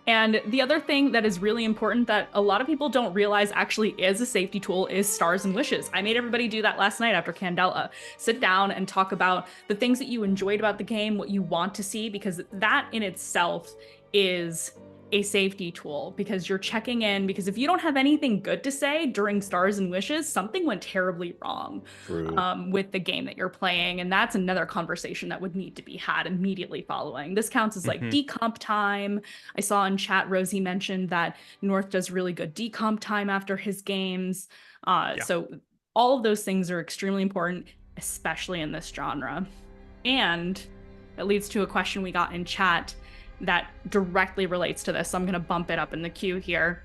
And the other thing that is really important that a lot of people don't realize actually is a safety tool is stars and wishes. I made everybody do that last night after Candela. Sit down and talk about the things that you enjoyed about the game, what you want to see, because that in itself is a safety tool, because you're checking in, because if you don't have anything good to say during stars and wishes, something went terribly wrong with the game that you're playing. And that's another conversation that would need to be had immediately following. This counts as like decomp time. I saw in chat, Rosie mentioned that North does really good decomp time after his games. So all of those things are extremely important, especially in this genre. And it leads to a question we got in chat that directly relates to this. So I'm going to bump it up in the queue here.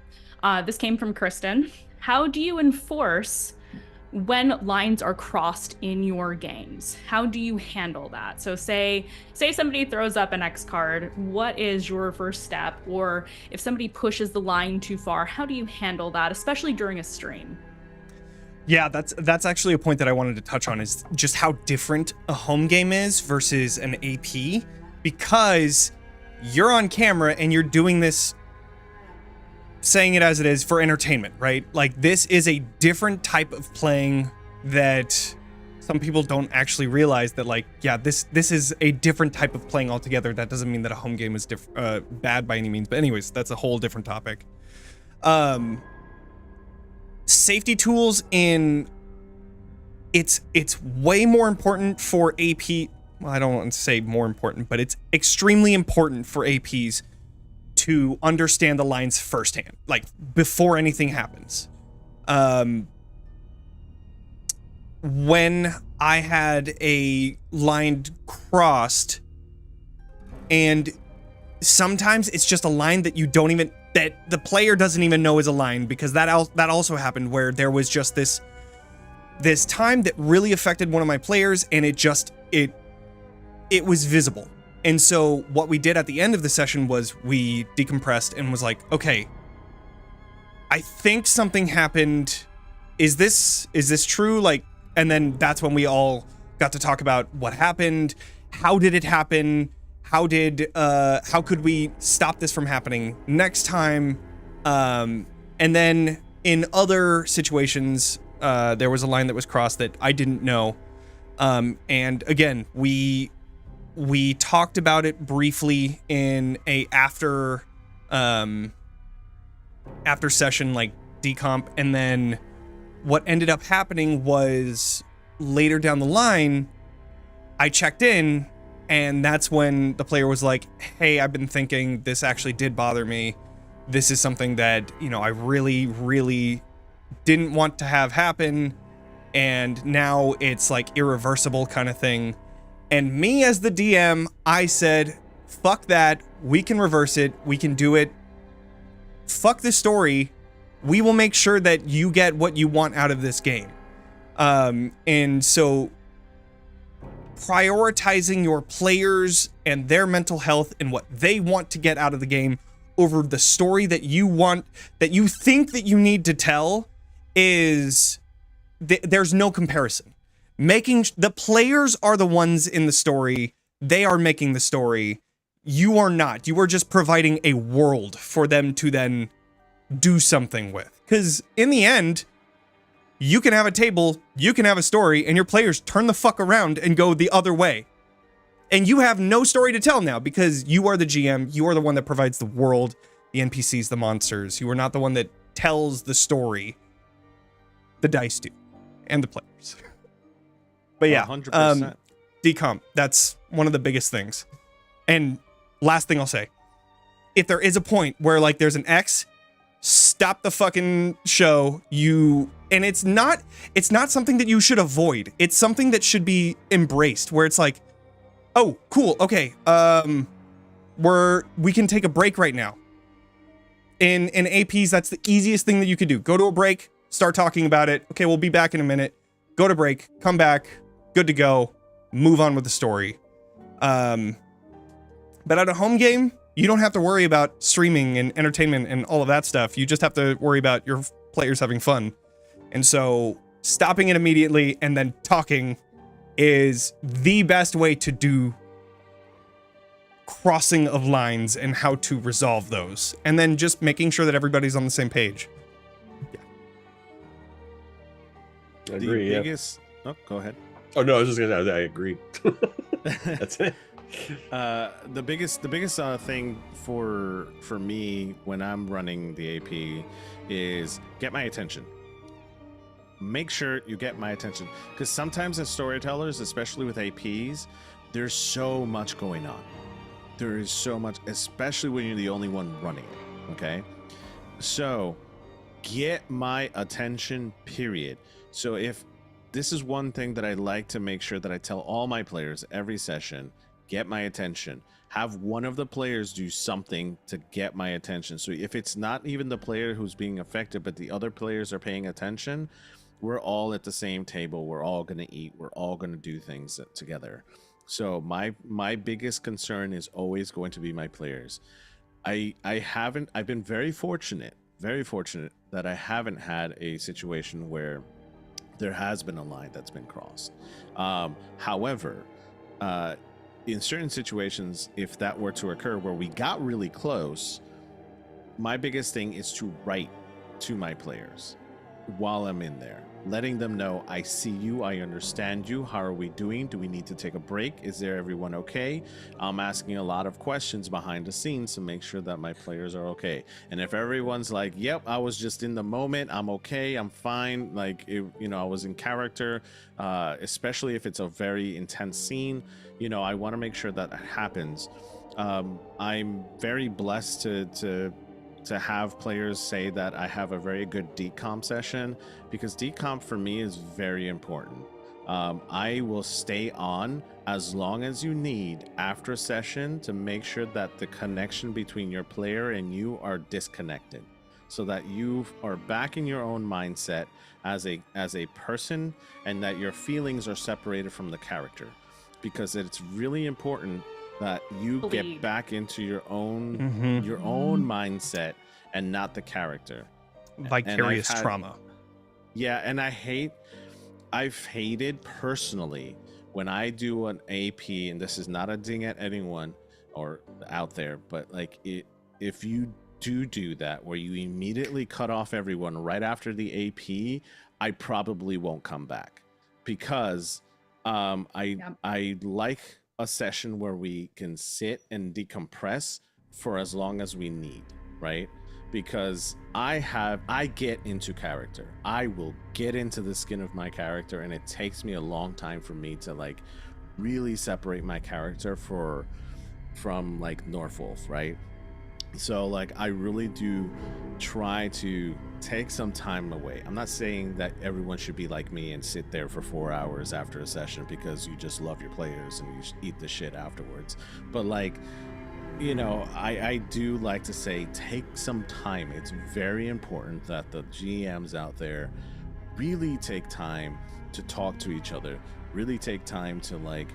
This came from Kristen. How do you enforce when lines are crossed in your games? How do you handle that? So say somebody throws up an X card, what is your first step? Or if somebody pushes the line too far, how do you handle that, especially during a stream? Yeah, that's actually a point that I wanted to touch on, is just how different a home game is versus an AP, because you're on camera and you're doing this, saying it as it is, for entertainment, right? Like, this is a different type of playing that some people don't actually realize that, like, yeah, this is a different type of playing altogether. That doesn't mean that a home game is bad by any means. But anyways, that's a whole different topic. Safety tools it's way more important for AP. Well, I don't want to say more important, but it's extremely important for APs to understand the lines firsthand, like before anything happens. When I had a line crossed, and sometimes it's just a line that you don't even, that the player doesn't even know is a line, because that also happened, where there was just this time that really affected one of my players, and it was visible. And so what we did at the end of the session was we decompressed and was like, okay, I think something happened. Is this true? Like, and then that's when we all got to talk about what happened. How did it happen? How could we stop this from happening next time? And then in other situations, there was a line that was crossed that I didn't know. And again, we talked about it briefly in a after session, like decomp, and then what ended up happening was later down the line, I checked in, and that's when the player was like, hey, I've been thinking this actually did bother me. This is something that, I really, really didn't want to have happen, and now it's like irreversible kind of thing. And me as the DM, I said, fuck that. We can reverse it. We can do it. Fuck the story. We will make sure that you get what you want out of this game. And so prioritizing your players and their mental health and what they want to get out of the game over the story that you want, that you think that you need to tell, is there's no comparison. The players are the ones in the story. They are making the story. You are not. You are just providing a world for them to then do something with. Because in the end, you can have a table, you can have a story, and your players turn the fuck around and go the other way. And you have no story to tell now, because you are the GM. You are the one that provides the world. the NPCs, the monsters. You are not the one that tells the story. The dice do, and the players. But yeah, 100%. decomp, that's one of the biggest things. And last thing I'll say, if there is a point where like there's an X, stop the fucking show. And it's not something that you should avoid. It's something that should be embraced, where it's like, oh, cool, okay, we can take a break right now. In APs, that's the easiest thing that you could do. Go to a break, start talking about it. Okay, we'll be back in a minute. Go to break, come back, good to go, move on with the story. But at a home game, you don't have to worry about streaming and entertainment and all of that stuff. You just have to worry about your players having fun. And so stopping it immediately and then talking is the best way to do crossing of lines and how to resolve those. And then just making sure that everybody's on the same page. I agree. The biggest. Oh, go ahead. Oh no, I was just gonna. I agree. That's it. The biggest thing for me when I'm running the AP is get my attention. Make sure you get my attention, because sometimes as storytellers, especially with APs, there's so much going on. There is so much, especially when you're the only one running it. Okay, so get my attention. Period. So if this is one thing that I like to make sure that I tell all my players every session, get my attention. Have one of the players do something to get my attention. So if it's not even the player who's being affected, but the other players are paying attention, we're all at the same table.'re all going to eat. We're all going to do things together. So my biggest concern is always going to be my players. I've been very fortunate that I haven't had a situation where there has been a line that's been crossed. However, in certain situations, if that were to occur where we got really close, my biggest thing is to write to my players while I'm in there, letting them know, I see you, I understand you, how are we doing? Do we need to take a break? Is there everyone okay? I'm asking a lot of questions behind the scenes to make sure that my players are okay. And if everyone's like, yep, I was just in the moment, I'm okay, I'm fine, like, I was in character, especially if it's a very intense scene, I want to make sure that happens. I'm very blessed to have players say that I have a very good decomp session, because decomp for me is very important. I will stay on as long as you need after a session to make sure that the connection between your player and you are disconnected, so that you are back in your own mindset as a person, and that your feelings are separated from the character, because it's really important that you get back into your own mindset and not the character. Vicarious trauma. Yeah, and I've hated personally when I do an AP, and this is not a ding at anyone or out there, but like if you do that where you immediately cut off everyone right after the AP, I probably won't come back, because I like a session where we can sit and decompress for as long as we need, right? Because I get into character. I will get into the skin of my character, and it takes me a long time for me to like really separate my character from like Norfolk, right? So like I really do try to take some time away. I'm not saying that everyone should be like me and sit there for 4 hours after a session because you just love your players and you eat the shit afterwards. But like, I do like to say, take some time. It's very important that the GMs out there really take time to talk to each other, really take time to like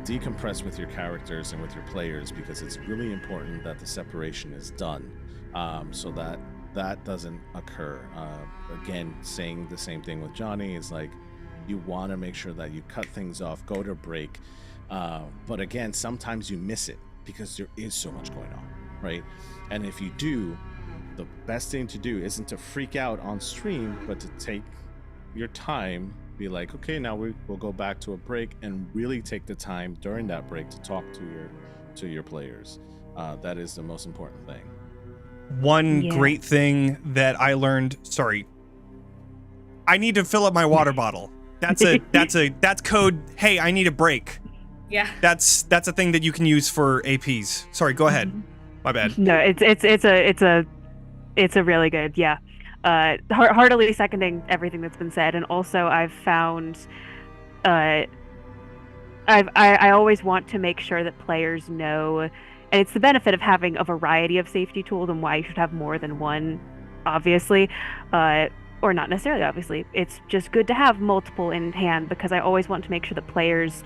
decompress with your characters and with your players, because it's really important that the separation is done, so that doesn't occur. Again, saying the same thing with Johnny is like, you want to make sure that you cut things off, go to break, but again, sometimes you miss it because there is so much going on, right? And if you do, the best thing to do isn't to freak out on stream, but to take your time, be like, okay, now we'll go back to a break, and really take the time during that break to talk to your players. That is the most important thing. one Yeah. great thing that I learned. Sorry, I need to fill up my water bottle. That's code. Hey, I need a break. Yeah. That's a thing that you can use for APs. Sorry, go ahead. My bad. No, it's a really good, yeah. Heartily seconding everything that's been said, and also I've found, I always want to make sure that players know, and it's the benefit of having a variety of safety tools and why you should have more than one, obviously, or not necessarily obviously. It's just good to have multiple in hand because I always want to make sure that players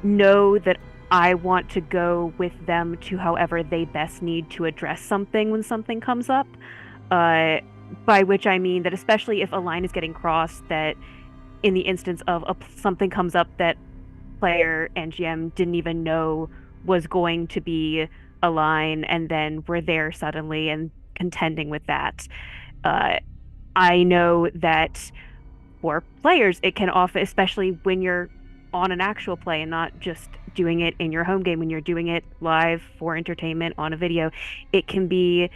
know that I want to go with them to however they best need to address something when something comes up. By which I mean that especially if a line is getting crossed, that in the instance of something comes up that player and GM didn't even know was going to be a line, and then we're there suddenly and contending with that. I know that for players, it can often, especially when you're on an actual play and not just doing it in your home game, when you're doing it live for entertainment on a video, it can be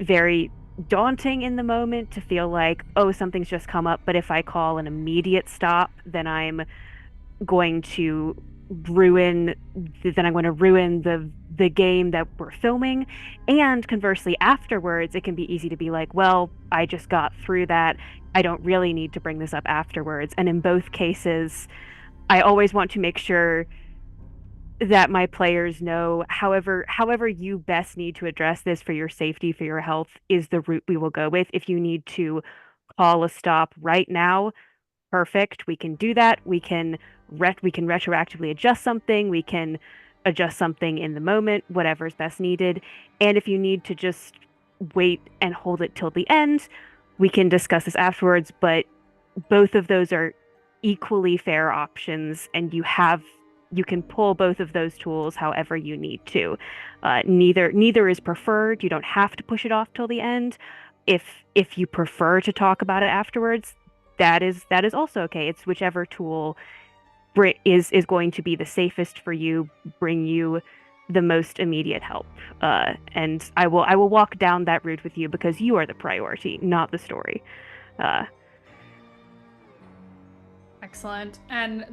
very daunting in the moment to feel like, oh, something's just come up, but if I call an immediate stop, then I'm going to ruin the game that we're filming. And conversely, afterwards, it can be easy to be like, well, I just got through that. I don't really need to bring this up afterwards. And in both cases, I always want to make sure that my players know, however you best need to address this for your safety, for your health, is the route we will go with. If you need to call a stop right now, perfect. We can do that. We can retroactively adjust something. We can adjust something in the moment, whatever's best needed. And if you need to just wait and hold it till the end, we can discuss this afterwards. But both of those are equally fair options, and you can pull both of those tools however you need to. Neither is preferred. You don't have to push it off till the end. If you prefer to talk about it afterwards, that is also okay. It's whichever tool is going to be the safest for you, bring you the most immediate help. And I will walk down that route with you because you are the priority, not the story. Excellent. And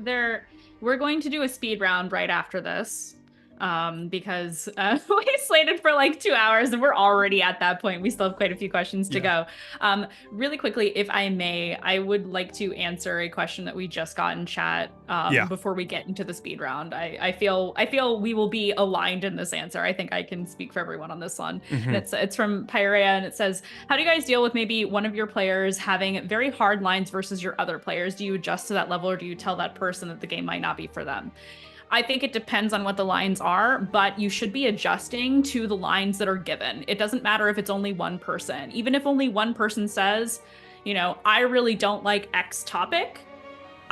we're going to do a speed round right after this, because we slated for like 2 hours and we're already at that point. We still have quite a few questions to go. Really quickly, if I may, I would like to answer a question that we just got in chat before we get into the speed round. I feel we will be aligned in this answer. I think I can speak for everyone on this one. And it's from Pyrea, and it says, how do you guys deal with maybe one of your players having very hard lines versus your other players? Do you adjust to that level, or do you tell that person that the game might not be for them? I think it depends on what the lines are, but you should be adjusting to the lines that are given. It doesn't matter if it's only one person. Even if only one person says, I really don't like X topic,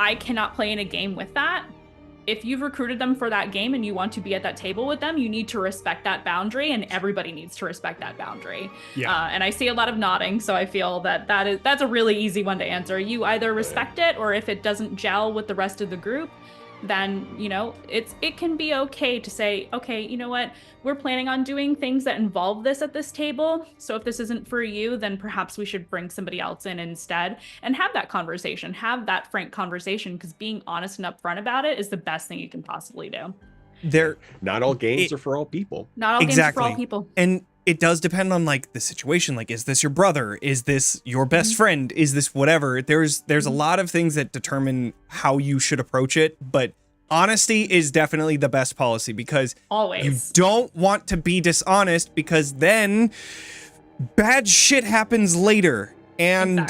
I cannot play in a game with that. If you've recruited them for that game and you want to be at that table with them, you need to respect that boundary, and everybody needs to respect that boundary. And I see a lot of nodding, so I feel that's a really easy one to answer. You either respect it, or if it doesn't gel with the rest of the group, then it can be okay to say, okay, you know what, we're planning on doing things that involve this at this table, so if this isn't for you, then perhaps we should bring somebody else in instead, and have that conversation, have that frank conversation, because being honest and upfront about it is the best thing you can possibly do. Not all games are for all people. Not all games are for all people. And it does depend on like the situation. Like, is this your brother? Is this your best friend? Is this whatever? There's a lot of things that determine how you should approach it, but honesty is definitely the best policy, because always, you don't want to be dishonest, because then bad shit happens later. And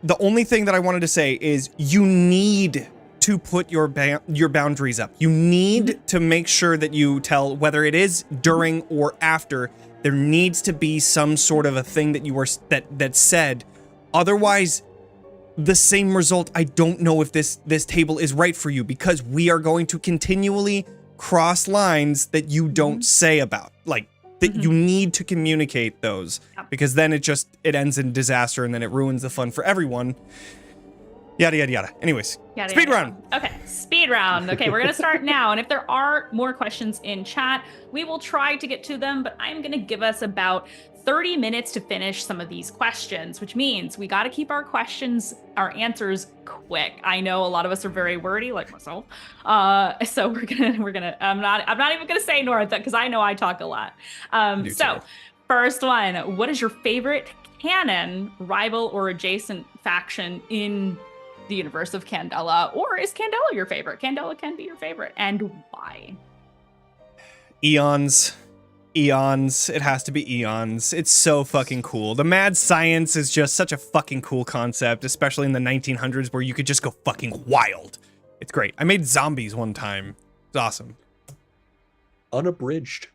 the only thing that I wanted to say is you need to put your boundaries up. You need to make sure that you tell, whether it is during or after, there needs to be some sort of a thing that you are that said. Otherwise, the same result. I don't know if this table is right for you, because we are going to continually cross lines that you don't say about, like that you need to communicate those, because then it ends in disaster, and then it ruins the fun for everyone. Yada, yada, yada. Anyways, speed round. Okay, speed round. Okay, we're going to start now. And if there are more questions in chat, we will try to get to them, but I'm going to give us about 30 minutes to finish some of these questions, which means we got to keep our answers quick. I know a lot of us are very wordy, like myself. So we're gonna. I'm not even gonna say North because I know I talk a lot. So first one, what is your favorite canon, rival, or adjacent faction in the universe of Candela? Or is Candela your favorite? Candela can be your favorite, and why? Eons. It has to be Eons. It's so fucking cool. The mad science is just such a fucking cool concept, especially in the 1900s where you could just go fucking wild. It's great. I made zombies one time. It's awesome. Unabridged.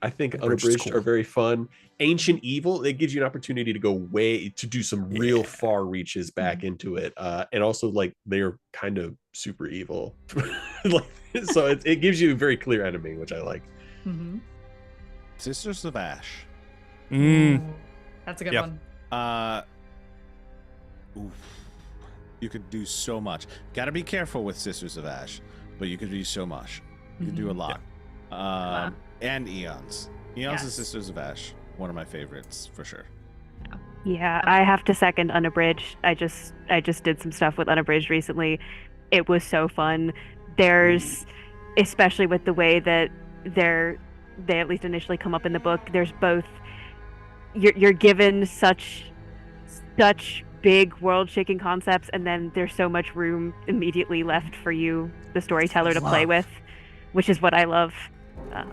I think Unabridged is unabridged cool. are very fun. Ancient Evil, it gives you an opportunity to go to do some real far reaches back into it. And also, like, they're kind of super evil. So it gives you a very clear enemy, which I like. Mm-hmm. Sisters of Ash. That's a good Yep. one. Oof. You could do so much. Gotta be careful with Sisters of Ash, but you could do so much. You could do a lot. And Eons. Eons and Yes. Sisters of Ash. One of my favorites for sure. Yeah, I have to second Unabridged. I just did some stuff with Unabridged recently. It was so fun. There's, especially with the way that they at least initially come up in the book, there's both, you're given such big world-shaking concepts, and then there's so much room immediately left for you, the storyteller, to play with, which is what I love.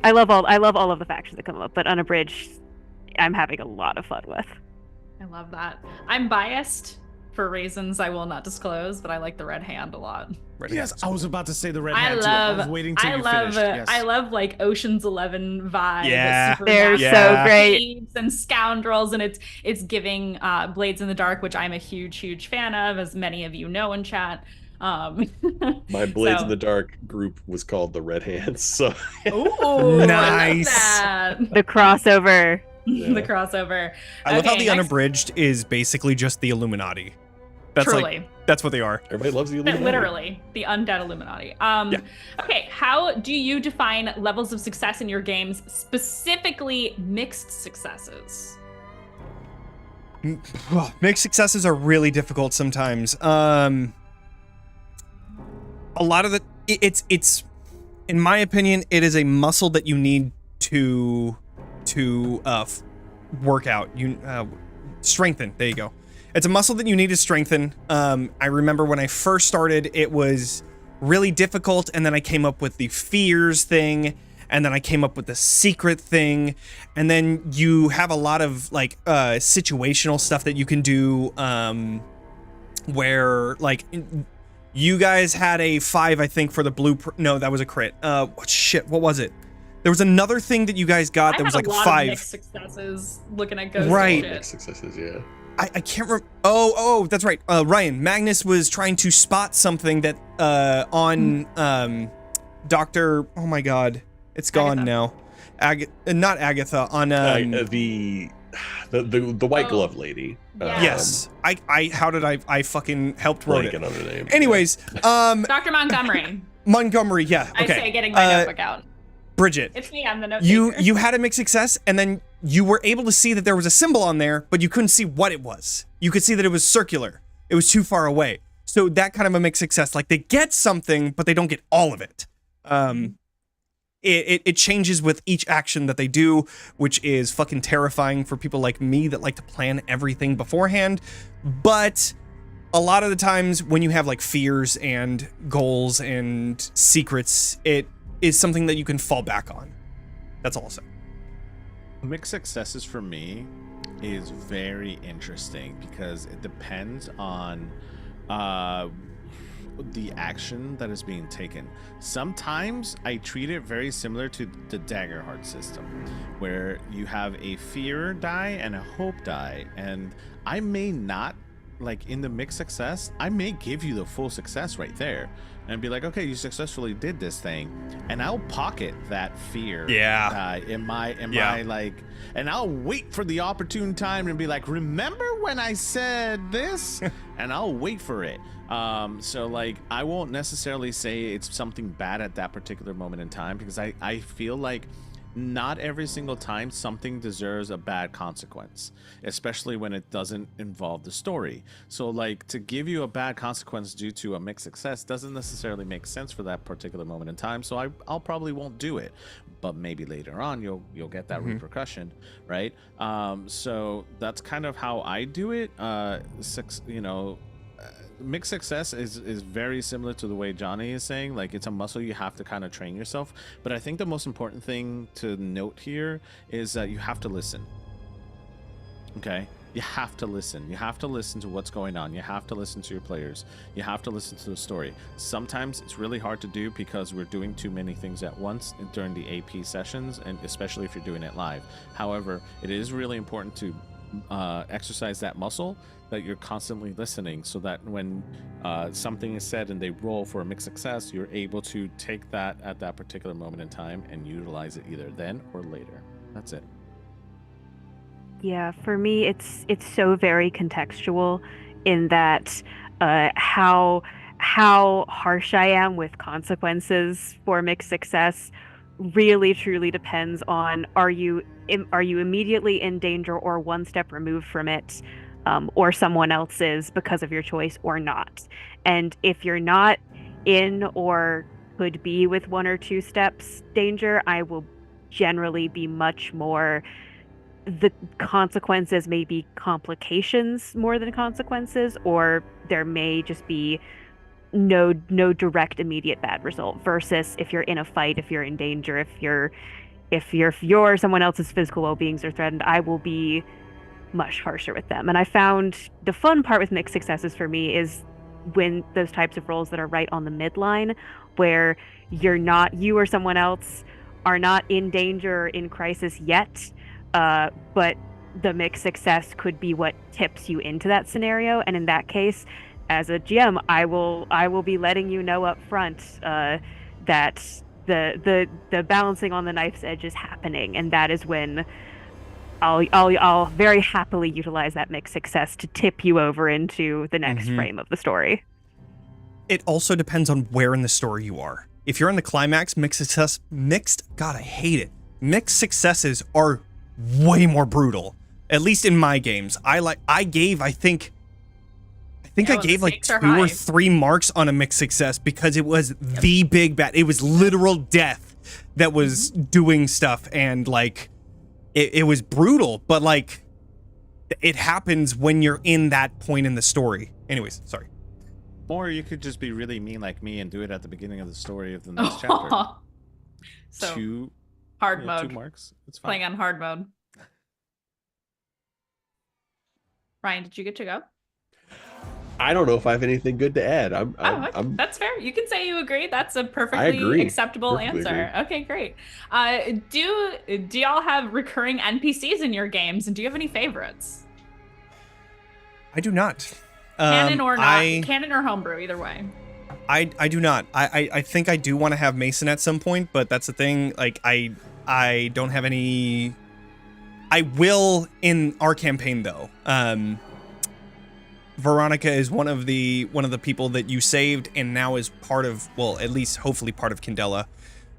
I love all of the factions that come up, but Unabridged, I'm having a lot of fun with. I love that. I'm biased for reasons I will not disclose, but I like the Red Hand a lot. Yes, I was about to say the Red I Hand too. I was waiting till you finished. Yes. I love like Ocean's 11 vibe. Yeah. They're so great. And scoundrels, and it's giving Blades in the Dark, which I'm a huge fan of, as many of you know in chat. My Blades in the Dark group was called the Red Hands. So Ooh, Nice. I love that. The crossover. Yeah. The crossover. I love how Okay, the next- unabridged is basically just the Illuminati. That's Truly. like that's what they are. everybody loves the Illuminati. Literally, the undead Illuminati. Okay, how do you define levels of success in your games, specifically mixed successes? Mixed successes are really difficult sometimes. A lot of it's in my opinion, it is a muscle that you need to work out. Strengthen. There you go. It's a muscle that you need to strengthen. I remember when I first started, it was really difficult, and then I came up with the fears thing, and then I came up with the secret thing, and then you have a lot of like situational stuff that you can do, where like you guys had a 5, I think, for the blueprint. No, that was a crit. What was it? There was another thing that you guys got that was like a 5. Of mixed successes looking at ghosts. Right. And shit. Successes, yeah. I can't remember. Oh, that's right. Ryan, Magnus was trying to spot something that on Dr. Oh my God, it's gone Agatha. now. Not Agatha. On The white glove lady. Yeah. yes. I fucking helped wrote Blanking it. on her name. Anyways, Dr. Montgomery. Montgomery. Yeah. I Okay. say getting my notebook out. Bridget. It's me. I'm the note You taker. you had a mixed success, and then you were able to see that there was a symbol on there, but you couldn't see what it was. You could see that it was circular. It was too far away. So that kind of a mixed success. Like they get something, but they don't get all of it. It changes with each action that they do, which is fucking terrifying for people like me that like to plan everything beforehand. But a lot of the times when you have like fears and goals and secrets, it is something that you can fall back on. That's all I'll say. Mixed successes for me is very interesting because it depends on the action that is being taken. Sometimes I treat it very similar to the Daggerheart system, where you have a fear die and a hope die, and I may not, like in the mixed success, I may give you the full success right there and be like, okay, you successfully did this thing, and I'll pocket that fear die in my like, and I'll wait for the opportune time and be like, remember when I said this? And I'll wait for it. So like, I won't necessarily say it's something bad at that particular moment in time, because I feel like not every single time something deserves a bad consequence, especially when it doesn't involve the story. So like to give you a bad consequence due to a mixed success doesn't necessarily make sense for that particular moment in time. So I'll probably won't do it, but maybe later on you'll get that repercussion, right? So that's kind of how I do it. Mixed success is very similar to the way Johnny is saying. Like, it's a muscle you have to kind of train yourself. But I think the most important thing to note here is that you have to listen. Okay? You have to listen. You have to listen to what's going on. You have to listen to your players. You have to listen to the story. Sometimes it's really hard to do because we're doing too many things at once during the AP sessions, and especially if you're doing it live. However, it is really important to exercise that muscle, that you're constantly listening, so that when something is said and they roll for a mixed success, you're able to take that at that particular moment in time and utilize it either then or later. That's it. Yeah, for me, it's so very contextual in that how harsh I am with consequences for mixed success really truly depends on are you immediately in danger or one step removed from it, or someone else is because of your choice or not. And if you're not in or could be with 1 or 2 steps danger, I will generally be much more, the consequences may be complications more than consequences, or there may just be no direct immediate bad result, versus if you're in a fight, if you're in danger, if your someone else's physical well-beings are threatened, I will be much harsher with them. And I found the fun part with mixed successes for me is when those types of roles that are right on the midline, where you or someone else are not in danger or in crisis yet, but the mixed success could be what tips you into that scenario. And in that case, as a GM, I will be letting you know up front that the balancing on the knife's edge is happening, and that is when I'll very happily utilize that mixed success to tip you over into the next frame of the story. It also depends on where in the story you are. If you're in the climax, God, I hate it. Mixed successes are way more brutal. At least in my games. I gave like 2 or 3 marks on a mixed success because it was the big bad. It was literal death that was doing stuff, and like it was brutal, but like it happens when you're in that point in the story. Anyways, sorry. Or you could just be really mean like me and do it at the beginning of the story of the next chapter. So hard mode. 2 marks. It's fine. Playing on hard mode. Ryan, did you get to go? I don't know if I have anything good to add. I'm that's fair. You can say you agree. That's a perfectly acceptable answer. Okay, great. Do y'all have recurring NPCs in your games, and do you have any favorites? I do not. Canon or not, canon or homebrew, either way. I do not. I think I do want to have Mason at some point, but that's the thing. Like I don't have any. I will in our campaign though. Veronica is one of the people that you saved and now is part of, well, at least hopefully part of Candela.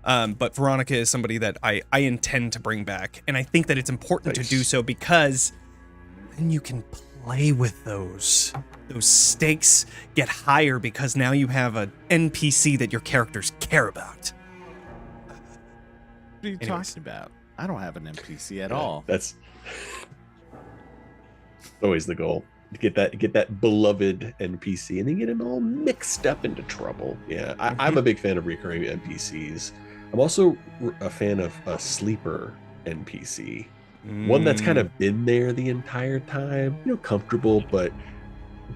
But Veronica is somebody that I intend to bring back, and I think that it's important to do so because then you can play with those stakes get higher because now you have an NPC that your characters care about. What are you talking about? I don't have an NPC at all. That's always the goal. Get that beloved NPC and then get him all mixed up into trouble. Yeah, I'm a big fan of recurring NPCs. I'm also a fan of a sleeper NPC. One that's kind of been there the entire time, comfortable, but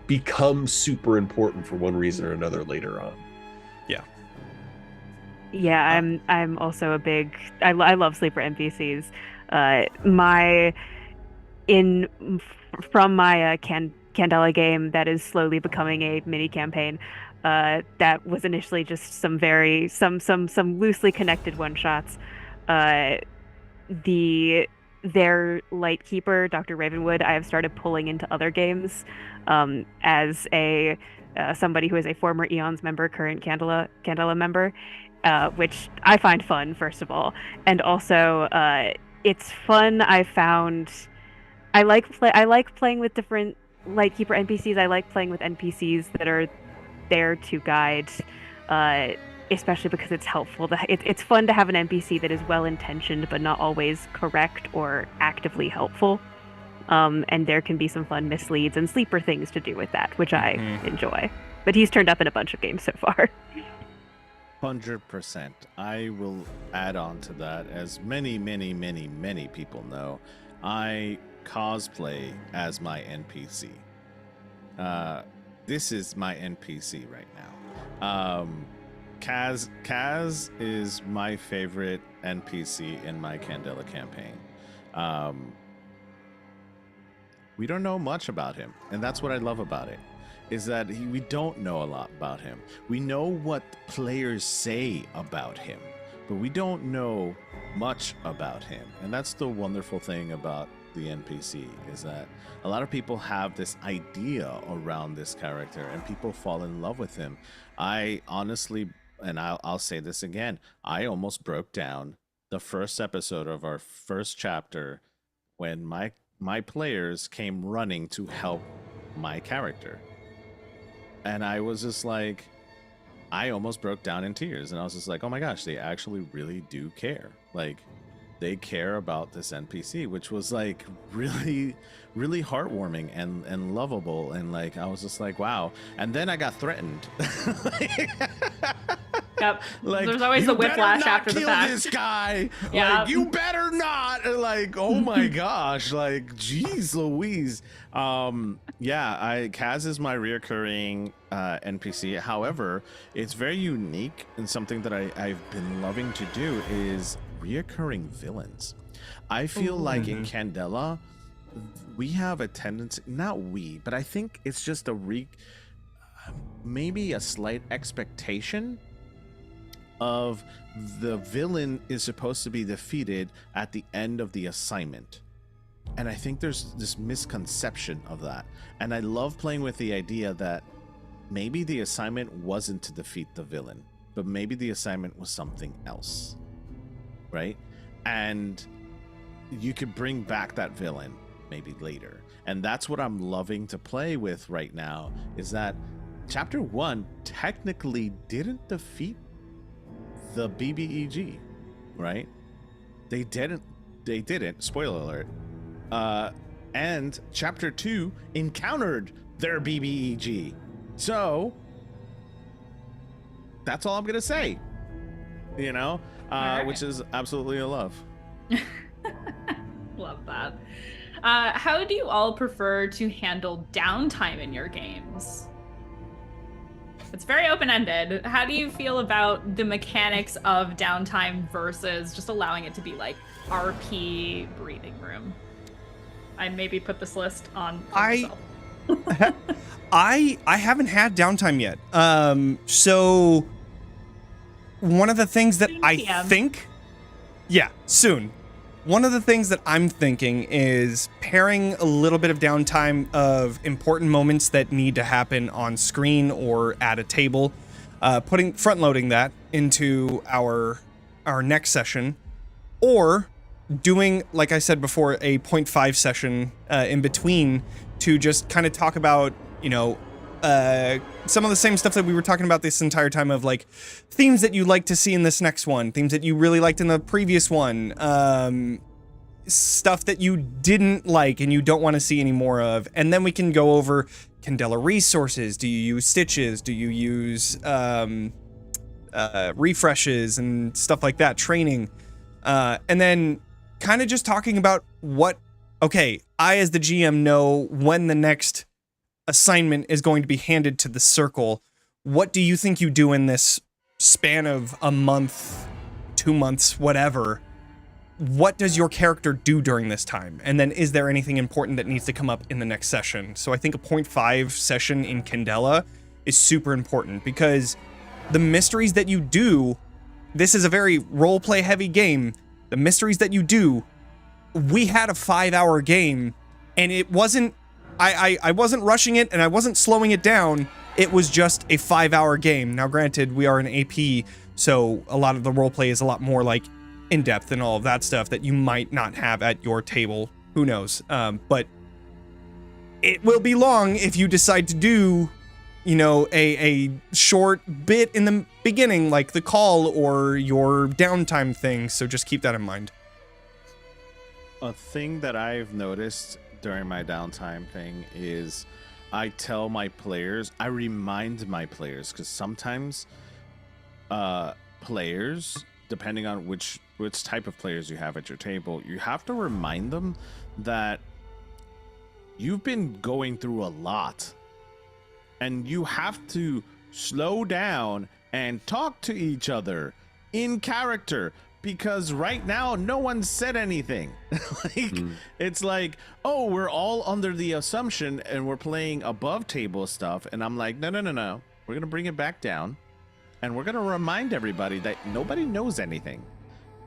becomes super important for one reason or another later on. Yeah, I'm also a big. I love sleeper NPCs. From my Candela game that is slowly becoming a mini campaign, that was initially just some loosely connected one shots. Their Lightkeeper, Dr. Ravenwood, I have started pulling into other games as somebody who is a former Eons member, current Candela member. which I find fun, first of all, and also it's fun. I found I like playing with different Lightkeeper NPCs. I like playing with NPCs that are there to guide, especially because it's helpful. It's fun to have an NPC that is well intentioned but not always correct or actively helpful. And there can be some fun misleads and sleeper things to do with that, which I enjoy. But he's turned up in a bunch of games so far. 100%. I will add on to that. As many people know, I cosplay as my NPC. This is my NPC right now. Kaz is my favorite NPC in my Candela campaign. We don't know much about him, and that's what I love about it. Is that we don't know a lot about him. We know what players say about him, but we don't know much about him. And that's the wonderful thing about the NPC, is that a lot of people have this idea around this character and people fall in love with him. I honestly, and I'll say this again, I almost broke down the first episode of our first chapter when my players came running to help my character. And I was just like, I almost broke down in tears. And I was just like, oh my gosh, they actually really do care. Like, they care about this NPC, which was like really, really heartwarming and lovable. And like, I was just like, wow. And then I got threatened. Yep. Like, there's always the whiplash after the fact. This guy. Yeah. Like, you better not. And like, oh my gosh. Like, geez Louise. Yeah, Kaz is my reoccurring NPC. However, it's very unique, and something that I've been loving to do is reoccurring villains. I feel like in Candela, we have a tendency, not we, but I think it's just maybe a slight expectation of the villain is supposed to be defeated at the end of the assignment. And I think there's this misconception of that. And I love playing with the idea that maybe the assignment wasn't to defeat the villain, but maybe the assignment was something else, right? And you could bring back that villain maybe later. And that's what I'm loving to play with right now, is that chapter 1 technically didn't defeat the BBEG, right? They didn't, spoiler alert. And chapter 2 encountered their BBEG. So that's all I'm gonna say, you know, right. Which is absolutely a love. Love that. How do you all prefer to handle downtime in your games? It's very open-ended. How do you feel about the mechanics of downtime versus just allowing it to be like RP breathing room? I maybe put this list on myself. I haven't had downtime yet. So one of the things that I think, soon. One of the things that I'm thinking is pairing a little bit of downtime of important moments that need to happen on screen or at a table, front loading that into our next session, or doing, like I said before, a 0.5 session in between to just kind of talk about, you know, some of the same stuff that we were talking about this entire time, of like themes that you like to see in this next one, themes that you really liked in the previous one, stuff that you didn't like and you don't want to see any more of. And then we can go over Candela resources. Do you use stitches? Do you use refreshes and stuff like that, training? And then kind of just talking about I as the GM know when the next assignment is going to be handed to the circle. What do you think you do in this span of a month, 2 months, whatever? What does your character do during this time? And then is there anything important that needs to come up in the next session? So I think a 0.5 session in Candela is super important, because the mysteries that you do, this is a very roleplay heavy game. The mysteries that you do, we had a 5-hour game, and it wasn't, I wasn't rushing it and I wasn't slowing it down. It was just a 5-hour game. Now, granted, we are an AP, So a lot of the roleplay is a lot more like in depth and all of that stuff that you might not have at your table. Who knows? But it will be long if you decide to do, you know, a short bit in the beginning, like the call or your downtime thing. So just keep that in mind. A thing that I've noticed during my downtime thing is I tell my players, I remind my players, because sometimes players, depending on which type of players you have at your table, you have to remind them that you've been going through a lot and you have to slow down and talk to each other in character, because right now no one said anything. It's like, oh, we're all under the assumption and we're playing above table stuff, and I'm like, no, we're gonna bring it back down and we're gonna remind everybody that nobody knows anything,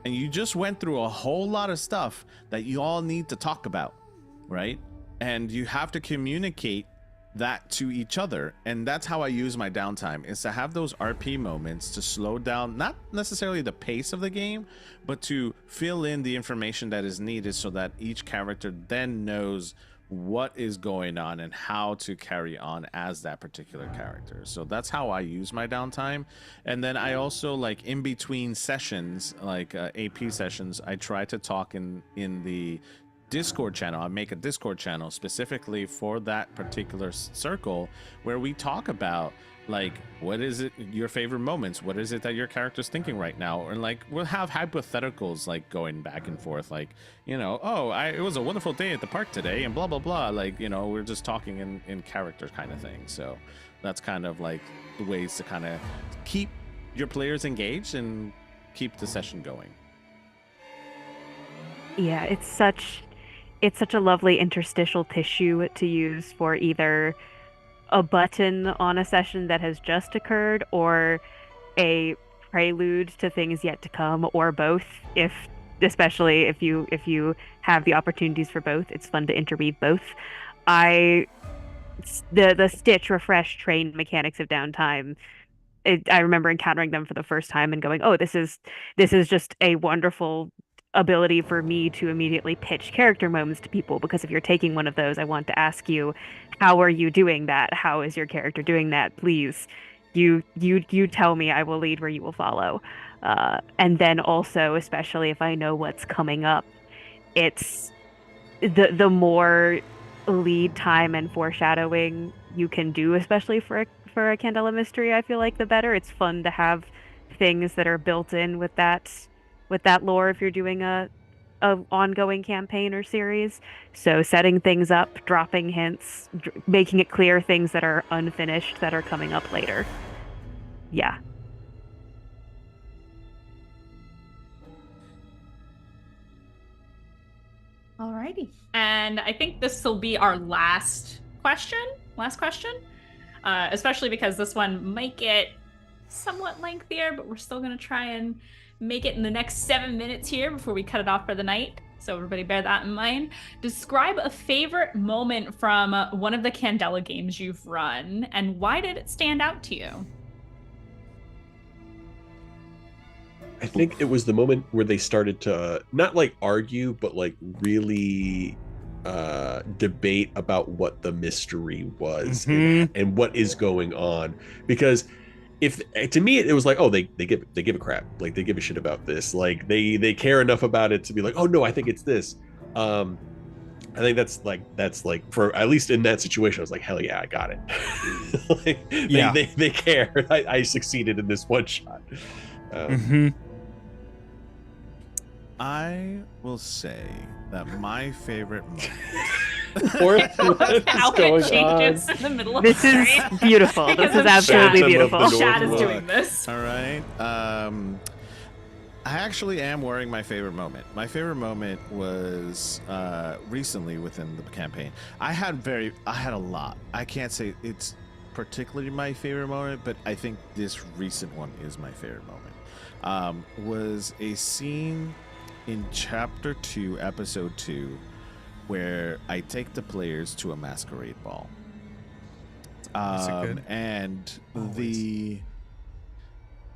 and you just went through a whole lot of stuff that you all need to talk about, right? And you have to communicate that to each other. And that's how I use my downtime, is to have those RP moments to slow down, not necessarily the pace of the game, but to fill in the information that is needed so that each character then knows what is going on and how to carry on as that particular character. So that's how I use my downtime. And then I also, like, in between sessions, like AP sessions, I try to talk in the Discord channel. I make a Discord channel specifically for that particular circle, where we talk about, like, what is it, your favorite moments, what is it that your character's thinking right now, and like we'll have hypotheticals like going back and forth, like, you know, oh, it was a wonderful day at the park today and blah blah blah, like, you know, we're just talking in character kind of thing. So that's kind of like the ways to kind of keep your players engaged and keep the session going. Yeah, it's such a lovely interstitial tissue to use for either a button on a session that has just occurred or a prelude to things yet to come, or both. Especially if you have the opportunities for both, it's fun to interweave both. The stitch, refresh, train mechanics of downtime, I remember encountering them for the first time and going, oh, this is just a wonderful ability for me to immediately pitch character moments to people, because if you're taking one of those, I want to ask you, how are you doing that? How is your character doing that? Please, you tell me, I will lead where you will follow. And then also, especially if I know what's coming up, it's the more lead time and foreshadowing you can do, especially for a Candela mystery, I feel like the better. It's fun to have things that are built in with that lore if you're doing a ongoing campaign or series. So setting things up, dropping hints, making it clear things that are unfinished that are coming up later. Yeah. Alrighty. And I think this will be our last question, especially because this one might get somewhat lengthier, but we're still going to try and make it in the next 7 minutes here before we cut it off for the night. So everybody bear that in mind. Describe a favorite moment from one of the Candela games you've run, and why did it stand out to you? I think it was the moment where they started to not like argue, but like really debate about what the mystery was and what is going on. Because if to me it was like, oh, they give a crap, like they give a shit about this, like they care enough about it to be like, oh no, I think it's this. I think that's like for at least in that situation, I was like, hell yeah, I got it. Like, yeah, they care. I succeeded in this one shot. I will say that my favorite moment. Outfit changes in the middle of this is beautiful. This is absolutely beautiful. Shad is doing this. All right. I actually am wearing my favorite moment. My favorite moment was recently within the campaign. I had a lot. I can't say it's particularly my favorite moment, but I think this recent one is my favorite moment. Was a scene in Chapter 2, Episode 2, where I take the players to a masquerade ball. And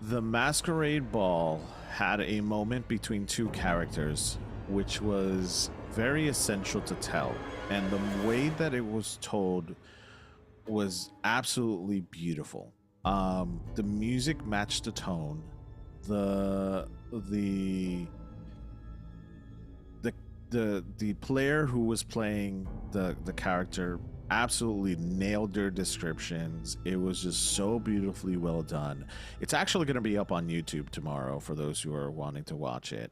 The Masquerade Ball had a moment between two characters, which was very essential to tell. And the way that it was told was absolutely beautiful. The music matched the tone. The player who was playing the character absolutely nailed their descriptions. It was just so beautifully well done. It's actually going to be up on YouTube tomorrow for those who are wanting to watch it.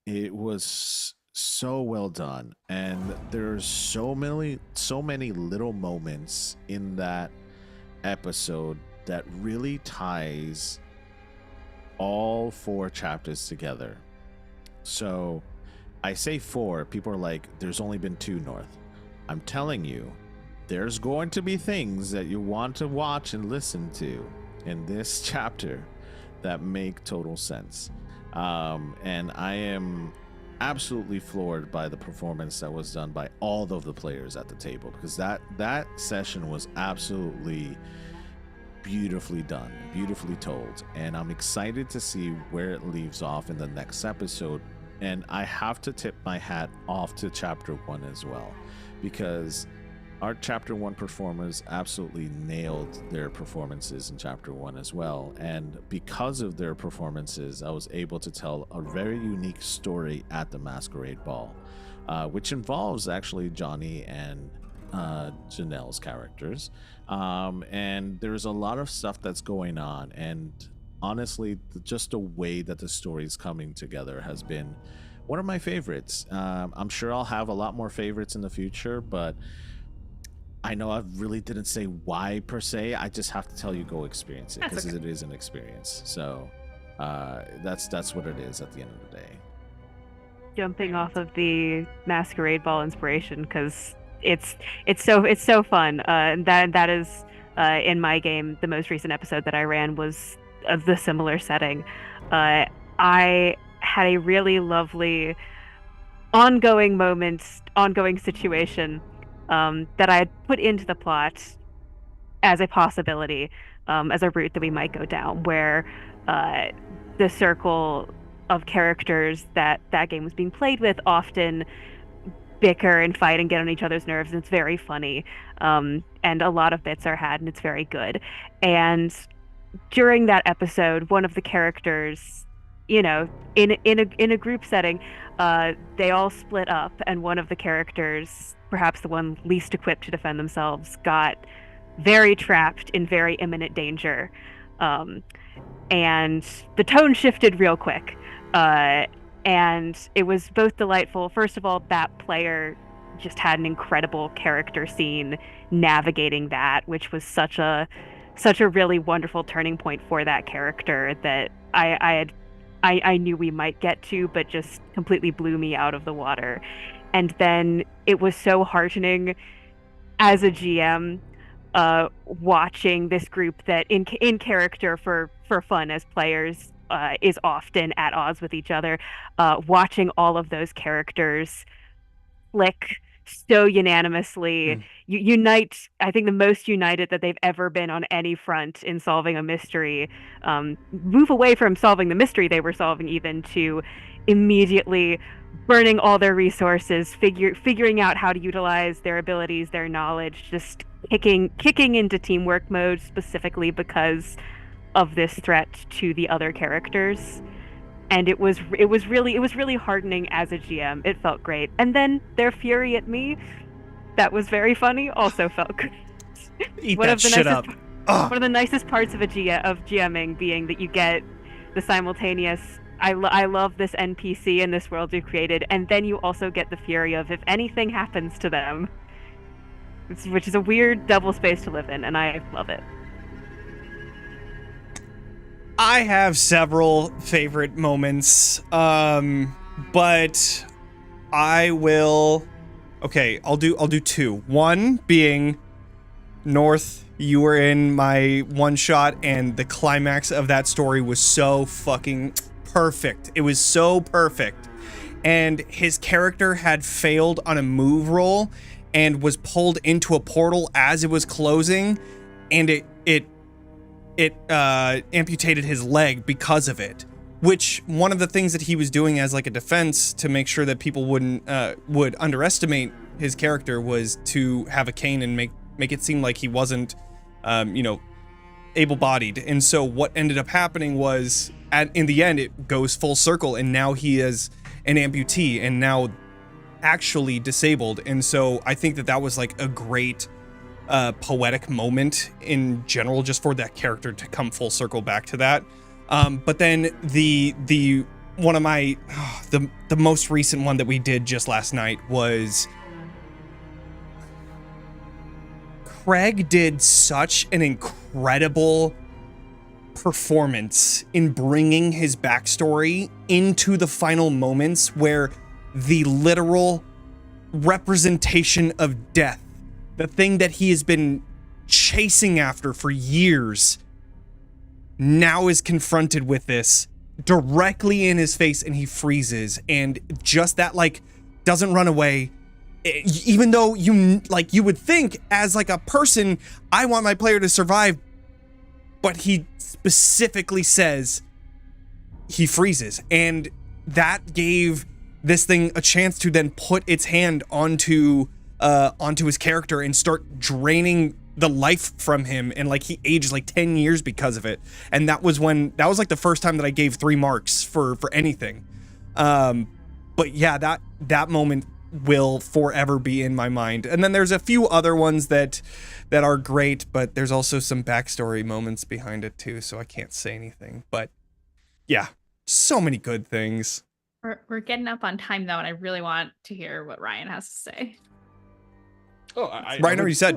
It was so well done, and there's so many little moments in that episode that really ties all 4 chapters together. So I say 4, people are like, there's only been 2, North. I'm telling you, there's going to be things that you want to watch and listen to in this chapter that make total sense. And I am absolutely floored by the performance that was done by all of the players at the table, because that session was absolutely beautifully done, beautifully told, and I'm excited to see where it leaves off in the next episode. And I have to tip my hat off to chapter 1 as well, because our chapter 1 performers absolutely nailed their performances in chapter 1 as well. And because of their performances, I was able to tell a very unique story at the Masquerade Ball, which involves actually Johnny and Janelle's characters. And there's a lot of stuff that's going on. And honestly, just the way that the story is coming together has been one of my favorites. I'm sure I'll have a lot more favorites in the future, but I know I really didn't say why per se. I just have to tell you, go experience it, because it is an experience. So that's what it is at the end of the day. Jumping off of the Masquerade Ball inspiration, because it's so fun. And that is in my game, the most recent episode that I ran was of the similar setting. I had a really lovely ongoing situation that I had put into the plot as a possibility, as a route that we might go down, where the circle of characters that game was being played with often bicker and fight and get on each other's nerves, and it's very funny. And a lot of bits are had, and it's very good. And during that episode, one of the characters, in a group setting, they all split up, and one of the characters, perhaps the one least equipped to defend themselves, got very trapped in very imminent danger. And the tone shifted real quick. And it was both delightful. First of all, that player just had an incredible character scene navigating that, which was such a really wonderful turning point for that character that I knew we might get to, but just completely blew me out of the water. And then it was so heartening as a GM, watching this group that in character for fun as players is often at odds with each other, watching all of those characters click so unanimously, unite. I think the most united that they've ever been on any front in solving a mystery. Move away from solving the mystery they were solving, even to immediately burning all their resources, figuring out how to utilize their abilities, their knowledge, just kicking into teamwork mode, specifically because of this threat to the other characters. And it was really heartening as a GM. It felt great. And then their fury at me, that was very funny, also felt great. Eat that shit up. One of the nicest parts of GMing being that you get the simultaneous, I love this NPC in this world you created, and then you also get the fury of if anything happens to them, which is a weird double space to live in, and I love it. I have several favorite moments, but I will. Okay, I'll do 2. One being North. You were in my one shot, and the climax of that story was so fucking perfect. It was so perfect, and his character had failed on a move roll and was pulled into a portal as it was closing, and it it amputated his leg because of it. Which one of the things that he was doing as like a defense to make sure that people would underestimate his character was to have a cane and make it seem like he wasn't, able-bodied. And so what ended up happening was, in the end, it goes full circle, and now he is an amputee and now actually disabled. And so I think that was like a great poetic moment in general, just for that character to come full circle back to that. But then the one of my the most recent one that we did just last night was Craig did such an incredible performance in bringing his backstory into the final moments, where the literal representation of death, the thing that he has been chasing after for years, now is confronted with this directly in his face, and he freezes. And just that, like, doesn't run away. Even though you would think as like a person, I want my player to survive, but he specifically says he freezes, and that gave this thing a chance to then put its hand onto his character and start draining the life from him, and like he aged like 10 years because of it. And that was like the first time that I gave 3 marks for anything. But yeah, that moment will forever be in my mind. And then there's a few other ones that are great, but there's also some backstory moments behind it too, so I can't say anything. But yeah, so many good things. We're getting up on time though, and I really want to hear what Ryan has to say. Ryan already said.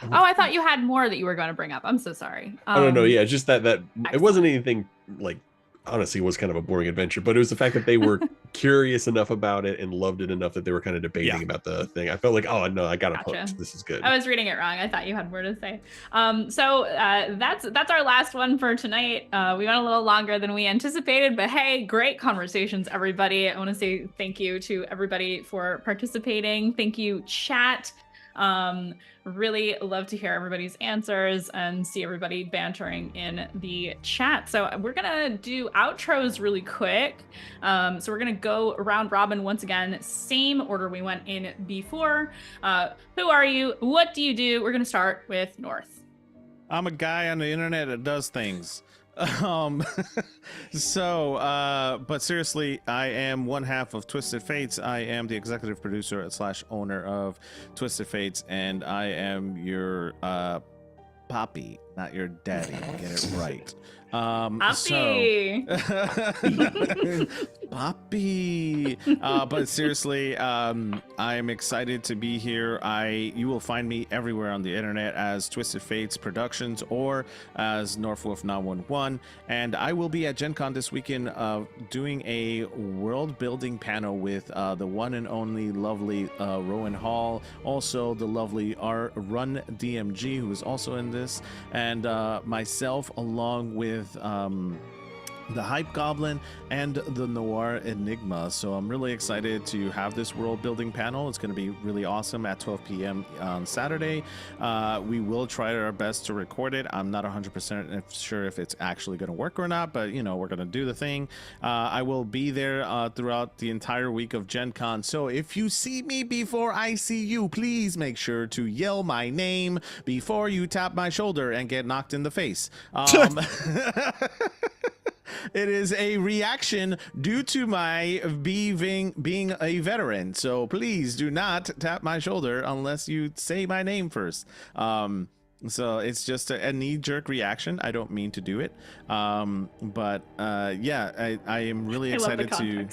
Oh, I thought you had more that you were going to bring up. I'm so sorry. No, yeah, just that it wasn't anything like, honestly, it was kind of a boring adventure, but it was the fact that they were curious enough about it and loved it enough that they were kind of debating about the thing. I felt like, oh no, I got it hooked. This is good. I was reading it wrong. I thought you had more to say. So that's our last one for tonight. We went a little longer than we anticipated, but hey, great conversations, everybody. I want to say thank you to everybody for participating. Thank you, chat. Really love to hear everybody's answers and see everybody bantering in the chat. So we're gonna do outros really quick. So we're gonna go round robin once again, same order we went in before. Who are you? What do you do? We're gonna start with North. I'm a guy on the internet that does things. But seriously, I am one half of Twisted Fates. I am the executive producer / owner of Twisted Fates, and I am your poppy, not your daddy. Get it right. Poppy. Poppy. But seriously, I'm excited to be here. You will find me everywhere on the internet as Twisted Fates Productions or as Northwolf 911, and I will be at Gen Con this weekend doing a world building panel with the one and only lovely Rowan Hall, also the lovely Run DMG, who is also in this, and myself, along with the Hype Goblin and the Noir Enigma. So I'm really excited to have this world building panel. It's going to be really awesome at 12 p.m. on Saturday. We will try our best to record it. I'm not 100% sure if it's actually going to work or not, but we're going to do the thing. I will be there throughout the entire week of Gen Con. So if you see me before I see you, please make sure to yell my name before you tap my shoulder and get knocked in the face. It is a reaction due to my being a veteran. So please do not tap my shoulder unless you say my name first. So it's just a knee-jerk reaction. I don't mean to do it. But I am really excited to...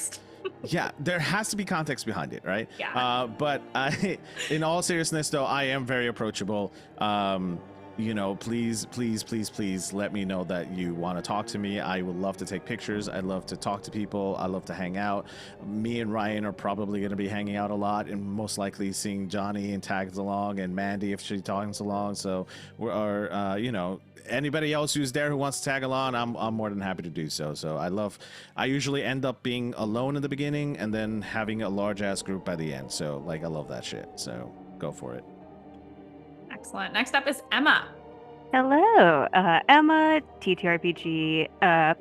Yeah, there has to be context behind it, right? Yeah. But in all seriousness, though, I am very approachable. Please let me know that you want to talk to me. I would love to take pictures. I love to talk to people. I love to hang out. Me and Ryan are probably going to be hanging out a lot, and most likely seeing Johnny and tags along, and Mandy if she tags along. So anybody else who's there who wants to tag along, I'm more than happy to do so. So I usually end up being alone in the beginning and then having a large ass group by the end. So I love that shit. So go for it. Excellent. Next up is Emma. Hello, Emma, TTRPG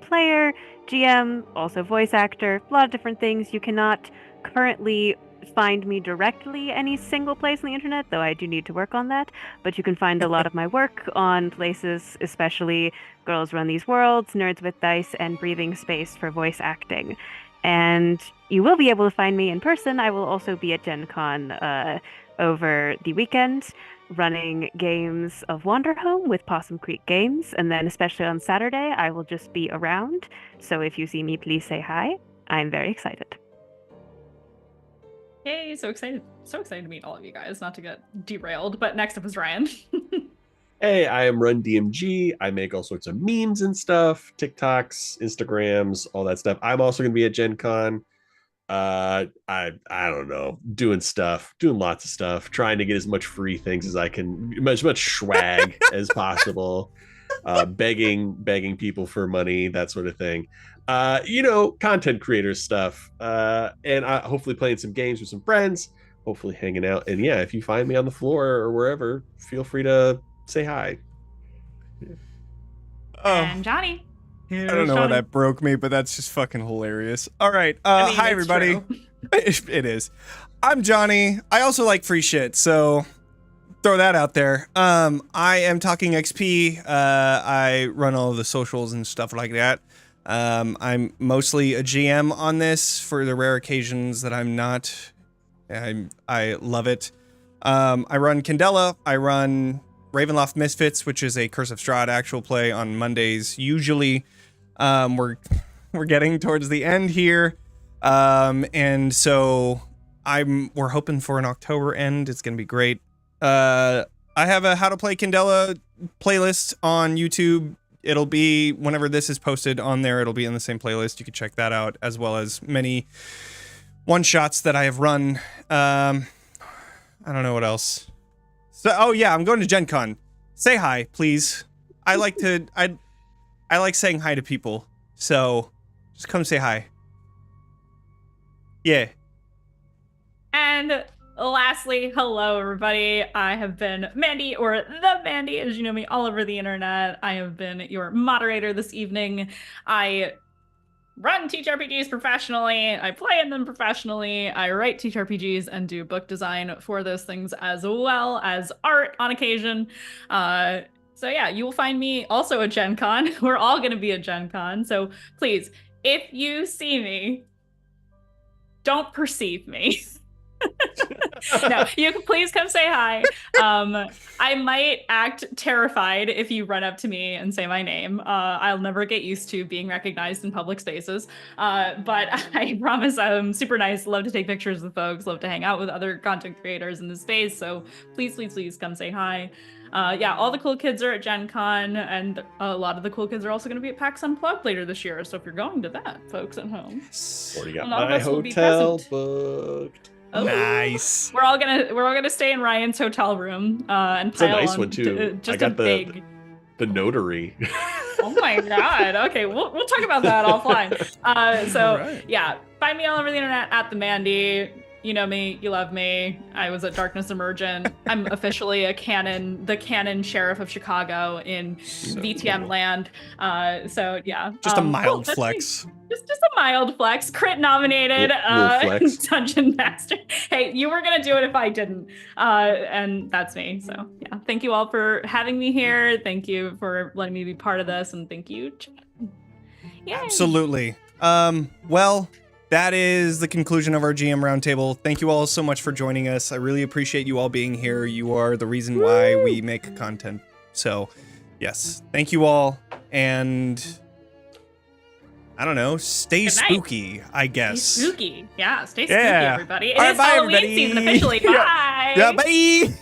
player, GM, also voice actor, a lot of different things. You cannot currently find me directly any single place on the internet, though I do need to work on that. But you can find a lot of my work on places, especially Girls Run These Worlds, Nerds with Dice, and Breathing Space for voice acting. And you will be able to find me in person. I will also be at Gen Con over the weekend, running games of Wanderhome with Possum Creek Games, and then especially on Saturday, I will just be around. So if you see me, please say hi. I'm very excited. Yay, so excited. So excited to meet all of you guys, not to get derailed, but next up is Ryan. Hey, I am Run DMG. I make all sorts of memes and stuff, TikToks, Instagrams, all that stuff. I'm also going to be at Gen Con. I don't know, doing lots of stuff, trying to get as much free things as I can, as much swag as possible, begging people for money, that sort of thing. Content creator stuff, and hopefully playing some games with some friends, hopefully hanging out. And yeah, if you find me on the floor or wherever, feel free to say hi. And Johnny. I don't know why that broke me, but that's just fucking hilarious. All right. Hi, everybody. It is. I'm Johnny. I also like free shit, so throw that out there. I am Talking XP. I run all of the socials and stuff like that. I'm mostly a GM on this for the rare occasions that I'm not. I love it. I run Candela. I run Ravenloft Misfits, which is a Curse of Strahd actual play on Mondays, usually. We're getting towards the end here, and so we're hoping for an October end. It's gonna be great. I have a How to Play Candela playlist on YouTube. It'll be whenever this is posted on there. It'll be in the same playlist. You can check that out, as well as many one shots that I have run. I don't know what else. So, oh yeah, I'm going to Gen Con. Say hi, please. I like saying hi to people, so just come say hi. Yeah. And lastly, hello everybody. I have been Mandy, or the Mandy, as you know me all over the internet. I have been your moderator this evening. I run TTRPGs professionally. I play in them professionally. I write TTRPGs and do book design for those things, as well as art on occasion. So yeah, you will find me also at Gen Con. We're all going to be at Gen Con. So please, if you see me, don't perceive me. No, you can please come say hi. I might act terrified if you run up to me and say my name. I'll never get used to being recognized in public spaces. But I promise I'm super nice, love to take pictures with folks, love to hang out with other content creators in the space. So please, please, please come say hi. Yeah, all the cool kids are at Gen Con, and a lot of the cool kids are also going to be at PAX Unplugged later this year. So if you're going to that, folks at home, already got my hotel booked. Oh, nice. We're all gonna stay in Ryan's hotel room and it's a pile nice on one too. Just I got big. the notary. Oh my god. Okay, we'll talk about that offline. So right. Yeah, find me all over the internet at the Mandy. You know me, you love me. I was at Darkness Emergent. I'm officially the canon sheriff of Chicago in VTM cool. land. So yeah. Just a mild flex. Just a mild flex. Crit nominated flex. Dungeon Master. Hey, you were gonna do it if I didn't. And that's me. So yeah. Thank you all for having me here. Thank you for letting me be part of this, and thank you. Yay. Absolutely. Well, that is the conclusion of our GM Roundtable. Thank you all so much for joining us. I really appreciate you all being here. You are the reason why we make content. So, yes, thank you all. And I don't know, stay spooky, I guess. Stay spooky. Yeah, stay spooky, everybody. It is bye, Halloween everybody. season officially. Bye. Yeah, bye.